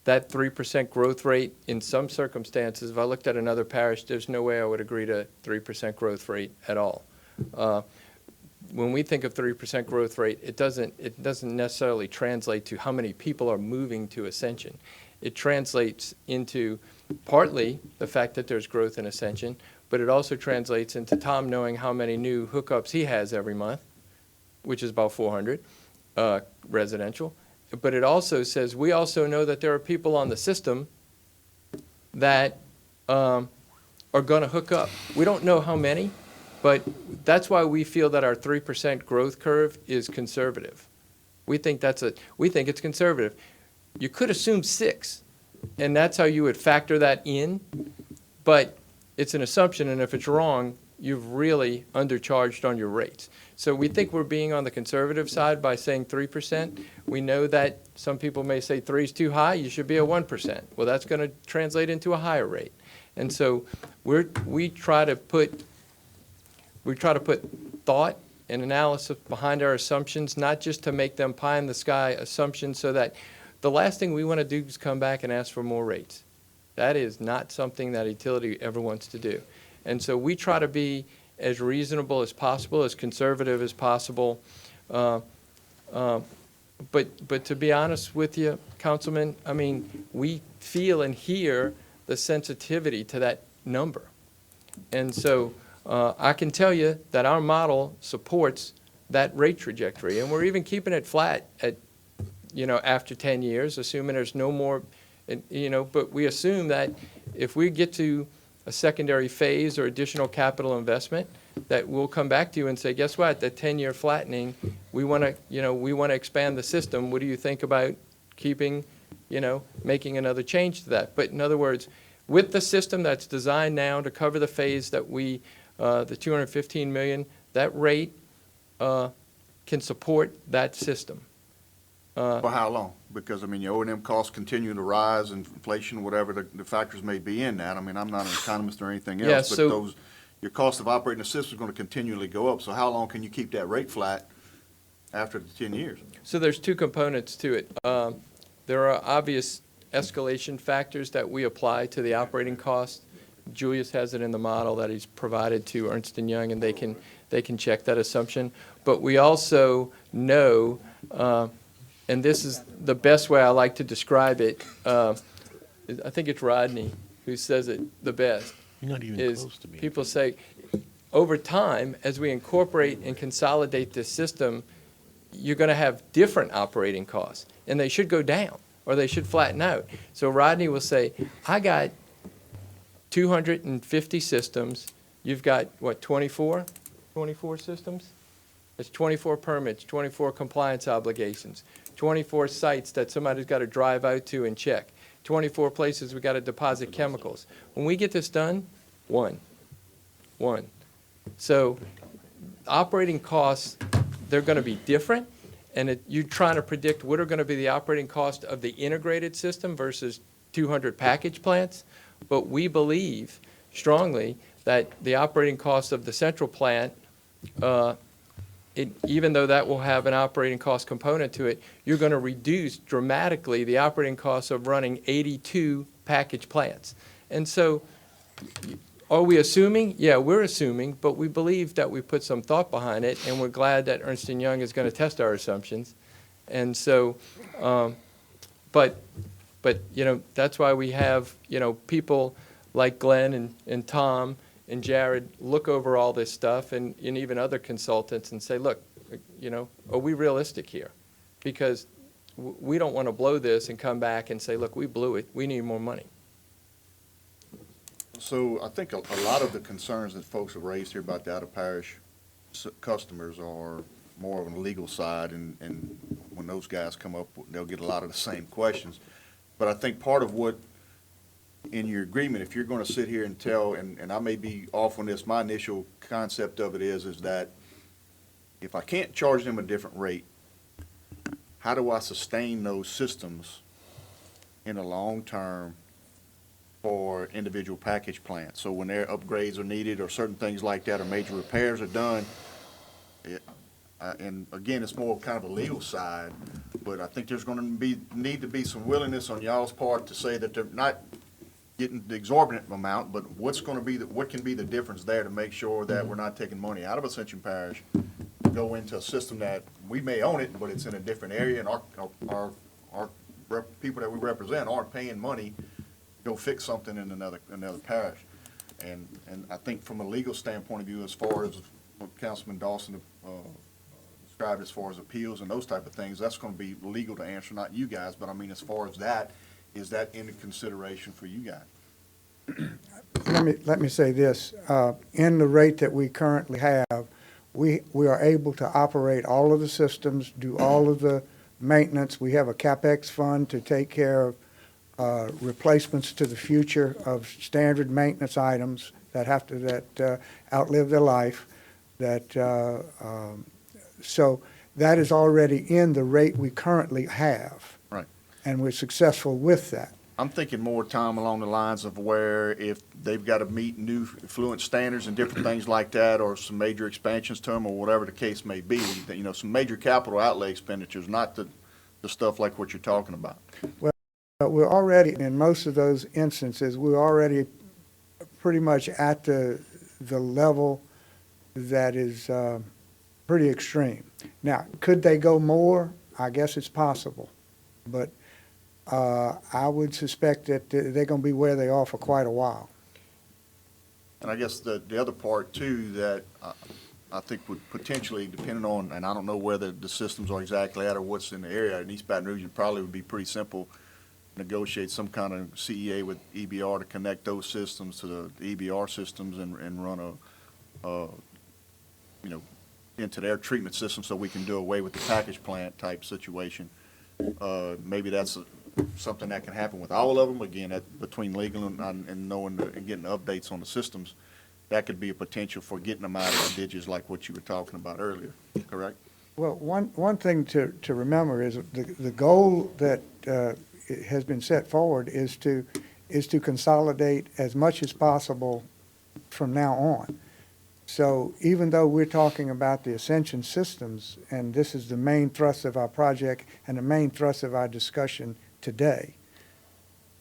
That 3% growth rate, in some circumstances, if I looked at another parish, there's no way I would agree to 3% growth rate at all. When we think of 3% growth rate, it doesn't necessarily translate to how many people are moving to Ascension. It translates into partly the fact that there's growth in Ascension, but it also translates into Tom knowing how many new hookups he has every month, which is about 400 residential. But it also says we also know that there are people on the system that are going to hook up. We don't know how many, but that's why we feel that our 3% growth curve is conservative. We think it's conservative. You could assume 6, and that's how you would factor that in. but it's an assumption, and if it's wrong, you've really undercharged on your rates. So we think we're being on the conservative side by saying 3%. We know that some people may say 3 is too high, you should be at 1%. Well, that's going to translate into a higher rate. And so we try to put thought and analysis behind our assumptions, not just to make them pie in the sky assumptions, so that the last thing we want to do is come back and ask for more rates. That is not something that a utility ever wants to do. And so we try to be as reasonable as possible, as conservative as possible. But to be honest with you, Councilman, I mean, we feel and hear the sensitivity to that number. And so I can tell you that our model supports that rate trajectory. And we're even keeping it flat at, after 10 years, assuming there's no more, but we assume that if we get to a secondary phase or additional capital investment, that we'll come back to you and say, guess what, the 10-year flattening, we want to expand the system. What do you think about keeping, making another change to that? But in other words, with the system that's designed now to cover the phase that the $215 million, that rate can support that system. For how long? Because, I mean, your O&M costs continue to rise, and inflation, whatever the factors may be in that. I mean, I'm not an economist or anything Yeah, else, but so- your cost of operating the system is going to continually go up. So how long can you keep that rate flat after the 10 years? So there's two components to it. There are obvious escalation factors that we apply to the operating cost. Julius has it in the model that he's provided to Ernst & Young, and they can check that assumption. But we also know, and this is the best way I like to describe it, I think it's Rodney who says it the best. You're not even is close to me. people say, over time, as we incorporate and consolidate this system, you're going to have different operating costs, and they should go down, or they should flatten out. So Rodney will say, I got 250 systems. You've got, what, 24? 24 systems? It's 24 permits, 24 compliance obligations, 24 sites that somebody's got to drive out to and check, 24 places we got to deposit chemicals. When we get this done, one. So operating costs, they're going to be different, and you're trying to predict what are going to be the operating cost of the integrated system versus 200 package plants. But we believe strongly that the operating cost of the central plant, even though that will have an operating cost component to it, you're going to reduce dramatically the operating costs of running 82 package plants. And so, are we assuming? Yeah, we're assuming, but we believe that we put some thought behind it, and we're glad that Ernst & Young is going to test our assumptions. And so, but that's why we have, people like Glenn and Tom and Jared look over all this stuff, and even other consultants, and say, look, are we realistic here? Because we don't want to blow this and come back and say, look, we blew it, we need more money. So I think a lot of the concerns that folks have raised here about the out-of-parish customers are more on the legal side, and when those guys come up, they'll get a lot of the same questions. But I think part of what, in your agreement, if you're going to sit here and tell, and I may be off on this, my initial concept of it is that if I can't charge them a different rate, how do I sustain those systems in the long term for individual package plants? So when their upgrades are needed, or certain things like that, or major repairs are done, and again, it's more kind of a legal side, but I think there's going to need to be some willingness on y'all's part to say that they're not getting the exorbitant amount, but what can be the difference there to make sure that we're not taking money out of Ascension Parish, go into a system that we may own it, but it's in a different area, and our people that we represent aren't paying money to go fix something in another parish. And I think from a legal standpoint of view, as far as what Councilman Dawson described as far as appeals and those type of things, that's going to be legal to answer, not you guys, but I mean, as far as that, is that in consideration for you guys? Let me say this, in the rate that we currently have, we are able to operate all of the systems, do all of the maintenance. We have a CapEx fund to take care of replacements to the future of standard maintenance items that outlive their life, so that is already in the rate we currently have. Right. And we're successful with that. I'm thinking more, Tom, along the lines of where if they've got to meet new fluent standards and different things like that, or some major expansions to them, or whatever the case may be, that, you know, some major capital outlay expenditures, not the stuff like what you're talking about. But we're already, in most of those instances, we're already pretty much at the level that is pretty extreme. Now, could they go more? I guess it's possible. But I would suspect that they're going to be where they are for quite a while. And I guess the other part too that I think would potentially, depending on, and I don't know whether the systems are exactly at or what's in the area, in East Baton Rouge, it probably would be pretty simple, negotiate some kind of CEA with EBR to connect those systems to the EBR systems and run you know, into their treatment system so we can do away with the package plant type situation. Maybe that's something that can happen with all of them. Again, between legal and knowing and getting updates on the systems, that could be a potential for getting them out of the ditches like what you were talking about earlier, correct? Well, one thing to remember is the goal that has been set forward is to consolidate as much as possible from now on. So even though we're talking about the Ascension systems, and this is the main thrust of our project and the main thrust of our discussion today,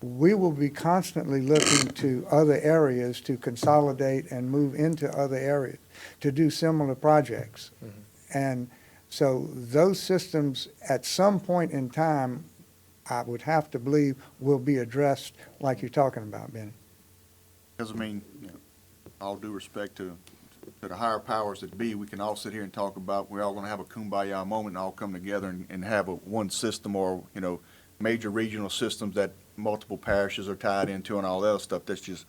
we will be constantly looking to other areas to consolidate and move into other areas to do similar projects. And so those systems, at some point in time, I would have to believe will be addressed like you're talking about, Benny. Because, I mean, you know, all due respect to the higher powers that be, we can all sit here and talk about, we're all going to have a kumbaya moment and all come together and have one system, or, you know, major regional systems that multiple parishes are tied into and all that other stuff. That's just,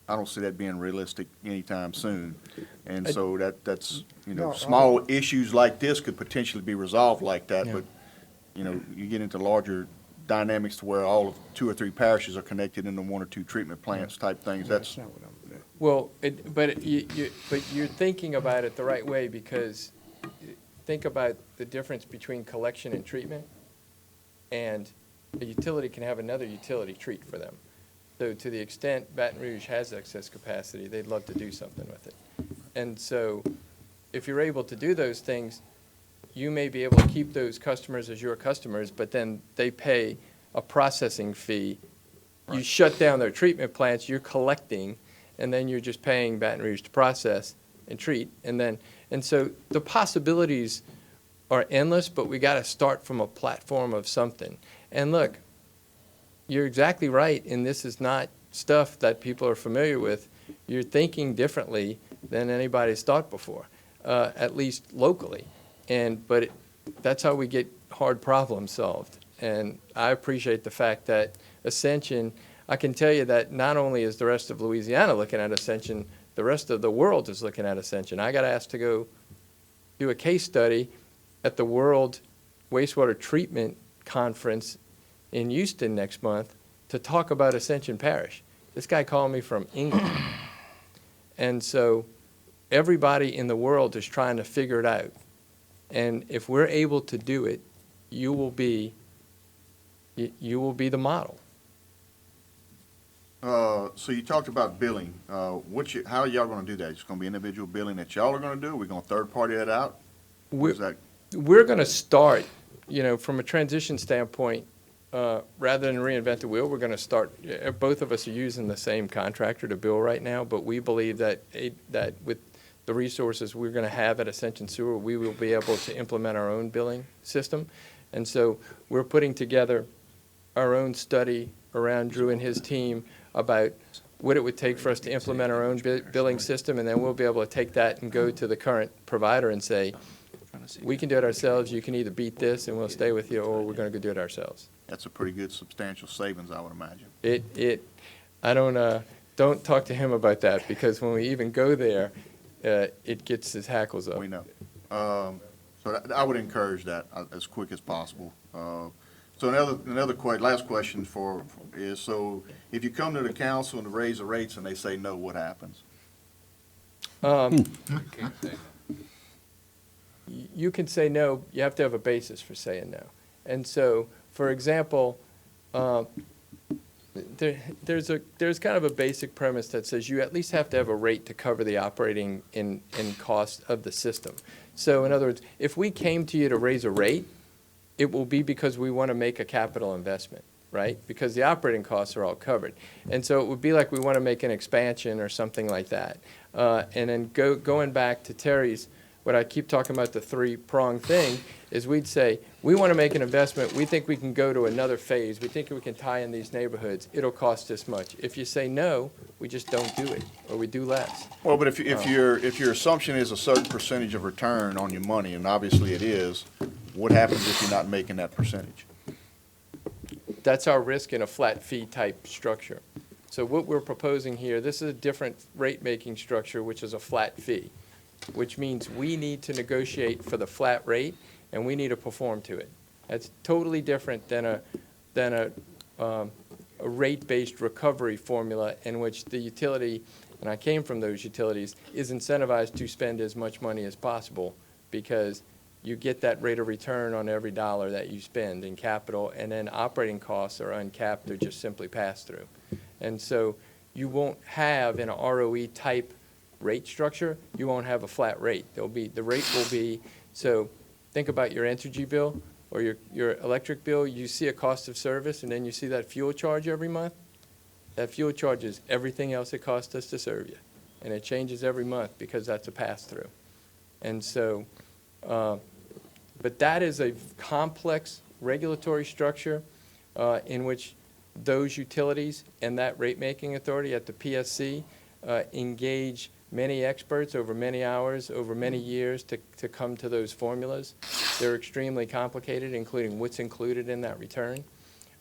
I don't see that being realistic anytime soon. And so that's, you know, small issues like this could potentially be resolved like that, but, you know, you get into larger dynamics to where all of 2 or 3 parishes are connected into 1 or 2 treatment plants type things. That's not what I'm. Well, but you're thinking about it the right way, because think about the difference between collection and treatment, and a utility can have another utility treat for them. So to the extent Baton Rouge has excess capacity, they'd love to do something with it. And so if you're able to do those things, you may be able to keep those customers as your customers, but then they pay a processing fee. You shut down their treatment plants, you're collecting, and then you're just paying Baton Rouge to process and treat. And so the possibilities are endless, but we got to start from a platform of something. And look, you're exactly right, and this is not stuff that people are familiar with. You're thinking differently than anybody's thought before, at least locally. But that's how we get hard problems solved. And I appreciate the fact that Ascension, I can tell you that not only is the rest of Louisiana looking at Ascension, the rest of the world is looking at Ascension. I got asked to go do a case study at the World Wastewater Treatment Conference in Houston next month to talk about Ascension Parish. This guy called me from England. And so everybody in the world is trying to figure it out. And if we're able to do it, you will be the model. so you talked about billing. How are y'all going to do that? It's going to be individual billing that y'all are going to do? We're going to third party that out? We're Is that going to start, from a transition standpoint, rather than reinvent the wheel, we're going to start, both of us are using the same contractor to bill right now, but we believe that with the resources we're going to have at Ascension Sewer, we will be able to implement our own billing system. And so we're putting together our own study around Drew and his team about what it would take for us to implement our own billing system, and then we'll be able to take that and go to the current provider and say, we can do it ourselves, you can either beat this and we'll stay with you, or we're going to go do it ourselves. That's a pretty good substantial savings, I would imagine. I don't talk to him about that, because when we even go there, it gets his hackles up. We know. So I would encourage that as quick as possible. So last question is, so if you come to the council and raise the rates and they say no, what happens? You can say no, you have to have a basis for saying no. And so, for example, there's kind of a basic premise that says you at least have to have a rate to cover the operating in cost of the system. So in other words, if we came to you to raise a rate, it will be because we want to make a capital investment, right? Because the operating costs are all covered. And so it would be like we want to make an expansion or something like that. And then going back to Terry's, what I keep talking about, the three-pronged thing, is we'd say, we want to make an investment, we think we can go to another phase, we think we can tie in these neighborhoods, it'll cost this much. If you say no, we just don't do it, or we do less. Well, but if your assumption is a certain percentage of return on your money, and obviously it is, what happens if you're not making that percentage? That's our risk in a flat fee type structure. So what we're proposing here, this is a different rate-making structure, which is a flat fee, which means we need to negotiate for the flat rate, and we need to perform to it. That's totally different than a rate-based recovery formula in which the utility, and I came from those utilities, is incentivized to spend as much money as possible because you get that rate of return on every dollar that you spend in capital, and then operating costs are uncapped, they're just simply passed through. And so you won't have in an ROE type rate structure, you won't have a flat rate. The rate will be, so think about your energy bill or your electric bill. You see a cost of service, and then you see that fuel charge every month. That fuel charge is everything else it costs us to serve you. And it changes every month because that's a pass-through. And so, but that is a complex regulatory structure in which those utilities and that rate-making authority at the PSC engage many experts over many hours, over many years to come to those formulas. They're extremely complicated, including what's included in that return.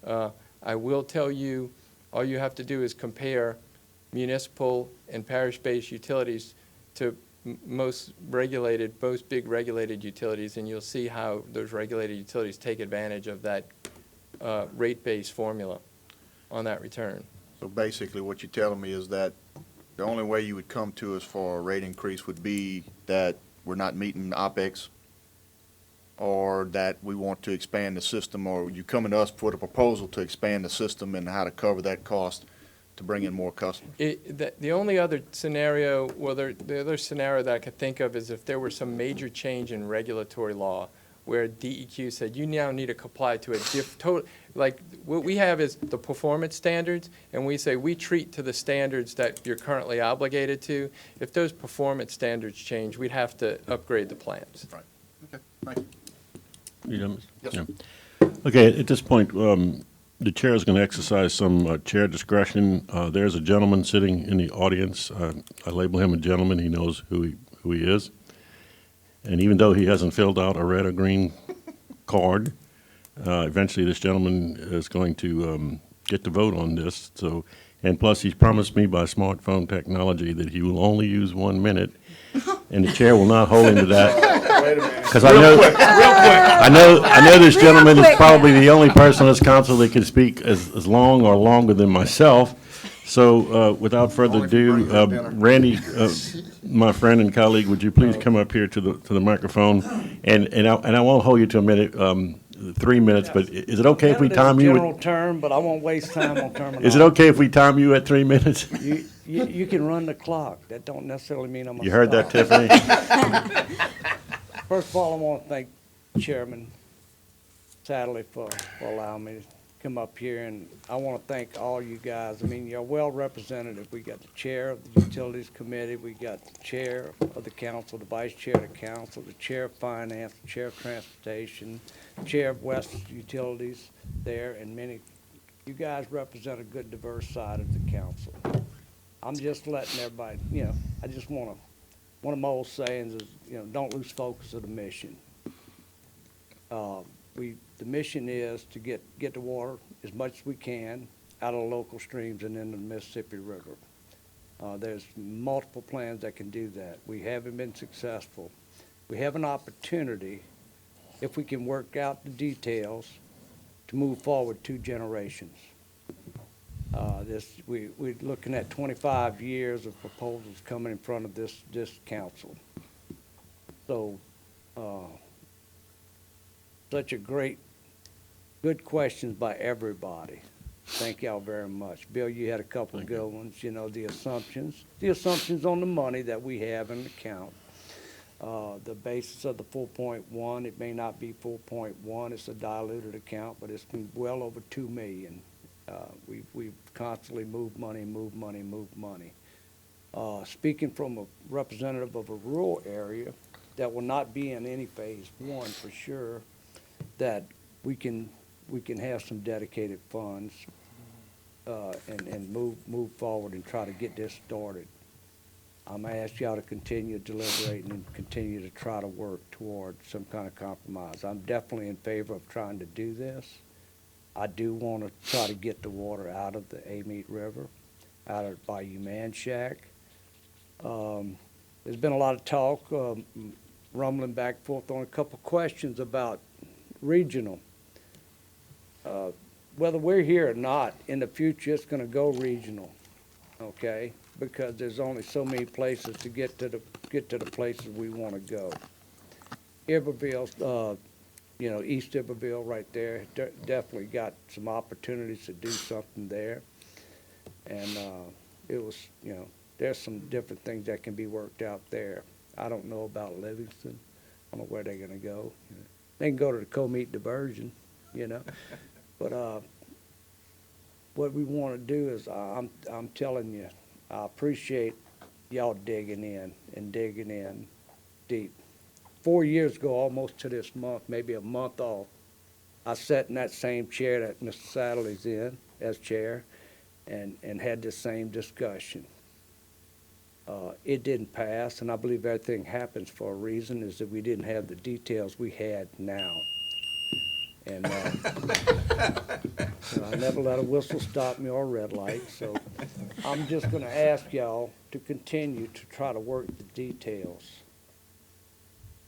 I will tell you, all you have to do is compare municipal and parish-based utilities to most big regulated utilities, and you'll see how those regulated utilities take advantage of that rate-based formula on that return. So basically, what you're telling me is that the only way you would come to us for a rate increase would be that we're not meeting OpEx, or that we want to expand the system, or you coming to us for the proposal to expand the system and how to cover that cost to bring in more customers. The only other scenario, the other scenario that I could think of is if there were some major change in regulatory law where DEQ said, you now need to comply to a like what we have is the performance standards, and we say we treat to the standards that you're currently obligated to. If those performance standards change, we'd have to upgrade the plans. Right. Okay, thank you. You done? Yes, Yeah. sir. Okay, at this point, the chair is going to exercise some chair discretion. There's a gentleman sitting in the audience. I label him a gentleman. He knows who he is. And even though he hasn't filled out a red or green card, eventually this gentleman is going to get to vote on this. So, and plus, he's promised me by smartphone technology that he will only use 1 minute, and the chair will not hold him to that. Wait a minute. Because I know this gentleman is probably the only person on this council that can speak as long or longer than myself. So without further Only if you ado, bring her dinner. Randy, my friend and colleague, would you please come up here to the microphone? And I won't hold you to a minute, 3 minutes, but is it okay if we time you? General term, but I won't waste time on terminology. Is it okay if we time you at 3 minutes? You can run the clock. That don't necessarily mean I'm gonna You heard that, stop. Tiffany? First of all, I want to thank Chairman Sadler for allowing me to come up here, and I want to thank all you guys. I mean, you're well represented. We got the chair of the Utilities Committee, we got the chair of the council, the vice chair of the council, the chair of finance, the chair of transportation, chair of West Utilities there, and many. You guys represent a good diverse side of the council. I'm just letting everybody, I just want to, one of my old sayings is, don't lose focus of the mission. The mission is to get the water as much as we can out of the local streams and into the Mississippi River. There's multiple plans that can do that. We haven't been successful. We have an opportunity, if we can work out the details to move forward 2 generations. We're looking at 25 years of proposals coming in front of this council. So, such a good questions by everybody. Thank y'all very much. Bill, you had a couple of good ones, you know, the assumptions on the money that we have in the account. The basis of the 4.1, it may not be 4.1, it's a diluted account, but it's been well over 2 million. We've constantly moved money. Speaking from a representative of a rural area that will not be in any phase 1 for sure, that we can have some dedicated funds, and move forward and try to get this started. I'm gonna ask y'all to continue deliberating and continue to try to work toward some kind of compromise. I'm definitely in favor of trying to do this. I do wanna try to get the water out of the Amite River, out of Bayou Manchac. There's been a lot of talk, rumbling back and forth on a couple questions about regional. Whether we're here or not, in the future, it's gonna go regional, okay? Because there's only so many places to get to the places we wanna go. Iberville, East Iberville right there, definitely got some opportunities to do something there. And, it was, there's some different things that can be worked out there. I don't know about Livingston. I don't know where they're gonna go. They can go to the Comite diversion, But, what we wanna do is, I'm telling you, I appreciate y'all digging in deep. 4 years ago, almost to this month, maybe a month off, I sat in that same chair that Mr. Satterley's in as chair and had the same discussion. It didn't pass, and I believe everything happens for a reason, is that we didn't have the details we had now. And I never let a whistle stop me or a red light, so I'm just gonna ask y'all to continue to try to work the details.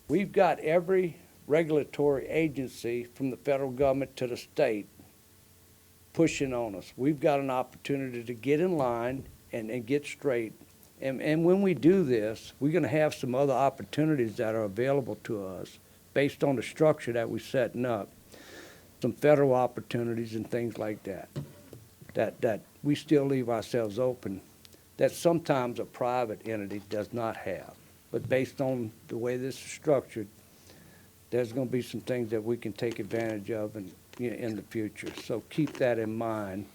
We've got every regulatory agency from the federal government to the state pushing on us. We've got an opportunity to get in line and get straight. And when we do this, we're gonna have some other opportunities that are available to us based on the structure that we're setting up. Some federal opportunities and things like that, that we still leave ourselves open, that sometimes a private entity does not have. But based on the way this is structured, there's gonna be some things that we can take advantage of in the future. So keep that in mind.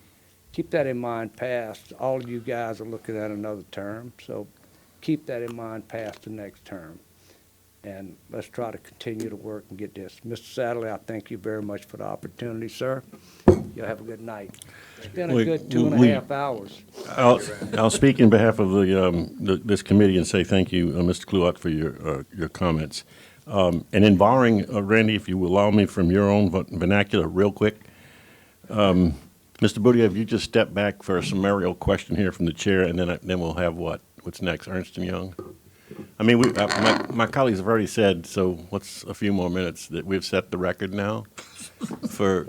Keep that in mind past, all of you guys are looking at another term, so keep that in mind past the next term. And let's try to continue to work and get this. Mr. Satterley, I thank you very much for the opportunity, sir. You'll have a good night. It's been a good 2.5 hours. I'll speak in behalf of this committee and say thank you, Mr. Kluot, for your comments. And in borrowing, Randy, if you will allow me from your own vernacular real quick, Mr. Boudier, if you just step back for a summarial question here from the chair, and then we'll have what's next, Ernst & Young? I mean, my colleagues have already said, so what's a few more minutes, that we've set the record now for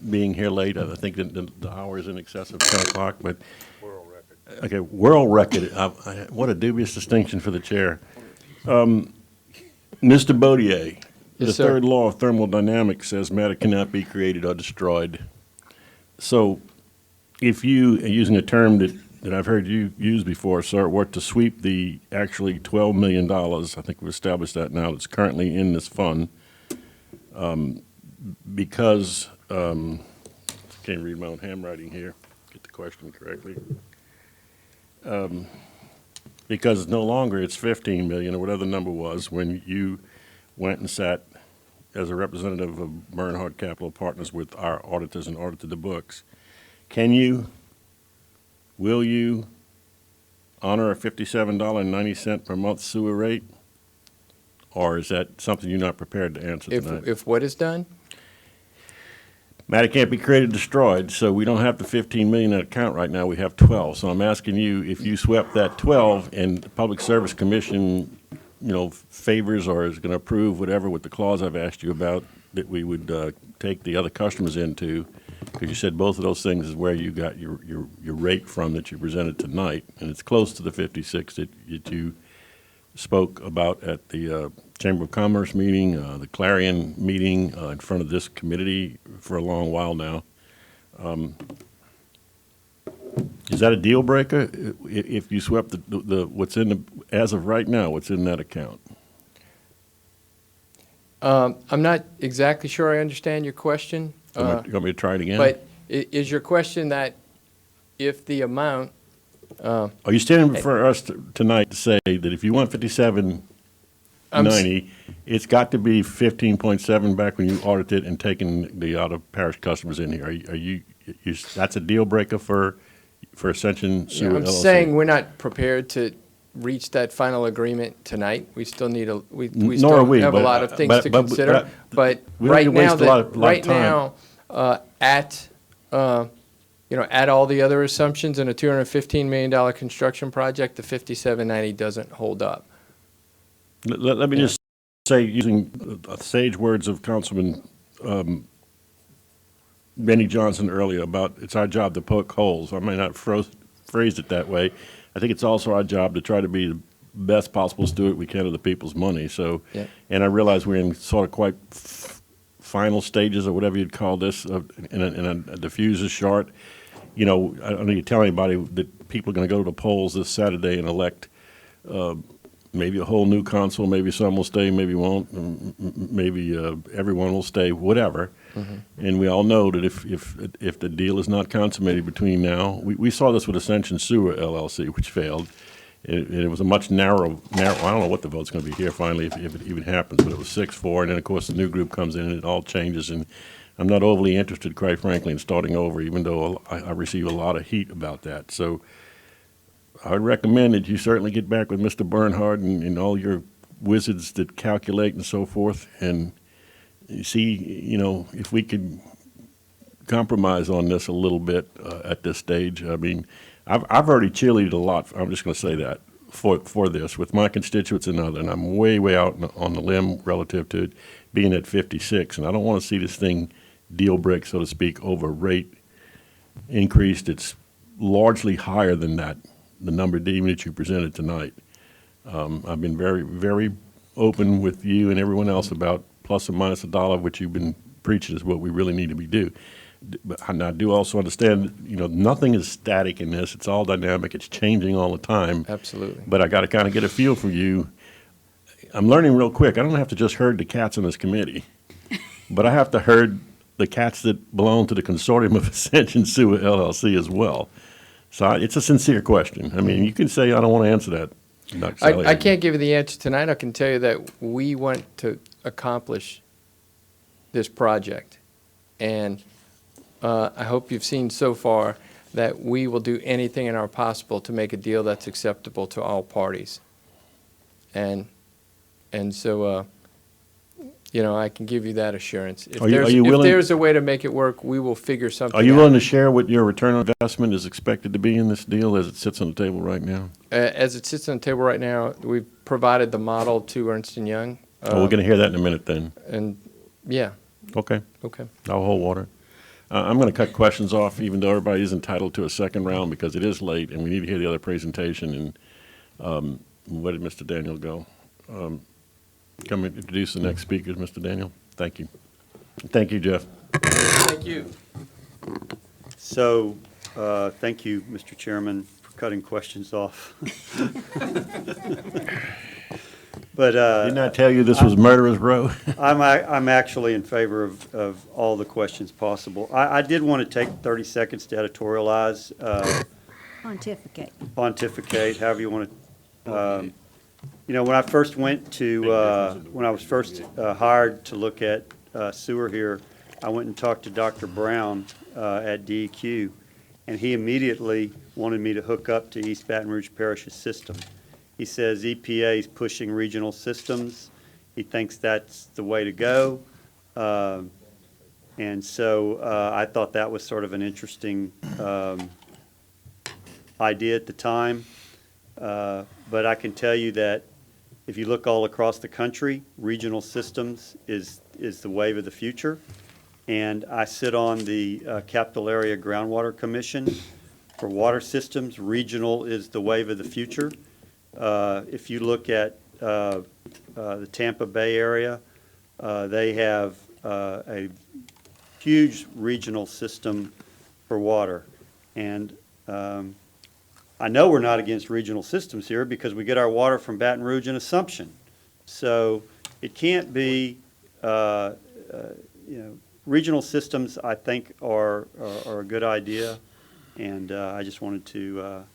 being here late. I think the hour is in excess of 10 o'clock, but. World record. Okay, world record. What a dubious distinction for the chair. Mr. Boudier, the Yes, sir. third law of thermodynamics says matter cannot be created or destroyed. So if you, using a term that I've heard you use before, sir, were to sweep the actually $12 million, I think we've established that now, that's currently in this fund, because, can't read my own handwriting here, get the question correctly. Because it's no longer, it's 15 million or whatever the number was when you went and sat as a representative of Bernhard Capital Partners with our auditors and audited the books. Will you honor a $57.90 per month sewer rate? Or is that something you're not prepared to answer tonight? If what is done? Matter can't be created, destroyed, so we don't have the 15 million in account right now, we have 12. So I'm asking you, if you swept that 12 and the Public Service Commission favors or is going to approve whatever with the clause I've asked you about, that we would take the other customers into, because you said both of those things is where you got your rate from that you presented tonight, and it's close to the 56 that you spoke about at the Chamber of Commerce meeting, the Clarion meeting in front of this committee for a long while now. Is that a deal breaker if you swept the what's in the, as of right now, what's in that account? I'm not exactly sure I understand your question. You want me to try it again? But is your question that if the amount, Are you standing for us tonight to say that if you want 5790, it's got to be 15.7 back when you audited and taking the out-of-parish customers in here? Are you that's a deal breaker for Ascension Sewer I'm LLC? saying we're not prepared to reach that final agreement tonight. We still need we Nor still are we, have a but- lot of things but- to but- consider. But we don't right need to waste now, a lot of right time. now, at at all the other assumptions in a $215 million construction project, the 5790 doesn't hold up. Let me just say, using sage words of Councilman Benny Johnson earlier about it's our job to poke holes. I may not phrased it that way. I think it's also our job to try to be the best possible steward we can of the people's money. So, Yep. and I realize we're in sort of quite final stages or whatever you'd call this, in a diffuser short. I don't need to tell anybody that people are going to go to the polls this Saturday and elect maybe a whole new council, maybe some will stay, maybe won't, maybe everyone will stay, whatever. And we all know that if the deal is not consummated between now, we saw this with Ascension Sewer LLC, which failed. And it was a much narrow, I don't know what the vote's going to be here finally, if it even happens, but it was 6-4. And then, of course, the new group comes in and it all changes. And I'm not overly interested, quite frankly, in starting over, even though I receive a lot of heat about that. So I would recommend that you certainly get back with Mr. Bernhard and all your wizards that calculate and so forth, and see, if we could compromise on this a little bit at this stage. I mean, I've already cheerleaded a lot, I'm just going to say that, for this with my constituents and other, and I'm way out on the limb relative to it being at 56, and I don't want to see this thing deal break, so to speak, over rate increase that's largely higher than that, the number even that you presented tonight. I've been very open with you and everyone else about plus or minus $1, which you've been preaching is what we really need to be do. But I do also understand, nothing is static in this. It's all dynamic. It's changing all the time. Absolutely. But I got to kind of get a feel for you. I'm learning real quick. I don't have to just herd the cats in this committee, but I have to herd the cats that belong to the consortium of Ascension Sewer LLC as well. So it's a sincere question. I mean, you can say I don't want to answer that, Dr. Sally. I can't give you the answer tonight. I can tell you that we want to accomplish this project. And I hope you've seen so far that we will do anything in our possible to make a deal that's acceptable to all parties. And so, I can give you that assurance. If Are you if willing- there's a way to make it work, we will figure something out. Are you willing to share what your return on investment is expected to be in this deal as it sits on the table right now? As it sits on the table right now, we've provided the model to Ernst & Young. We're going to hear that in a minute then. And, yeah, Okay. okay. I'll hold water. I'm going to cut questions off, even though everybody is entitled to a second round because it is late and we need to hear the other presentation. And where did Mr. Daniel go? Come and introduce the next speakers, Mr. Daniel. Thank you. Thank you, Jeff. Thank you. So, thank you, Mr. Chairman, for cutting questions off. But Didn't I tell you this was Murderer's Row? I'm actually in favor of all the questions possible. I did want to take 30 seconds to editorialize, pontificate, however you want to. When I first went to, when I was first hired to look at sewer here, I went and talked to Dr. Brown at DEQ, and he immediately wanted me to hook up to East Baton Rouge Parish's system. He says EPA is pushing regional systems. He thinks that's the way to go. And so I thought that was sort of an interesting idea at the time. But I can tell you that If you look all across the country, regional systems is the wave of the future. And I sit on the Capital Area Groundwater Commission. For water systems, regional is the wave of the future. If you look at the Tampa Bay area, they have a huge regional system for water. And I know we're not against regional systems here because we get our water from Baton Rouge and Assumption. So it can't be, regional systems, I think, are a good idea. And I just wanted to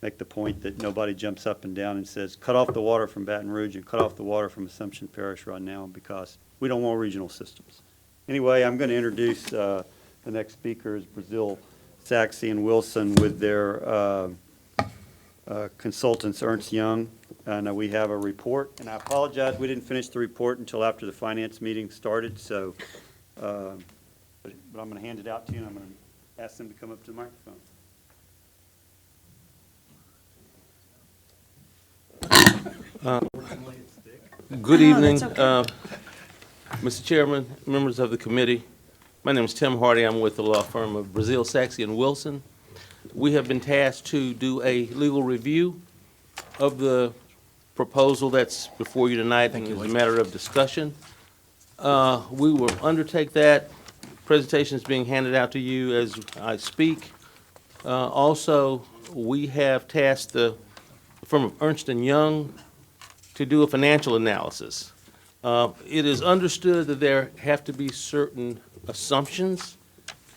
make the point that nobody jumps up and down and says, cut off the water from Baton Rouge and cut off the water from Assumption Parish right now, because we don't want regional systems. Anyway, I'm going to introduce the next speaker is Brazil, Saxe and Wilson with their consultants, Ernst Young. And we have a report, and I apologize, we didn't finish the report until after the finance meeting started, so, but I'm going to hand it out to you, and I'm going to ask them to come up to the microphone. Good evening, that's okay. Mr. Chairman, members of the committee. My name is Tim Hardy. I'm with the law firm of Brazil, Saxe and Wilson. We have been tasked to do a legal review of the proposal that's before you tonight and is a matter of discussion. We will undertake that. Presentation is being handed out to you as I speak. Also, we have tasked the firm of Ernst & Young to do a financial analysis. It is understood that there have to be certain assumptions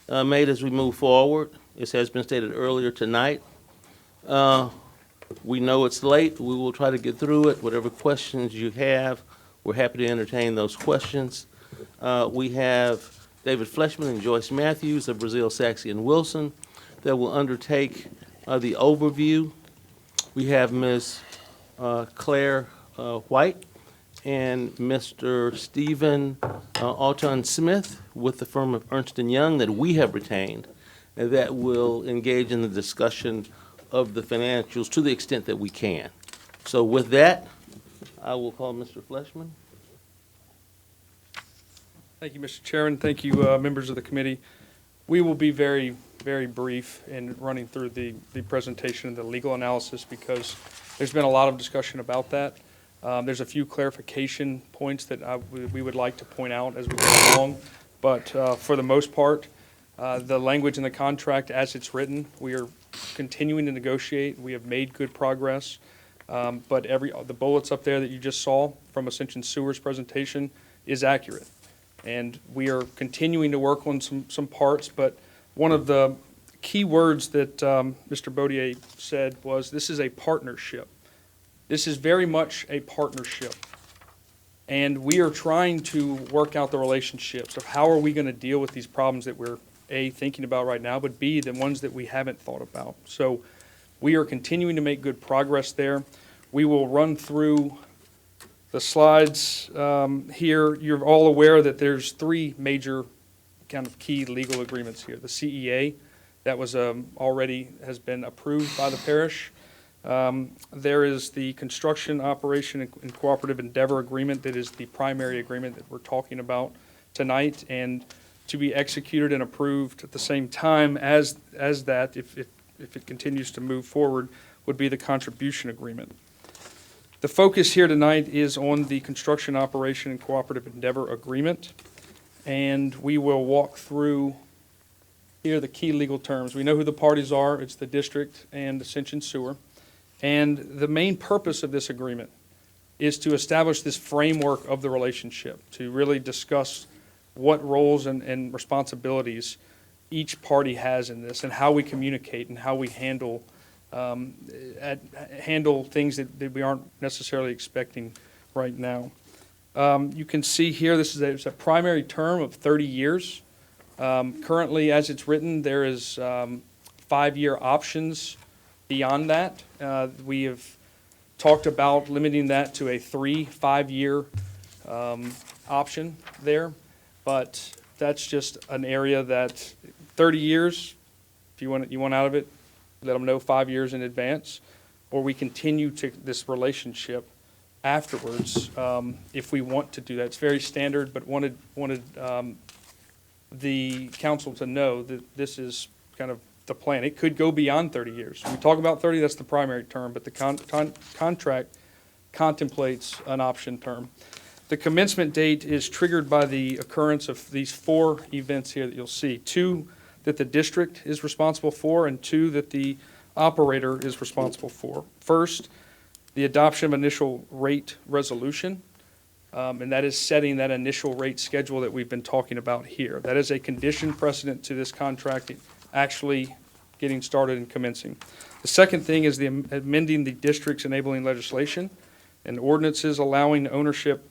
made as we move forward. This has been stated earlier tonight. We know it's late. We will try to get through it. Whatever questions you have, we're happy to entertain those questions. We have David Fleshman and Joyce Matthews of Brazil, Saxe and Wilson that will undertake the overview. We have Ms. Claire White and Mr. Stephen Alton Smith with the firm of Ernst & Young that we have retained and that will engage in the discussion of the financials to the extent that we can. So with that, I will call Mr. Fleshman. Thank you, Mr. Chairman. Thank you, members of the committee. We will be very, very brief in running through the presentation and the legal analysis because there's been a lot of discussion about that. There's a few clarification points that we would like to point out as we go along, but for the most part, the language in the contract as it's written, we are continuing to negotiate. We have made good progress, but the bullets up there that you just saw from Ascension Sewer's presentation is accurate. And we are continuing to work on some parts, but one of the key words that Mr. Baudier said was this is a partnership. This is very much a partnership. And we are trying to work out the relationships of how are we going to deal with these problems that we're, A, thinking about right now, but B, the ones that we haven't thought about. So we are continuing to make good progress there. We will run through the slides here. You're all aware that there's three major kind of key legal agreements here. The CEA, that was already has been approved by the parish. There is the Construction Operation and Cooperative Endeavor Agreement that is the primary agreement that we're talking about tonight, and to be executed and approved at the same time as that, if it continues to move forward, would be the Contribution Agreement. The focus here tonight is on the Construction Operation and Cooperative Endeavor Agreement, and we will walk through here the key legal terms. We know who the parties are. It's the district and Ascension Sewer. And the main purpose of this agreement is to establish this framework of the relationship, to really discuss what roles and responsibilities each party has in this and how we communicate and how we handle things that we aren't necessarily expecting right now. You can see here this is a primary term of 30 years. Currently, as it's written, there is 5-year options beyond that. We have talked about limiting that to a 5-year option there, but that's just an area that 30 years, if you want out of it, let them know 5 years in advance, or we continue to this relationship afterwards, if we want to do that. It's very standard, but wanted the council to know that this is kind of the plan. It could go beyond 30 years. When we talk about 30, that's the primary term, but the contract contemplates an option term. The commencement date is triggered by the occurrence of these 4 events here that you'll see. 2 that the district is responsible for, and 2 that the operator is responsible for. First, the adoption of initial rate resolution, and that is setting that initial rate schedule that we've been talking about here. That is a condition precedent to this contract actually getting started and commencing. The second thing is the amending the district's enabling legislation and ordinances allowing ownership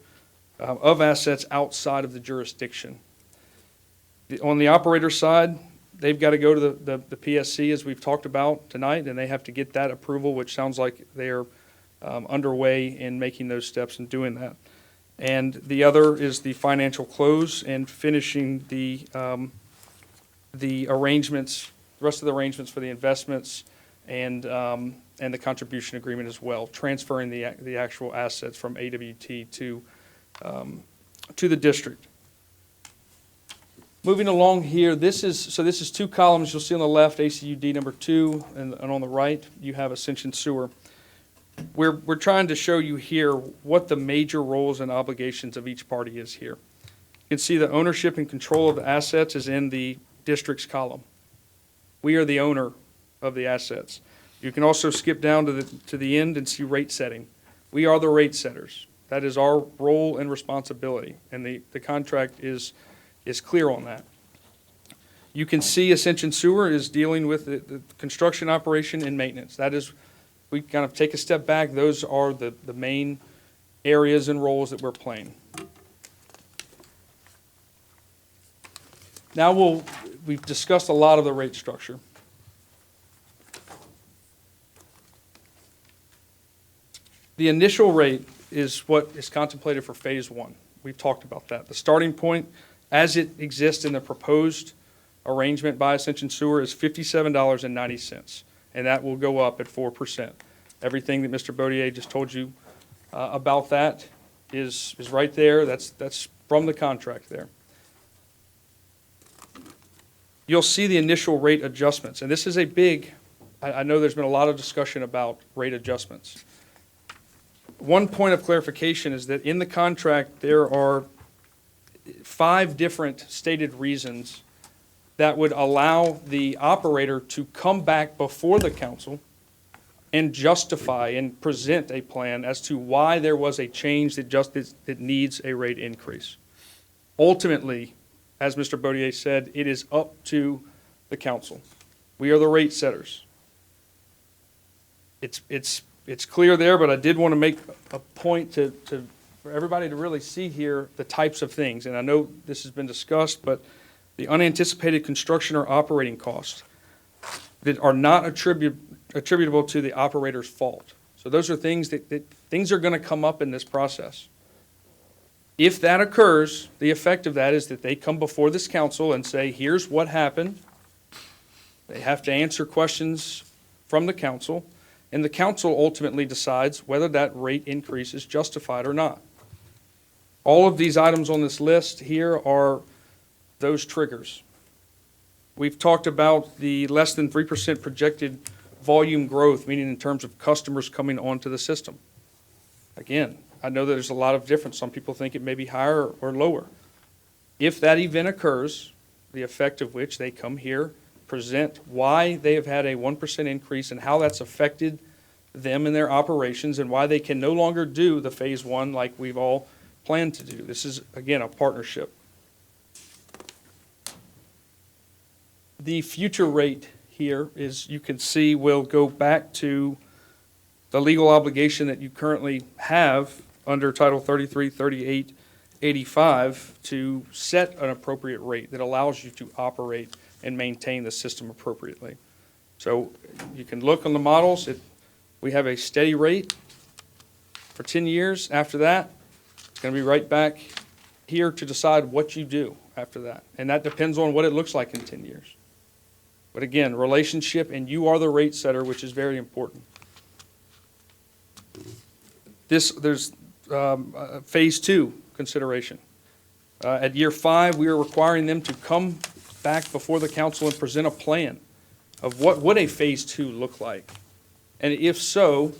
of assets outside of the jurisdiction. On the operator side, they've got to go to the PSC, as we've talked about tonight, and they have to get that approval, which sounds like they are underway in making those steps and doing that. And the other is the financial close and finishing the arrangements, the rest of the arrangements for the investments and the contribution agreement as well, transferring the actual assets from AWT to the district. Moving along here, this is 2 columns. You'll see on the left, ACUD number 2, and on the right, you have Ascension Sewer. We're trying to show you here what the major roles and obligations of each party is here. You can see the ownership and control of the assets is in the district's column. We are the owner of the assets. You can also skip down to the end and see rate setting. We are the rate setters. That is our role and responsibility, and the contract is clear on that. You can see Ascension Sewer is dealing with the construction, operation, and maintenance. That is, we kind of take a step back, those are the main areas and roles that we're playing. Now we've discussed a lot of the rate structure. The initial rate is what is contemplated for phase 1. We've talked about that. The starting point, as it exists in the proposed arrangement by Ascension Sewer, is $57.90, and that will go up at 4%. Everything that Mr. Bodier just told you about that is right there. That's from the contract there. You'll see the initial rate adjustments, and this is a big, I know there's been a lot of discussion about rate adjustments. One point of clarification is that in the contract, there are 5 different stated reasons that would allow the operator to come back before the council and justify and present a plan as to why there was a change that needs a rate increase. Ultimately, as Mr. Bodier said, it is up to the council. We are the rate setters. It's clear there, but I did want to make a point for everybody to really see here the types of things. And I know this has been discussed, but the unanticipated construction or operating costs that are not attributable to the operator's fault. So those are things that things are going to come up in this process. If that occurs, the effect of that is that they come before this council and say, here's what happened. They have to answer questions from the council, and the council ultimately decides whether that rate increase is justified or not. All of these items on this list here are those triggers. We've talked about the less than 3% projected volume growth, meaning in terms of customers coming onto the system. Again, I know that there's a lot of difference. Some people think it may be higher or lower. If that event occurs, the effect of which they come here, present why they have had a 1% increase and how that's affected them and their operations and why they can no longer do the phase 1 like we've all planned to do. This is, again, a partnership. The future rate here is, you can see, will go back to the legal obligation that you currently have under Title 33, 38, 85 to set an appropriate rate that allows you to operate and maintain the system appropriately. So you can look on the models. We have a steady rate for 10 years. After that, it's going to be right back here to decide what you do after that. And that depends on what it looks like in 10 years. But again, relationship, and you are the rate setter, which is very important. Phase 2 consideration. At year 5, we are requiring them to come back before the council and present a plan of what would a Phase 2 look like? And if so,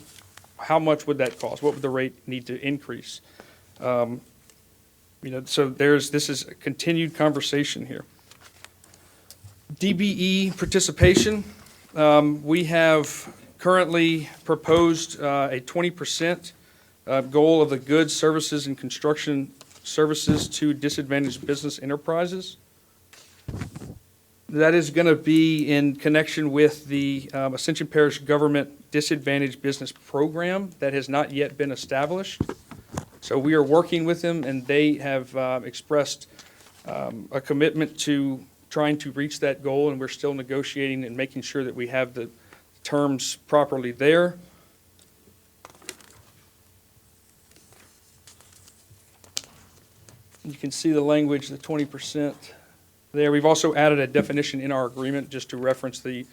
how much would that cost? What would the rate need to increase? So this is a continued conversation here. DBE participation, we have currently proposed a 20% goal of the goods, services, and construction services to disadvantaged business enterprises. That is going to be in connection with the Ascension Parish Government Disadvantaged Business Program that has not yet been established. So we are working with them, and they have expressed a commitment to trying to reach that goal, and we're still negotiating and making sure that we have the terms properly there. You can see the language, the 20% there. We've also added a definition in our agreement just to reference the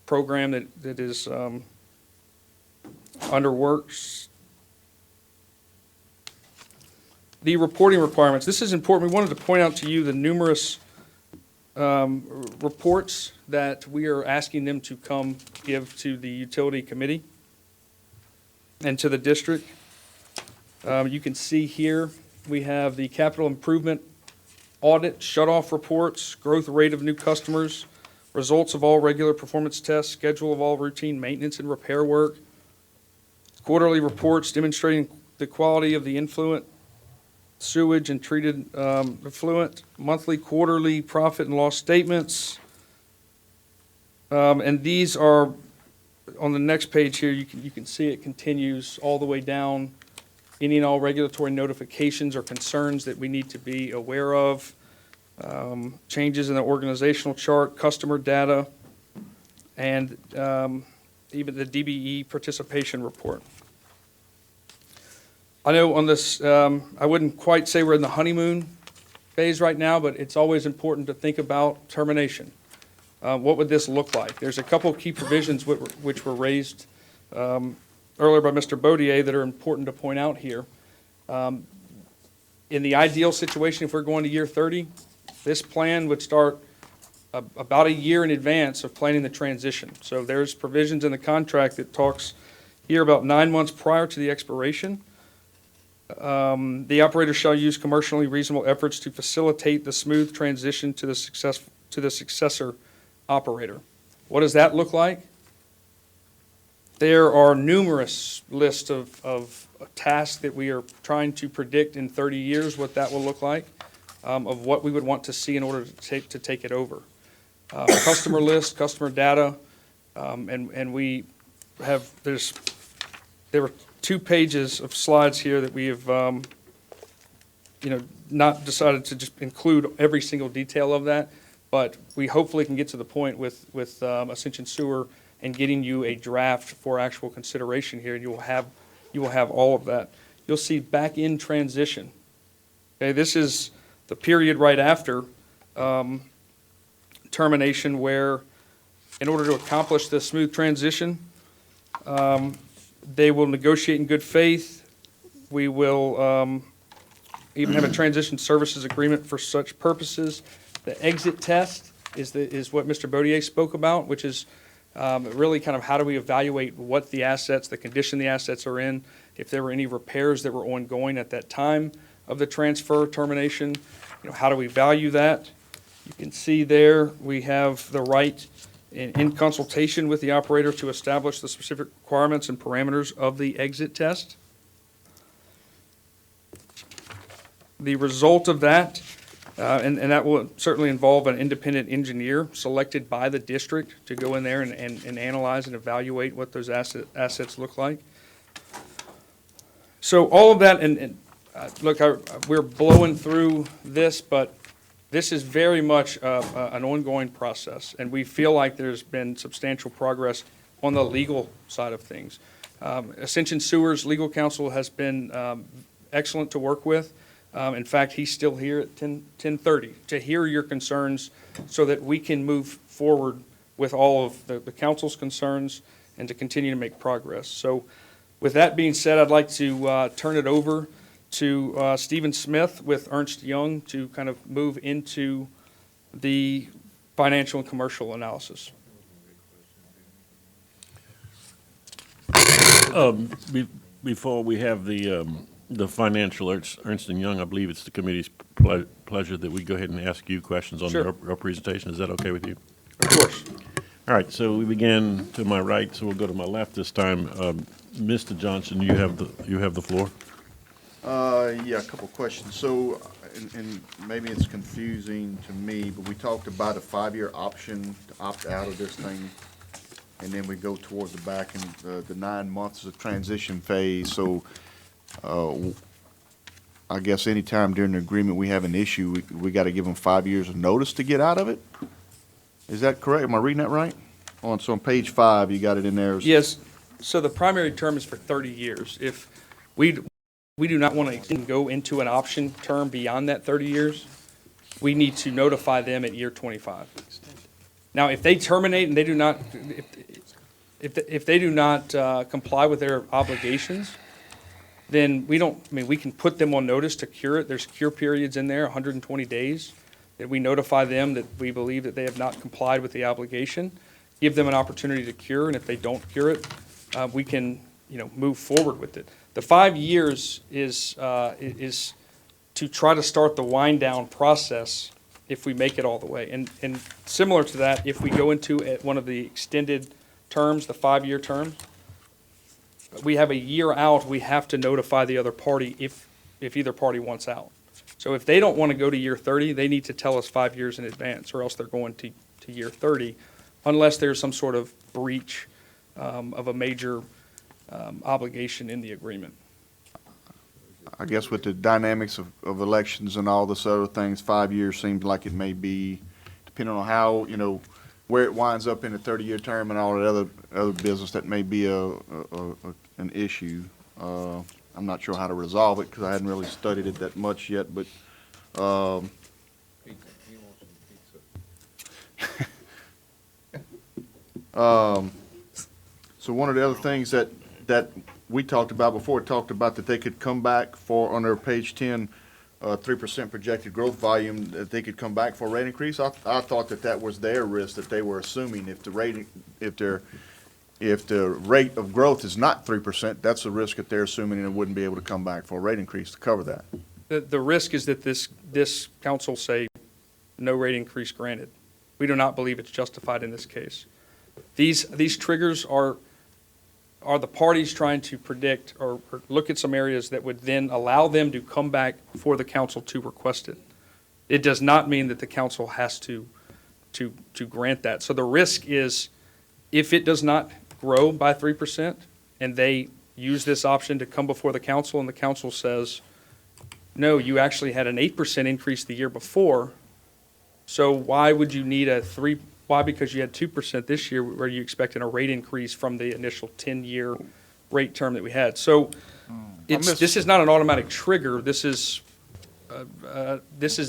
program that is under works. The reporting requirements. This is important. We wanted to point out to you the numerous reports that we are asking them to come give to the utility committee and to the district. You can see here we have the capital improvement audit, shut-off reports, growth rate of new customers, results of all regular performance tests, schedule of all routine maintenance and repair work, quarterly reports demonstrating the quality of the influent sewage and treated effluent, monthly, quarterly profit and loss statements. And these are, on the next page here, you can see it continues all the way down. Any and all regulatory notifications or concerns that we need to be aware of. Changes in the organizational chart, customer data, and even the DBE participation report. I know on this, I wouldn't quite say we're in the honeymoon phase right now, but it's always important to think about termination. What would this look like? There's a couple of key provisions which were raised earlier by Mr. Baudier that are important to point out here. In the ideal situation, if we're going to year 30, this plan would start about a year in advance of planning the transition. So there's provisions in the contract that talks here about 9 months prior to the expiration. The operator shall use commercially reasonable efforts to facilitate the smooth transition to the successor operator. What does that look like? There are numerous lists of tasks that we are trying to predict in 30 years what that will look like, of what we would want to see in order to take it over. Customer list, customer data, and we have, there were 2 pages of slides here that we have, not decided to just include every single detail of that, but we hopefully can get to the point with Ascension Sewer and getting you a draft for actual consideration here, and you will have all of that. You'll see back in transition. Okay, this is the period right after termination where, in order to accomplish the smooth transition, they will negotiate in good faith. We will even have a transition services agreement for such purposes. The exit test is what Mr. Baudier spoke about, which is really kind of how do we evaluate what the assets, the condition the assets are in, if there were any repairs that were ongoing at that time of the transfer termination, how do we value that? You can see there we have the right in consultation with the operator to establish the specific requirements and parameters of the exit test. The result of that, and that will certainly involve an independent engineer selected by the district to go in there and analyze and evaluate what those assets look like. So all of that, and look, we're blowing through this, but this is very much an ongoing process, and we feel like there's been substantial progress on the legal side of things. Ascension Sewer's legal counsel has been excellent to work with. In fact, he's still here at 10:30 to hear your concerns so that we can move forward with all of the council's concerns and to continue to make progress. So with that being said, I'd like to turn it over to Stephen Smith with Ernst Young to kind of move into the financial and commercial analysis. Before we have the financial Ernst and Young, I believe it's the committee's pleasure that we go ahead and ask you questions on Sure. our presentation. Is that okay with you? Of course. All right, so we begin to my right, so we'll go to my left this time. Mr. Johnson, you have the floor. Yeah, a couple questions. So, and maybe it's confusing to me, but we talked about a 5-year option to opt out of this thing. And then we go towards the back and the 9 months is a transition phase. So, I guess anytime during the agreement we have an issue, we got to give them 5 years of notice to get out of it? Is that correct? Am I reading that right? So on page 5, you got it in there. Yes, so the primary term is for 30 years. If we do not want to go into an option term beyond that 30 years, we need to notify them at year 25. Now, if they terminate and they do not, if they do not comply with their obligations, then we can put them on notice to cure it. There's cure periods in there, 120 days, that we notify them that we believe that they have not complied with the obligation, give them an opportunity to cure, and if they don't cure it, we can, move forward with it. The 5 years is to try to start the wind down process if we make it all the way. And similar to that, if we go into one of the extended terms, the 5-year term, we have a year out, we have to notify the other party if either party wants out. So if they don't want to go to year 30, they need to tell us 5 years in advance, or else they're going to year 30, unless there's some sort of breach of a major obligation in the agreement. I guess with the dynamics of elections and all this other things, 5 years seems like it may be, depending on how, where it winds up in a 30-year term and all that other business, that may be an issue. I'm not sure how to resolve it because I hadn't really studied it that much yet, but, so one of the other things that we talked about before, talked about that they could come back for, on their page 10, 3% projected growth volume, that they could come back for a rate increase. I thought that was their risk that they were assuming if the rate of growth is not 3%, that's a risk that they're assuming and it wouldn't be able to come back for a rate increase to cover that. The risk is that this council say no rate increase granted. We do not believe it's justified in this case. These triggers are the parties trying to predict or look at some areas that would then allow them to come back for the council to request it. It does not mean that the council has to grant that. So the risk is if it does not grow by 3% and they use this option to come before the council and the council says, no, you actually had an 8% increase the year before, so why would you need why, because you had 2% this year, were you expecting a rate increase from the initial 10-year rate term that we had? So this is not an automatic trigger. This is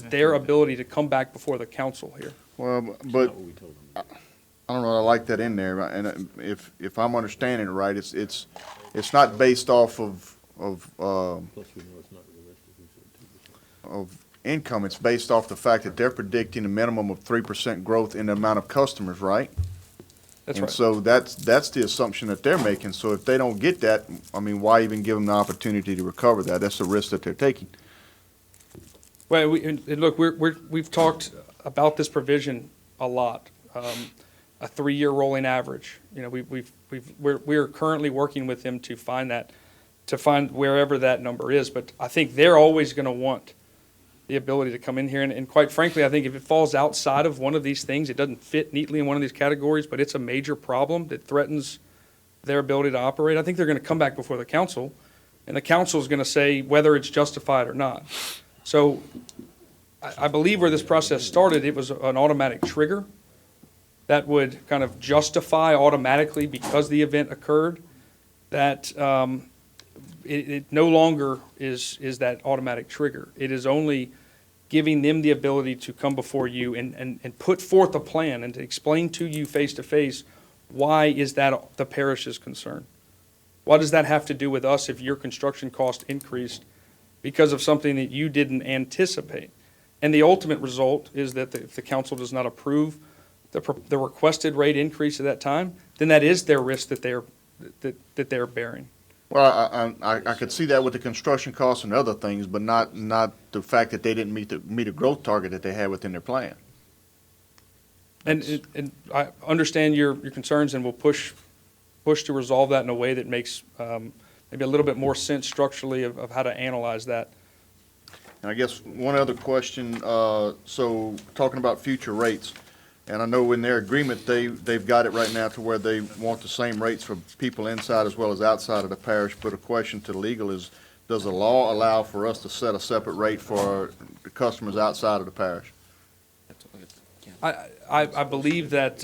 their ability to come back before the council here. Well, but I don't know, I like that in there, and if I'm understanding it right, it's not based off of income, it's based off the fact that they're predicting a minimum of 3% growth in the amount of customers, right? That's And right. so that's the assumption that they're making. So if they don't get that, why even give them the opportunity to recover that? That's the risk that they're taking. Well, and look, we've talked about this provision a lot. A 3-year rolling average. We're currently working with them to find wherever that number is. But I think they're always going to want the ability to come in here. And quite frankly, I think if it falls outside of one of these things, it doesn't fit neatly in one of these categories, but it's a major problem that threatens their ability to operate, I think they're going to come back before the council, and the council is going to say whether it's justified or not. So I believe where this process started, it was an automatic trigger that would kind of justify automatically because the event occurred, that it no longer is that automatic trigger. It is only giving them the ability to come before you and put forth a plan and to explain to you face to face, why is that the parish's concern? What does that have to do with us if your construction cost increased because of something that you didn't anticipate. And the ultimate result is that if the council does not approve the requested rate increase at that time, then that is their risk that they're bearing. Well, I could see that with the construction costs and other things, but not the fact that they didn't meet a growth target that they had within their plan. And I understand your concerns, and we'll push to resolve that in a way that makes maybe a little bit more sense structurally of how to analyze that. And I guess one other question, so talking about future rates, and I know in their agreement, they've got it right now to where they want the same rates for people inside as well as outside of the parish, but a question to the legal is, does the law allow for us to set a separate rate for the customers outside of the parish? I believe that,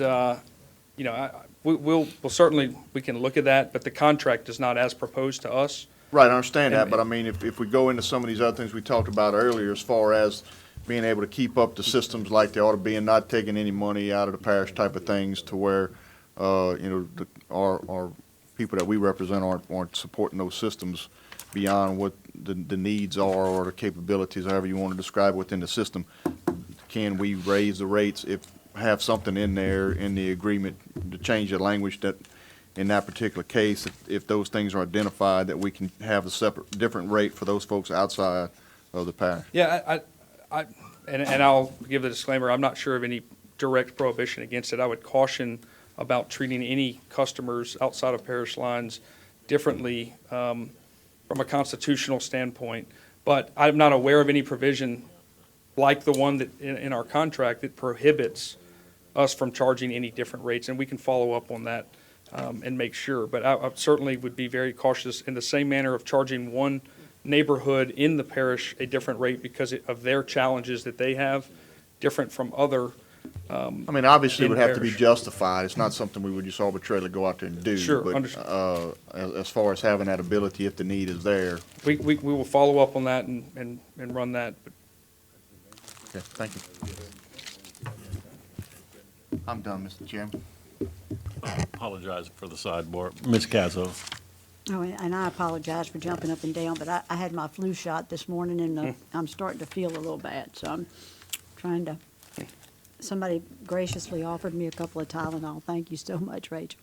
we'll certainly, we can look at that, but the contract is not as proposed to us. Right, I understand that, but I mean, if we go into some of these other things we talked about earlier, as far as being able to keep up the systems like they ought to be and not taking any money out of the parish type of things to where, our people that we represent aren't supporting those systems beyond what the needs are or the capabilities, however you want to describe within the system. Can we raise the rates have something in there in the agreement to change the language that in that particular case, if those things are identified, that we can have a different rate for those folks outside of the parish? Yeah, and I'll give the disclaimer, I'm not sure of any direct prohibition against it. I would caution about treating any customers outside of parish lines differently from a constitutional standpoint. But I'm not aware of any provision like the one that in our contract that prohibits us from charging any different rates, and we can follow up on that and make sure. But I certainly would be very cautious in the same manner of charging one neighborhood in the parish a different rate because of their challenges that they have, different from other. I mean, obviously, it in would have to be parish. justified. It's not something we would just arbitrarily go out there and do. Sure, But understood. as far as having that ability, if the need is there. We will follow up on that and run that. But Okay, thank you. I'm done, Mr. Chairman. Apologize for the sidebar. Ms. Cazzo. Oh, and I apologize for jumping up and down, but I had my flu shot this morning, and I'm starting to feel a little bad, so I'm trying to, somebody graciously offered me a couple of Tylenol. Thank you so much, Rachel.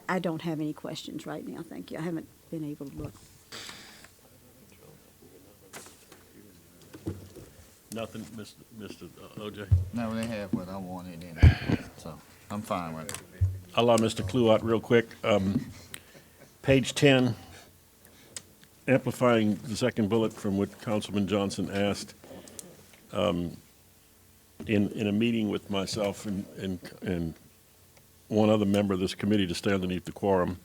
I don't have any questions right now, thank you. I haven't been able to look. Nothing, Mr. OJ? No, they have what I wanted in it, so I'm fine with it. I'll allow Mr. Kluwat real quick. Page 10, amplifying the second bullet from what Councilman Johnson asked. In a meeting with myself and one other member of this committee to stay underneath the quorum,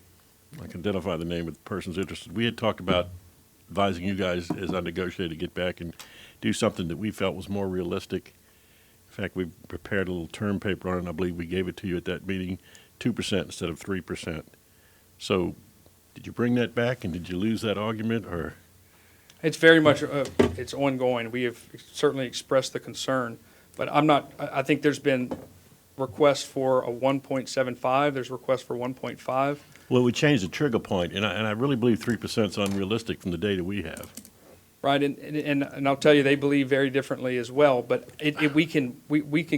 I can identify the name of the persons interested. We had talked about advising you guys as I negotiated to get back and do something that we felt was more realistic. In fact, we prepared a little term paper on it, and I believe we gave it to you at that meeting, 2% instead of 3%. So did you bring that back, and did you lose that argument, or? it's very much, it's ongoing. We have certainly expressed the concern, but I think there's been requests for a 1.75, there's requests for 1.5. Well, we changed the trigger point, and I really believe 3% is unrealistic from the data we have. Right, and I'll tell you, they believe very differently as well, but we can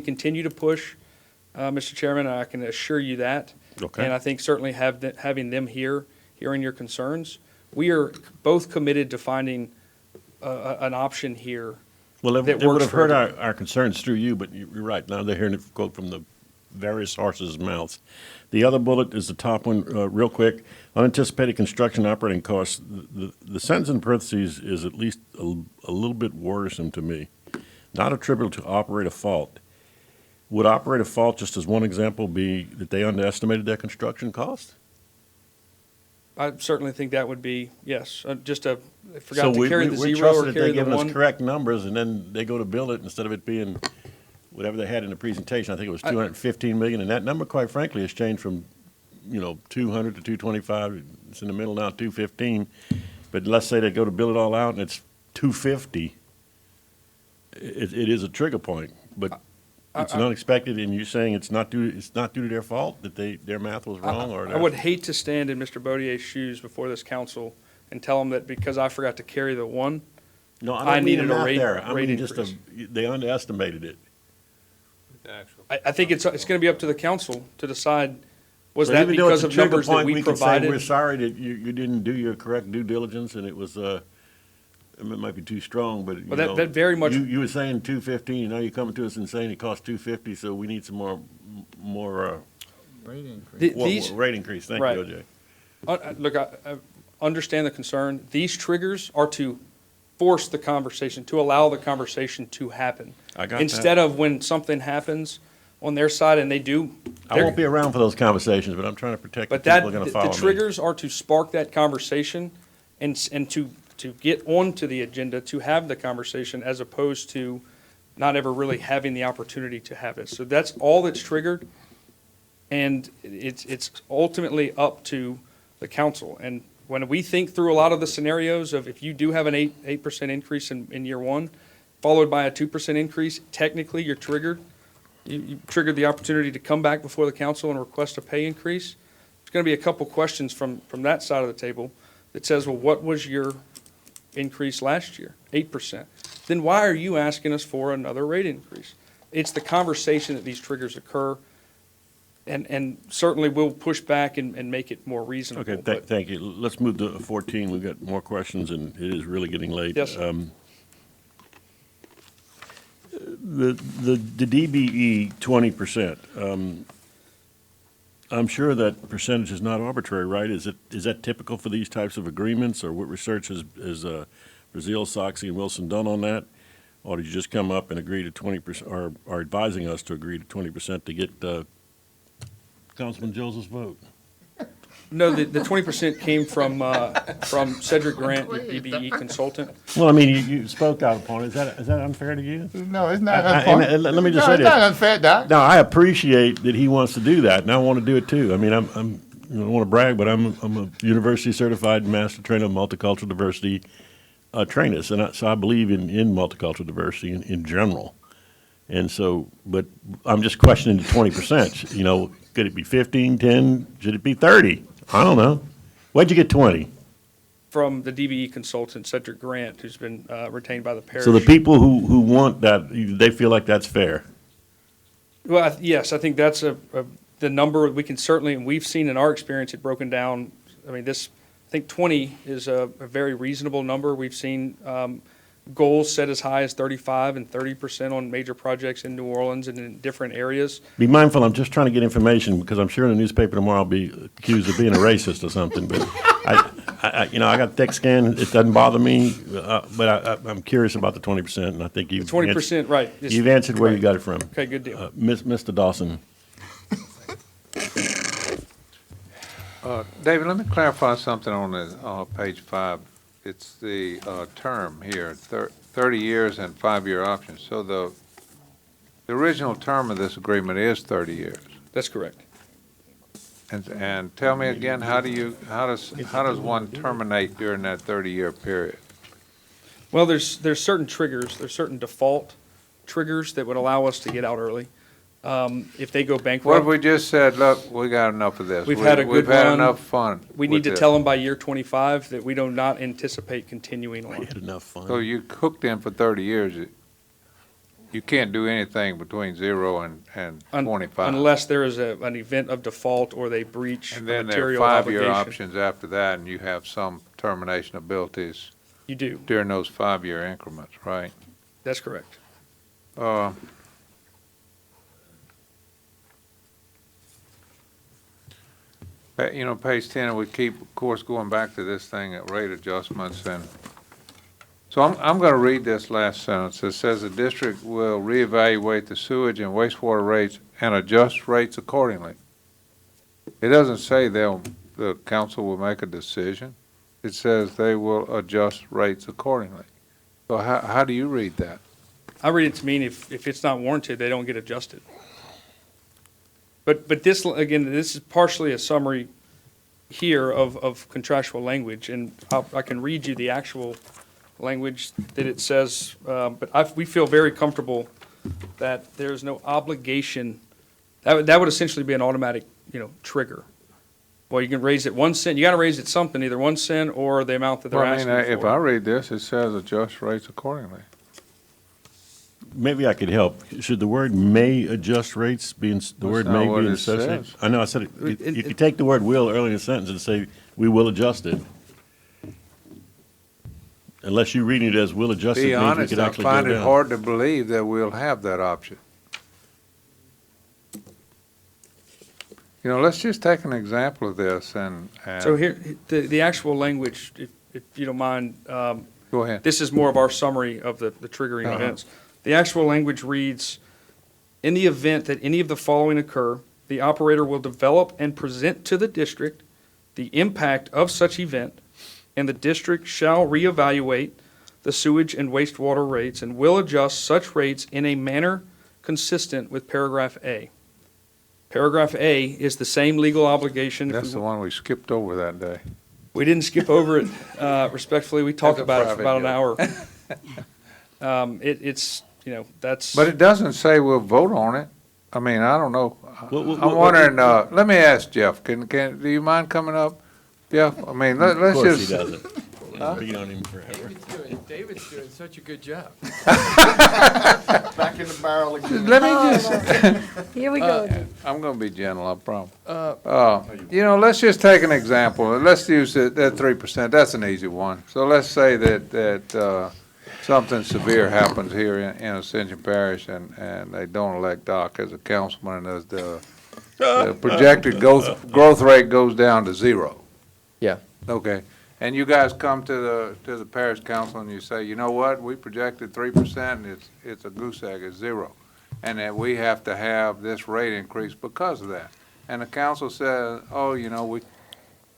continue to push, Mr. Chairman, and I can assure you that. Okay. And I think certainly having them here, hearing your concerns, we are both committed to finding an option here. Well, that they would works have for heard everyone. our concerns through you, but you're right, now they're hearing it quote from the various horses' mouths. The other bullet is the top one, real quick. Unanticipated construction operating costs. The sentence in parentheses is at least a little bit worrisome to me. Not attributable to operator fault. Would operator fault, just as one example, be that they underestimated their construction cost? I certainly think that would be, yes, I forgot So to carry the we zero trusted or that carry they're the giving us one. correct numbers, and then they go to build it, instead of it being whatever they had in the presentation, I think it was 215 million, and that number, quite frankly, has changed from, 200 to 225, it's in the middle now, 215, but let's say they go to build it all out and it's 250, it is a trigger point, but it's unexpected, and you're saying it's not due to their fault, that their math was wrong, or? I would hate to stand in Mr. Bodier's shoes before this council and tell him that because I forgot to carry the one, No, I I don't mean needed the a math rate- there. I rate mean just increase. they underestimated it. I think it's going to be up to the council to decide, was So that even though it's because a of trigger numbers that point, we could say, we're provided? sorry that you didn't do your correct due diligence, and it was, it might be too strong, but, you Well, that- know, that very much- You were saying 215, now you're coming to us and saying it costs 250, so we need some more, Rate increase. These, rate increase. Thank Right. you, OJ. look, I understand the concern. These triggers are to force the conversation, to allow the conversation to happen. I got that. Instead of when something happens on their side and they do. I won't be around for those conversations, but I'm trying to protect the But people that, who are gonna the follow me. triggers are to spark that conversation and to get onto the agenda, to have the conversation, as opposed to not ever really having the opportunity to have it. So that's all that's triggered, and it's ultimately up to the council. And when we think through a lot of the scenarios of if you do have an 8% increase in year one, followed by a 2% increase, technically you're triggered. You triggered the opportunity to come back before the council and request a pay increase. There's going to be a couple questions from that side of the table that says, well, what was your increase last year? 8%. Then why are you asking us for another rate increase? It's the conversation that these triggers occur, and certainly we'll push back and make it more reasonable. Okay, but- thank you. Let's move to 14. We've got more questions, and it is really getting late. Yes, sir. The DBE 20%, I'm sure that percentage is not arbitrary, right? Is that typical for these types of agreements, or what research has Brazil, Soxy, and Wilson done on that? Or did you just come up and agree to 20%, or are advising us to agree to 20% to get Councilman Joseph's vote? No, the 20% came from Cedric Grant, the DBE consultant. Well, I mean, you spoke out upon it. Is that unfair to you? No, it's not And let me just say it's this. not unfair, Doc. No, I appreciate that he wants to do that, and I want to do it too. I mean, I don't want to brag, but I'm a university certified master trainer of multicultural diversity trainers, and so I believe in multicultural diversity in general. And so, but I'm just questioning the 20%. You know, could it be 15, 10? Should it be 30? I don't know. Where'd you get 20? From the DBE consultant, Cedric Grant, who's been retained by the parish. So the people who want that, they feel like that's fair. Well, yes, I think that's the number we can certainly, and we've seen in our experience it broken down. I mean, I think 20 is a very reasonable number. We've seen goals set as high as 35 and 30% on major projects in New Orleans and in different areas. Be mindful, I'm just trying to get information, because I'm sure in the newspaper tomorrow I'll be accused of being a racist or something, but I got thick skin, it doesn't bother me, but I'm curious about the 20%, and I think you've. 20%, right. You've answered where you got it from. Okay, good deal. Mr. Dawson. David, let me clarify something on page 5. It's the term here, 30 years and 5-year options. So the original term of this agreement is 30 years. That's correct. And tell me again, how does one terminate during that 30-year period? Well, there's certain triggers, there's certain default triggers that would allow us to get out early. If they go What if bankrupt, we just said, look, we got enough of this. We've had a We've good had run. enough fun. we with need to this. tell them by year 25 that we do not anticipate continuing We on. had enough fun. So you cooked in for 30 years. You can't do anything between 0 and 25. Unless there is an event of default or they breach a And then there are material 5-year obligation. options after that, and you have some termination abilities You do, during those 5-year increments, right? that's correct. Page 10, we keep, of course, going back to this thing at rate adjustments, and so I'm going to read this last sentence. It says the district will reevaluate the sewage and wastewater rates and adjust rates accordingly. It doesn't say the council will make a decision. It says they will adjust rates accordingly. So how do you read that? I read it to mean if it's not warranted, they don't get adjusted. But this, again, this is partially a summary here of contractual language, and I can read you the actual language that it says, but we feel very comfortable that there's no obligation. That would essentially be an automatic, trigger. Well, you can raise it 1 cent, you gotta raise it something, either 1 cent or the amount that they're Well, I mean, asking if I for. read this, it says adjust rates accordingly. Maybe I could help. Should the word "may" adjust rates be in, the word not "may" what be in it substitute? says. I know, I said, you could take the word "will" early in the sentence and say, "we will adjust it." Unless you're reading it as "will adjust it" Be means we honest, could I actually go find it down. hard to believe that we'll have that option. Let's just take an example of this and. So here, the actual language, if you don't mind, Go ahead. this is more of our summary of the triggering Uh-huh. events. The actual language reads, in the event that any of the following occur, the operator will develop and present to the district the impact of such event, and the district shall reevaluate the sewage and wastewater rates and will adjust such rates in a manner consistent with paragraph A. Paragraph A is the same legal obligation. if we That's the one we skipped over that day. We didn't skip over it, respectfully. We talked That's a about it for about private an hour. It's, that's. But it doesn't say we'll vote on it. I mean, I don't know. Well, I'm wondering, let me ask Jeff, do you mind coming up? Jeff, I mean, Of let's course he just. doesn't. We'll be on him forever. David's doing such a good job. Back in the barrel again. Let me just, Here we go. I'm gonna be gentle, I promise. Let's just take an example. Let's use that 3%. That's an easy one. So let's say that something severe happens here in Ascension Parish and they don't elect Doc as a councilman and the projected growth rate goes down to 0. Yeah. Okay. And you guys come to the parish council and you say, you know what, we projected 3% and it's a goose egg, it's 0. And that we have to have this rate increase because of that. And the council says, oh,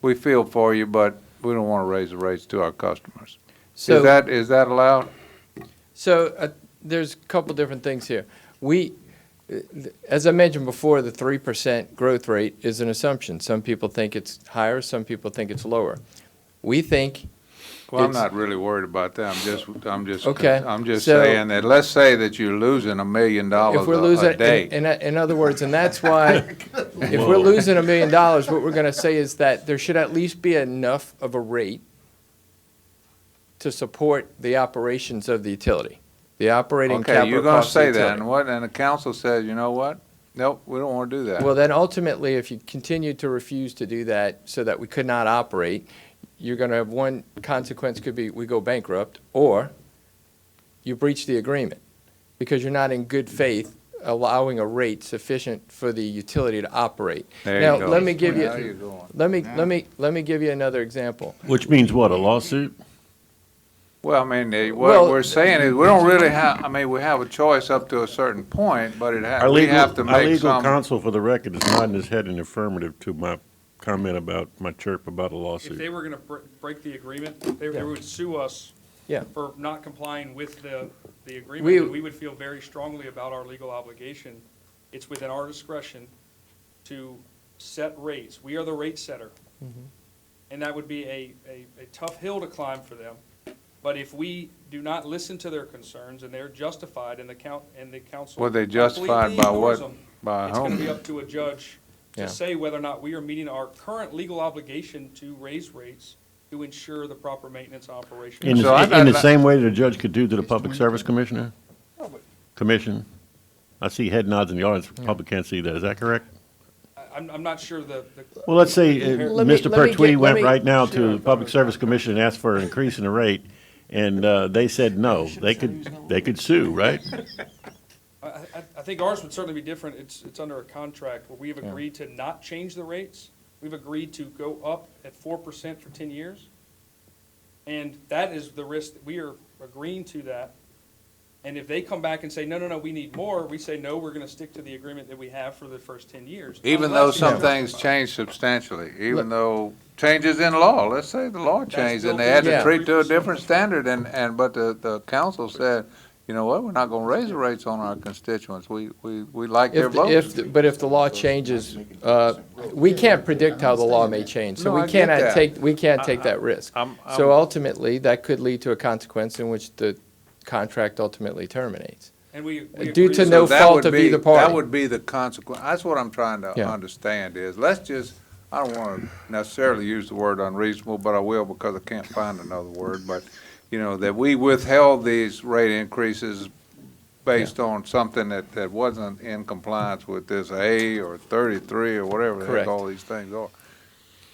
we feel for you, but we don't want to raise the rates to our customers. So- Is that allowed? So there's a couple different things here. As I mentioned before, the 3% growth rate is an assumption. Some people think it's higher, some people think it's lower. We think. Well, I'm it's- not really worried about that. Okay, I'm just so- saying that, let's say that you're losing $1 million If we're a losing, day. in other words, and that's why, if we're losing $1 million, what we're gonna say is that there should at least be enough of a rate to support the operations of the utility, the operating Okay, capital you're gonna costs of the say that, utility. and the council says, you know what? Nope, we don't wanna do that. Well, then ultimately, if you continue to refuse to do that so that we could not operate, you're gonna have one consequence could be we go bankrupt, or you breach the agreement because you're not in good faith allowing a rate sufficient for the utility to operate. There Now, you go. let me give Now you, you're going. let me give you another example. Which means what, a lawsuit? Well, I mean, Well- what we're saying is, we don't really have, we have a choice up to a certain point, but we have to Our make legal some. counsel, for the record, is nodding his head in affirmative to my comment about, my chirp about a If lawsuit. they were gonna break the agreement, they would sue us Yeah. for not complying with the We- agreement, and we would feel very strongly about our legal obligation. It's within our discretion to set rates. We are the rate setter. And that would be a tough hill to climb for them. But if we do not listen to their concerns, and they're justified, and the council. Were they justified completely by ignores what? them, By it's gonna be whom? up to a judge Yeah. to say whether or not we are meeting our current legal obligation to raise rates to ensure the proper maintenance operation. In So I- the same way that a judge could do to the Public Service Commissioner? Commission? I see head nods in the audience, the public can't see that, is that correct? I'm not sure the. Well, let's say Let me- Mr. let me Pertwee get- went let me- right now to the Public Service Commission and asked for an increase in the rate, and they said no. They could sue, right? I think ours would certainly be different. It's under a contract where we have agreed to not change the rates. We've agreed to go up at 4% for 10 years. And that is the risk, that we are agreeing to that. And if they come back and say, no, we need more, we say, no, we're gonna stick to the agreement that we have for the first 10 years. Even though Unless- some things change substantially, even though changes in law, let's say the law changed and they had to built in. treat to a different standard but the council said, you know what, we're not gonna raise the rates on our constituents. We like their votes. But if the law changes, we can't predict how the law may change, so No, we I get cannot that. we can't take that risk. So ultimately, that could lead to a consequence in which the contract ultimately terminates. And we Due agree. to no So that fault would of be- either party. That would be the consequence. That's what I'm trying to Yeah. understand is, let's just, I don't want to necessarily use the word unreasonable, but I will because I can't find another word, but, you know, that we withheld these rate increases based on something that wasn't in compliance with this A or 33 or whatever the heck Correct. all these things are.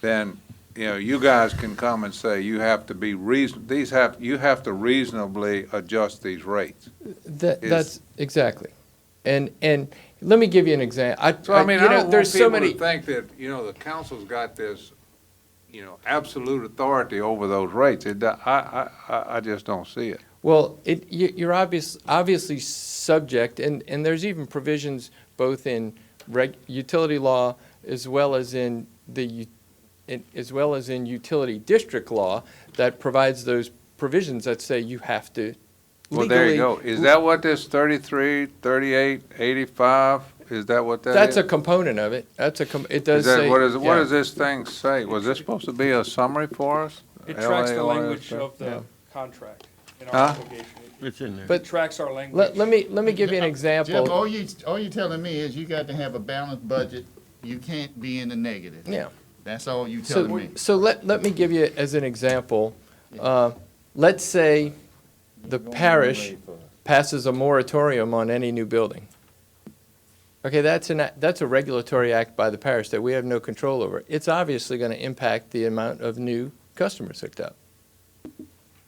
Then, you know, you guys can come and say, you have to be you have to reasonably adjust these rates. That's, exactly. And let me give you an example. So, I mean, I don't want there's so people many. to think that, you know, the council's got this, you know, absolute authority over those rates. I just don't see it. Well, you're obviously subject, and there's even provisions both in utility law as well as in utility district law that provides those provisions that say you have to Well, there you legally- go. Is that what this 33, 38, 85, is that what that is? That's a component of it. It does Is that, say. what is, what yeah. does this thing say? Was this supposed to be a summary for us? It tracks the LAOS? language of the Yeah. contract in Huh? our obligation. It's in there. But It tracks our language. let me give you an example. Jeff, all you telling me is you got to have a balanced budget. You can't be in the negative. Yeah. That's all you telling me. So let me give you as an example, let's say the parish passes a moratorium on any new building. Okay, that's a regulatory act by the parish that we have no control over. It's obviously going to impact the amount of new customers hooked up.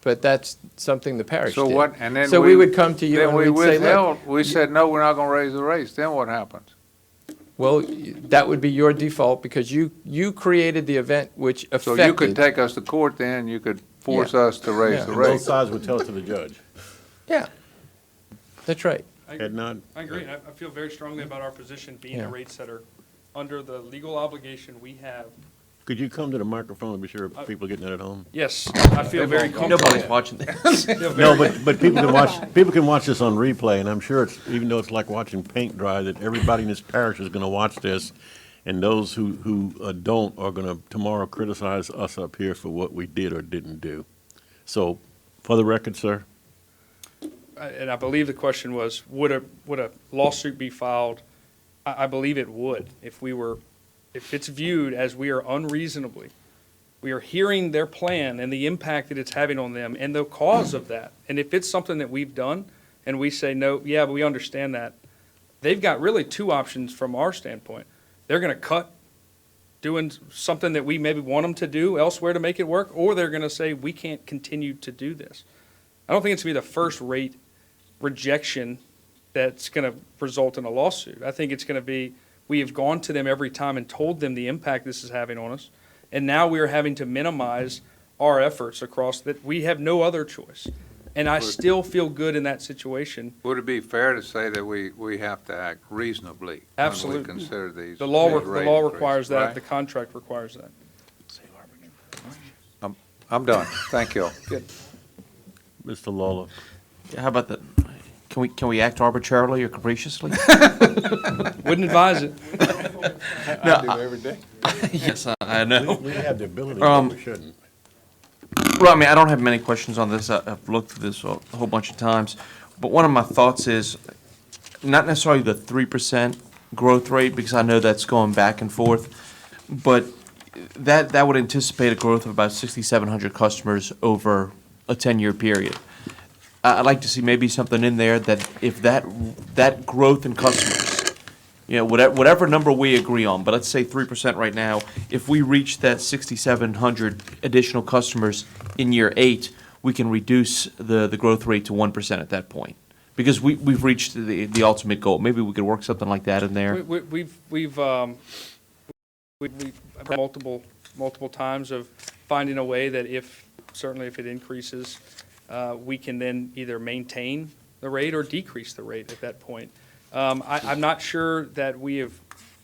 But that's something the parish So did. what, and then So we would come to you then and we we'd say, look, withheld, we said, no, we're not gonna raise the rates. Then what happens? well, that would be your default because you created the event which So affected. you could take us to court then, you could force us to raise Yeah. the And both rates. sides would tell it to the judge. Yeah, that's right. Had not, I agree. I feel very strongly about our position being Yeah. a rate setter under the legal obligation we have. could you come to the microphone to be sure people are getting that at home? Yes, I feel very comfortable. Nobody's watching this. Feel No, very- but people can watch this on replay, and I'm sure it's, even though it's like watching paint dry, that everybody in this parish is gonna watch this, and those who don't are gonna tomorrow criticize us up here for what we did or didn't do. So, for the record, sir, And I believe the question was, would a lawsuit be filed? I believe it would. If it's viewed as we are unreasonably, we are hearing their plan and the impact that it's having on them and the cause of that. And if it's something that we've done and we say, no, yeah, we understand that, they've got really two options from our standpoint. They're gonna cut doing something that we maybe want them to do elsewhere to make it work, or they're gonna say, we can't continue to do this. I don't think it's gonna be the first rate rejection that's gonna result in a lawsuit. I think it's gonna be, we have gone to them every time and told them the impact this is having on us, and now we are having to minimize our efforts across that. We have no other choice. And I still feel good in that situation. Would it be fair to say that we have to act reasonably? Absolutely. When we consider these. The law, these the rate law increases, requires that, right? the contract requires that. I'm done. Thank you. Mr. Lawler. How about that? Can we act arbitrarily or capriciously? Wouldn't advise it. I do every day. Yes, I know. We have the ability, but we shouldn't. Well, I mean, I don't have many questions on this. I've looked through this a whole bunch of times. But one of my thoughts is not necessarily the 3% growth rate, because I know that's going back and forth, but that would anticipate a growth of about 6,700 customers over a 10-year period. I'd like to see maybe something in there that if that growth in customers, you know, whatever number we agree on, but let's say 3% right now, if we reach that 6,700 additional customers in year 8, we can reduce the growth rate to 1% at that point. Because we've reached the ultimate goal. Maybe we could work something like that in there. We've multiple times of finding a way that certainly if it increases, we can then either maintain the rate or decrease the rate at that point. I'm not sure that we have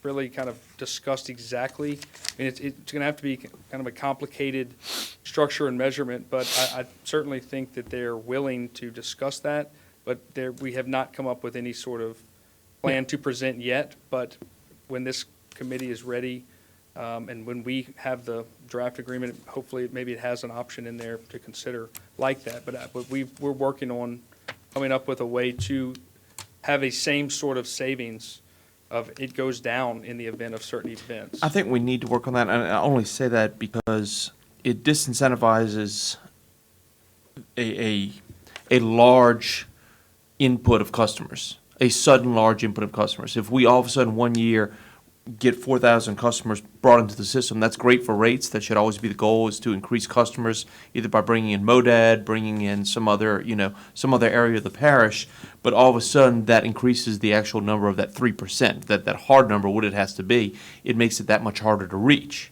really kind of discussed exactly. I mean, it's going to have to be kind of a complicated structure and measurement, but I certainly think that they're willing to discuss that. But we have not come up with any sort of plan to present yet. But when this committee is ready, and when we have the draft agreement, hopefully maybe it has an option in there to consider like that. But we're working on coming up with a way to have a same sort of savings of it goes down in the event of certain events. I think we need to work on that, and I only say that because it disincentivizes a large input of customers, a sudden large input of customers. If we all of a sudden 1 year get 4,000 customers brought into the system, that's great for rates. That should always be the goal, is to increase customers, either by bringing in MODAD, bringing in some other area of the parish. But all of a sudden, that increases the actual number of that 3%, that hard number, what it has to be. It makes it that much harder to reach.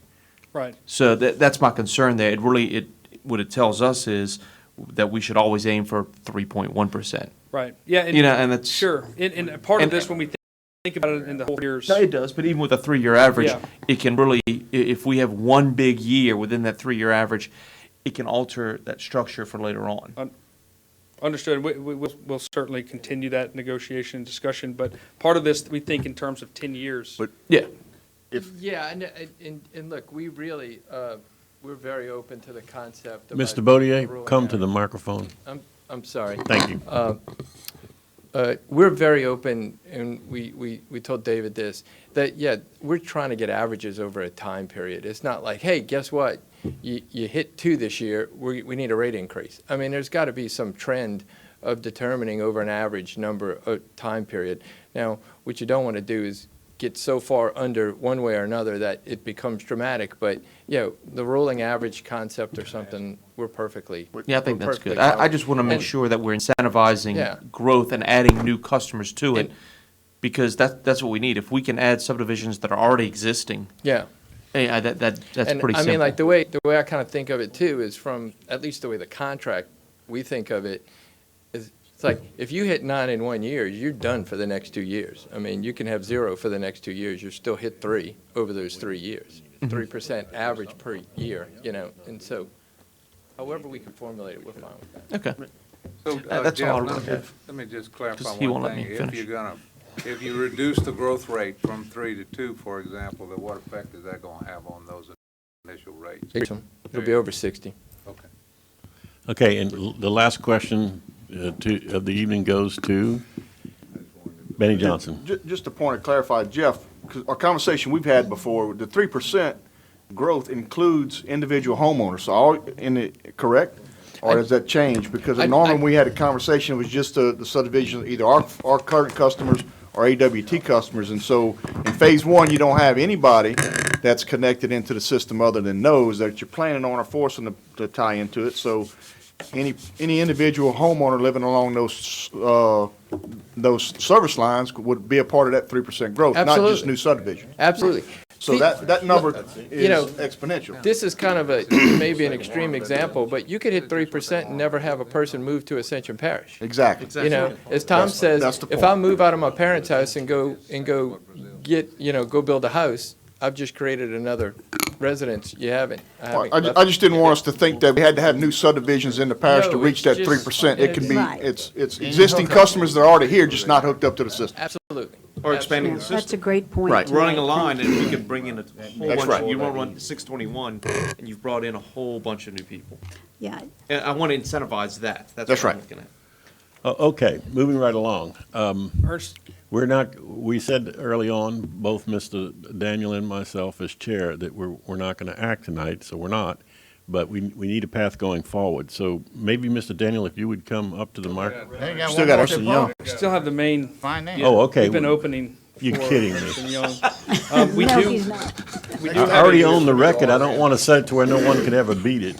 Right. So that's my concern there. What it tells us is that we should always aim for 3.1%. Right. Yeah. And that's sure. And part of this, when we think about it in the whole years. No, it does, but even with a 3-year average, Yeah. it can really, if we have one big year within that 3-year average, it can alter that structure for later on. Understood. We'll certainly continue that negotiation and discussion, but part of this, we think in terms of 10 years. But Yeah. Yeah, and look, we really, we're very open to the concept of. Mr. Bodier, come to the microphone. I'm sorry. Thank you. We're very open, and we told David this, that, yeah, we're trying to get averages over a time period. It's not like, hey, guess what? You hit 2 this year, we need a rate increase. I mean, there's got to be some trend of determining over an average number of time period. Now, what you don't want to do is get so far under one way or another that it becomes dramatic, but, the rolling average concept or something, we're perfectly. Yeah, I think we're that's good. perfectly I just want to make And- sure that we're incentivizing Yeah. growth and adding new customers to it, And- because that's what we need. If we can add subdivisions that are already existing, Yeah. that's And pretty I simple. mean, like, the way I kind of think of it too is from, at least the way the contract, we think of it, is, it's like, if you hit 9 in 1 year, you're done for the next 2 years. I mean, you can have 0 for the next 2 years, you're still hit 3 over those 3 years. 3% average per year, and so, however we can formulate it, we're fine with that. Okay. So, That's Jeff, all I let wanted me- to- let me just clarify Just he one won't let thing. me finish. If you reduce the growth rate from 3 to 2, for example, then what effect is that gonna have on those initial rates? It'll be over 60. Okay. Okay, and the last question of the evening goes to Benny Johnson. Just a point to clarify, Jeff, 'cause our conversation we've had before, the 3% growth includes individual homeowners, so correct? Or does that change? Because normally when we had a conversation, it was just the subdivision, either our current customers or AWT customers. And so in phase 1, you don't have anybody that's connected into the system other than those that you're planning on or forcing them to tie into it. So any individual homeowner living along those service lines would be a part of that 3% growth, not just Absolutely. new subdivision. Absolutely. So See, that number you know, is exponential. This is kind of maybe an extreme example, but you could hit 3% and never have a person move to Ascension Parish. Exactly. As Tom That's says, the if point. I move out of my parents' house and go get, go build a house, I've just created another residence you haven't. I just didn't want us to think that we had to have new subdivisions in the parish to No, reach that it's 3%. It can be, Right. it's existing customers that are already here, just not hooked up to the system. Absolutely. Or expanding the That's system. a great point. Right. to Running a make. line, and we could bring in a whole That's bunch, right. you want to run 621, and you've brought in a whole bunch of new people. Yeah, And I want to incentivize that. That's what I'm right. looking at. Okay, moving right along. Ernst, We said early on, both Mr. Daniel and myself as chair, that we're not going to act tonight, so we're not. But we need a path going forward. So maybe, Mr. Daniel, if you would come up to the mic. Still got Ernst & Young. still have the main. Fine now. Oh, okay. We've been opening. You're for kidding me. Ernst & Young. We no, do. he's not. We do I have already a- own the record. I don't want to set it to where no one could ever beat it.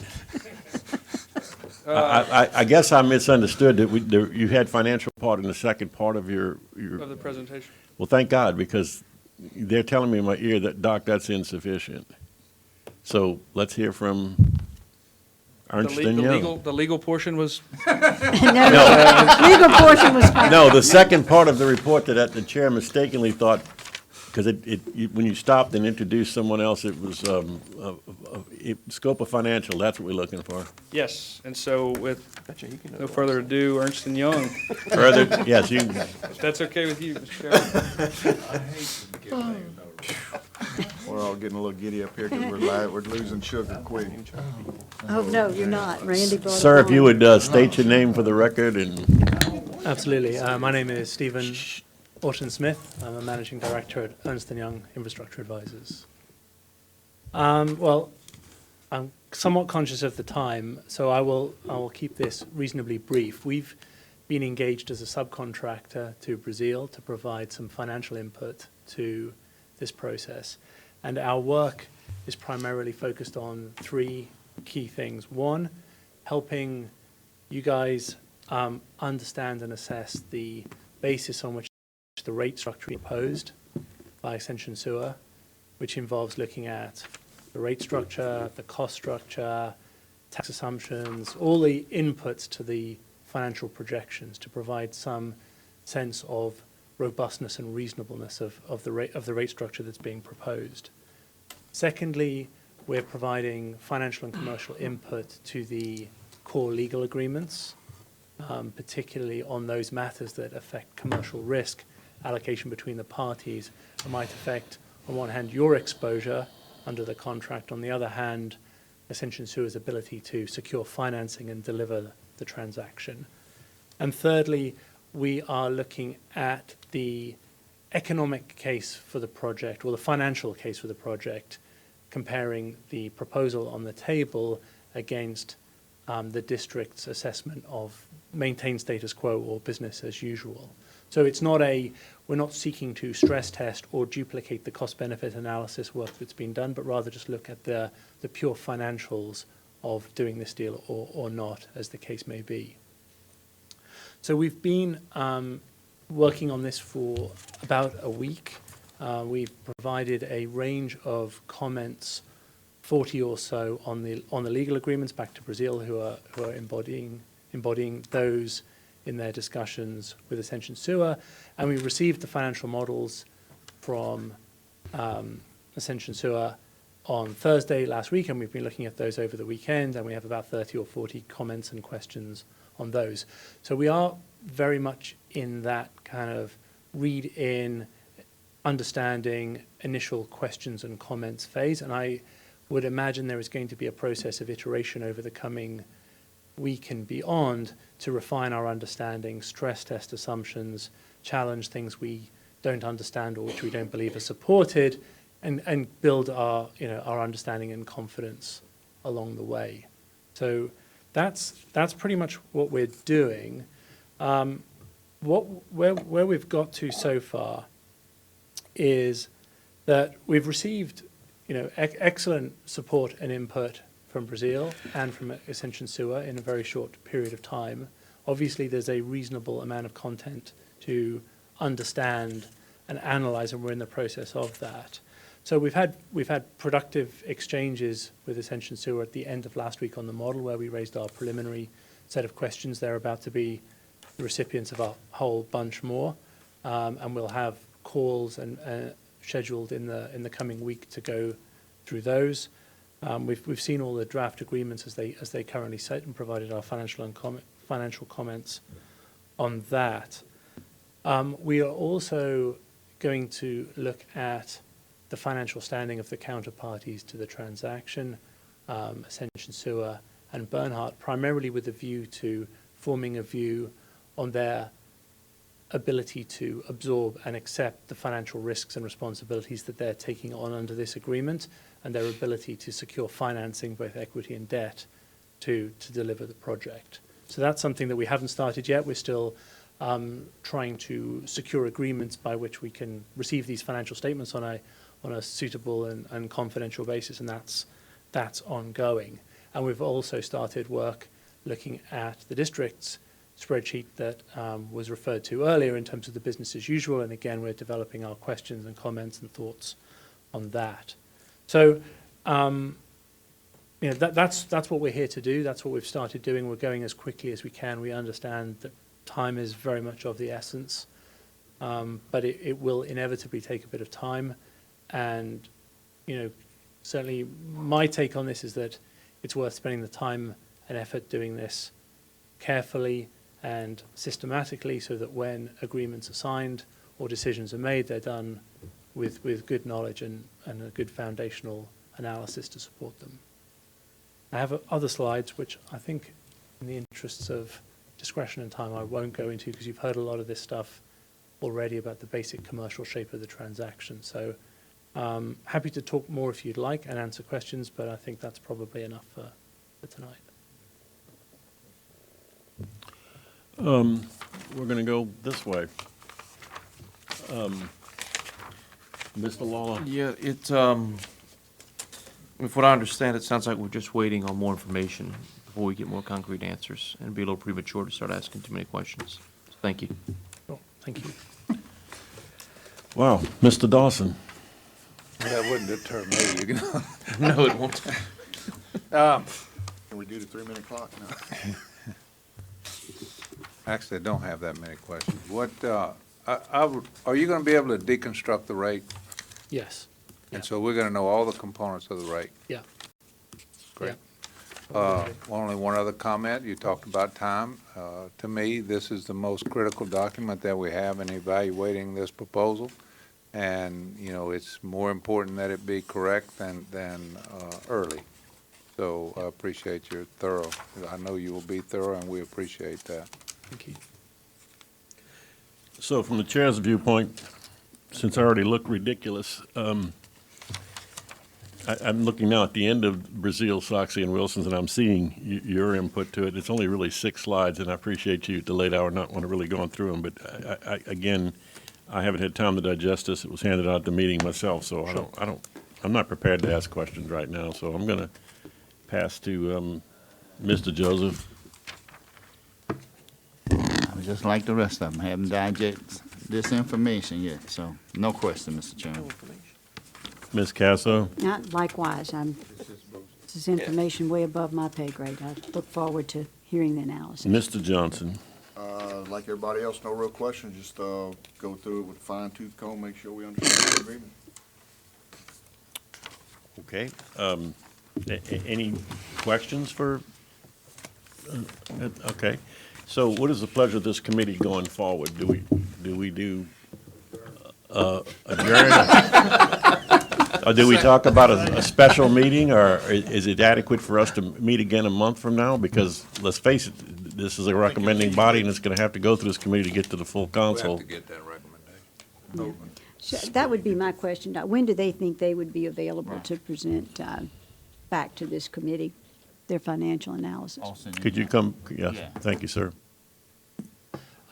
I guess I misunderstood that you had financial part in the second part of your, Of the presentation. well, thank God, because they're telling me in my ear that, Doc, that's insufficient. So let's hear from Ernst & Young. The legal portion was, No, legal portion was fine. No, the second part of the report that the chair mistakenly thought, because when you stopped and introduced someone else, it was scope of financial, that's what we're looking for. yes. And so with no further ado, Ernst & Young, Further, yes, you, if that's okay with you, Mr. Chairman. We're all getting a little giddy up here because we're losing sugar quick. Oh, no, you're not. Randy brought it sir, if you on. would state your name for the record and Absolutely. My name is Stephen Orton-Smith. I'm a managing director at Ernst & Young Infrastructure Advisors. Well, I'm somewhat conscious of the time, so I will keep this reasonably brief. We've been engaged as a subcontractor to Brazil to provide some financial input to this process, and our work is primarily focused on three key things. One, helping you guys understand and assess the basis on which the rate structure is proposed by Extension Sewer, which involves looking at the rate structure, the cost structure, tax assumptions, all the inputs to the financial projections to provide some sense of robustness and reasonableness of the rate structure that's being proposed. Secondly, we're providing financial and commercial input to the core legal agreements, particularly on those matters that affect commercial risk allocation between the parties and might affect, on one hand, your exposure under the contract, on the other hand, Ascension Sewer's ability to secure financing and deliver the transaction. And thirdly, we are looking at the economic case for the project, or the financial case for the project, comparing the proposal on the table against the district's assessment of maintain status quo or business as usual. So it's not we're not seeking to stress test or duplicate the cost-benefit analysis work that's been done, but rather just look at the pure financials of doing this deal or not, as the case may be. So we've been working on this for about a week. We've provided a range of comments, 40 or so, on the legal agreements back to Brazil, who are embodying those in their discussions with Ascension Sewer, and we received the financial models from Ascension Sewer on Thursday last week, and we've been looking at those over the weekend, and we have about 30 or 40 comments and questions on those. So we are very much in that kind of read in, understanding, initial questions and comments phase, and I would imagine there is going to be a process of iteration over the coming week and beyond to refine our understanding, stress test assumptions, challenge things we don't understand or which we don't believe are supported, and build our understanding and confidence along the way. So that's pretty much what we're doing. Where we've got to so far is that we've received excellent support and input from Brazil and from Ascension Sewer in a very short period of time. Obviously, there's a reasonable amount of content to understand and analyze, and we're in the process of that. So we've had productive exchanges with Ascension Sewer at the end of last week on the model, where we raised our preliminary set of questions. They're about to be the recipients of a whole bunch more, and we'll have calls and scheduled in the coming week to go through those. We've seen all the draft agreements as they currently sit and provided our financial comments on that. We are also going to look at the financial standing of the counterparties to the transaction, Ascension Sewer and Bernhardt, primarily with a view to forming a view on their ability to absorb and accept the financial risks and responsibilities that they're taking on under this agreement, and their ability to secure financing, both equity and debt, to deliver the project. So that's something that we haven't started yet. We're still trying to secure agreements by which we can receive these financial statements on a suitable and confidential basis, and that's ongoing. And we've also started work looking at the district's spreadsheet that was referred to earlier in terms of the business as usual, and again, we're developing our questions and comments and thoughts on that. So, that's what we're here to do. That's what we've started doing. We're going as quickly as we can. We understand that time is very much of the essence, but it will inevitably take a bit of time. And, certainly my take on this is that it's worth spending the time and effort doing this carefully and systematically, so that when agreements are signed or decisions are made, they're done with good knowledge and a good foundational analysis to support them. I have other slides, which I think, in the interests of discretion and time, I won't go into because you've heard a lot of this stuff already about the basic commercial shape of the transaction. So happy to talk more if you'd like and answer questions, but I think that's probably enough for tonight. We're going to go this way. Mr. Lawler? Yeah, if what I understand, it sounds like we're just waiting on more information before we get more concrete answers, and it'd be a little premature to start asking too many questions. So thank you. Sure. Thank you. Wow, Mr. Dawson. That wouldn't deter me, you know. No, it won't. Can we do the 3-minute clock? No. Actually, I don't have that many questions. What, are you gonna be able to deconstruct the rate? Yes. And so we're gonna know all the components of the rate? Yeah. Great. Yeah. Only one other comment. You talked about time. To me, this is the most critical document that we have in evaluating this proposal. And, you know, it's more important that it be correct than early. So I appreciate your thorough, I know you will be thorough, and we appreciate that. Thank you. So from the chair's viewpoint, since I already look ridiculous, I'm looking now at the end of Brazil, Soxy, and Wilson's, and I'm seeing your input to it. It's only really 6 slides, and I appreciate you at the late hour not want to really go through them. But again, I haven't had time to digest this. It was handed out at the meeting myself, so I'm not prepared to ask questions right now. So I'm going to pass to Mr. Joseph. I'm just like the rest of them, haven't digested this information yet, so no question, Mr. Chairman. Ms. Casso. Likewise, this is information way above my pay grade. I look forward to hearing the analysis. Mr. Johnson. Like everybody else, no real questions, just go through it with a fine-tooth comb, make sure we understand the agreement. Okay. Any questions for, okay. So what is the pleasure of this committee going forward? Do we do adjourn? Or do we talk about a special meeting, or is it adequate for us to meet again a month from now? Because let's face it, this is a recommending body, and it's going to have to go through this committee to get to the full council. We have to get that recommendation. So that would be my question. When do they think they would be available to present back to this committee, their financial analysis? Could you come, yes, thank you, sir.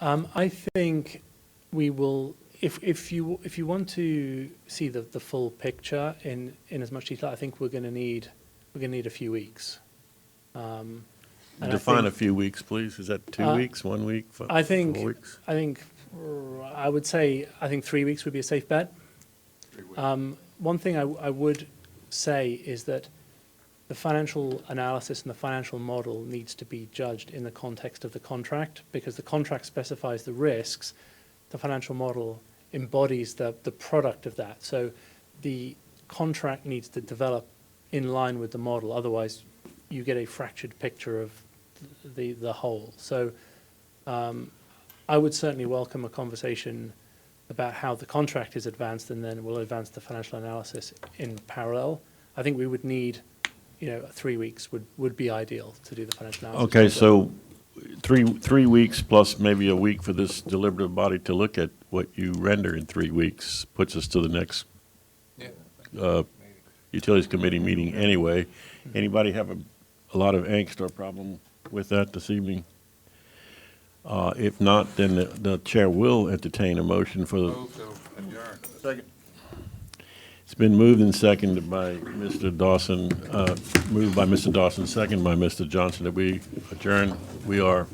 I think we will, if you want to see the full picture in as much detail, I think we're going to need a few weeks. And Define a few weeks, please. Is that 2 weeks, 1 week, 4 weeks? I would say, I think 3 weeks would be a safe bet. One thing I would say is that the financial analysis and the financial model needs to be judged in the context of the contract, because the contract specifies the risks. The financial model embodies the product of that. So the contract needs to develop in line with the model. Otherwise, you get a fractured picture of the whole. So I would certainly welcome a conversation about how the contract is advanced, and then we'll advance the financial analysis in parallel. I think we would need, 3 weeks would be ideal to do the financial analysis. Okay, so three weeks plus maybe a week for this deliberative body to look at what you render in 3 weeks puts us to the next Utilities Committee meeting anyway. Anybody have a lot of angst or problem with that this evening? If not, then the chair will entertain a motion for the. Second. It's been moved and seconded by Mr. Dawson, moved by Mr. Dawson, seconded by Mr. Johnson, that we adjourn. We are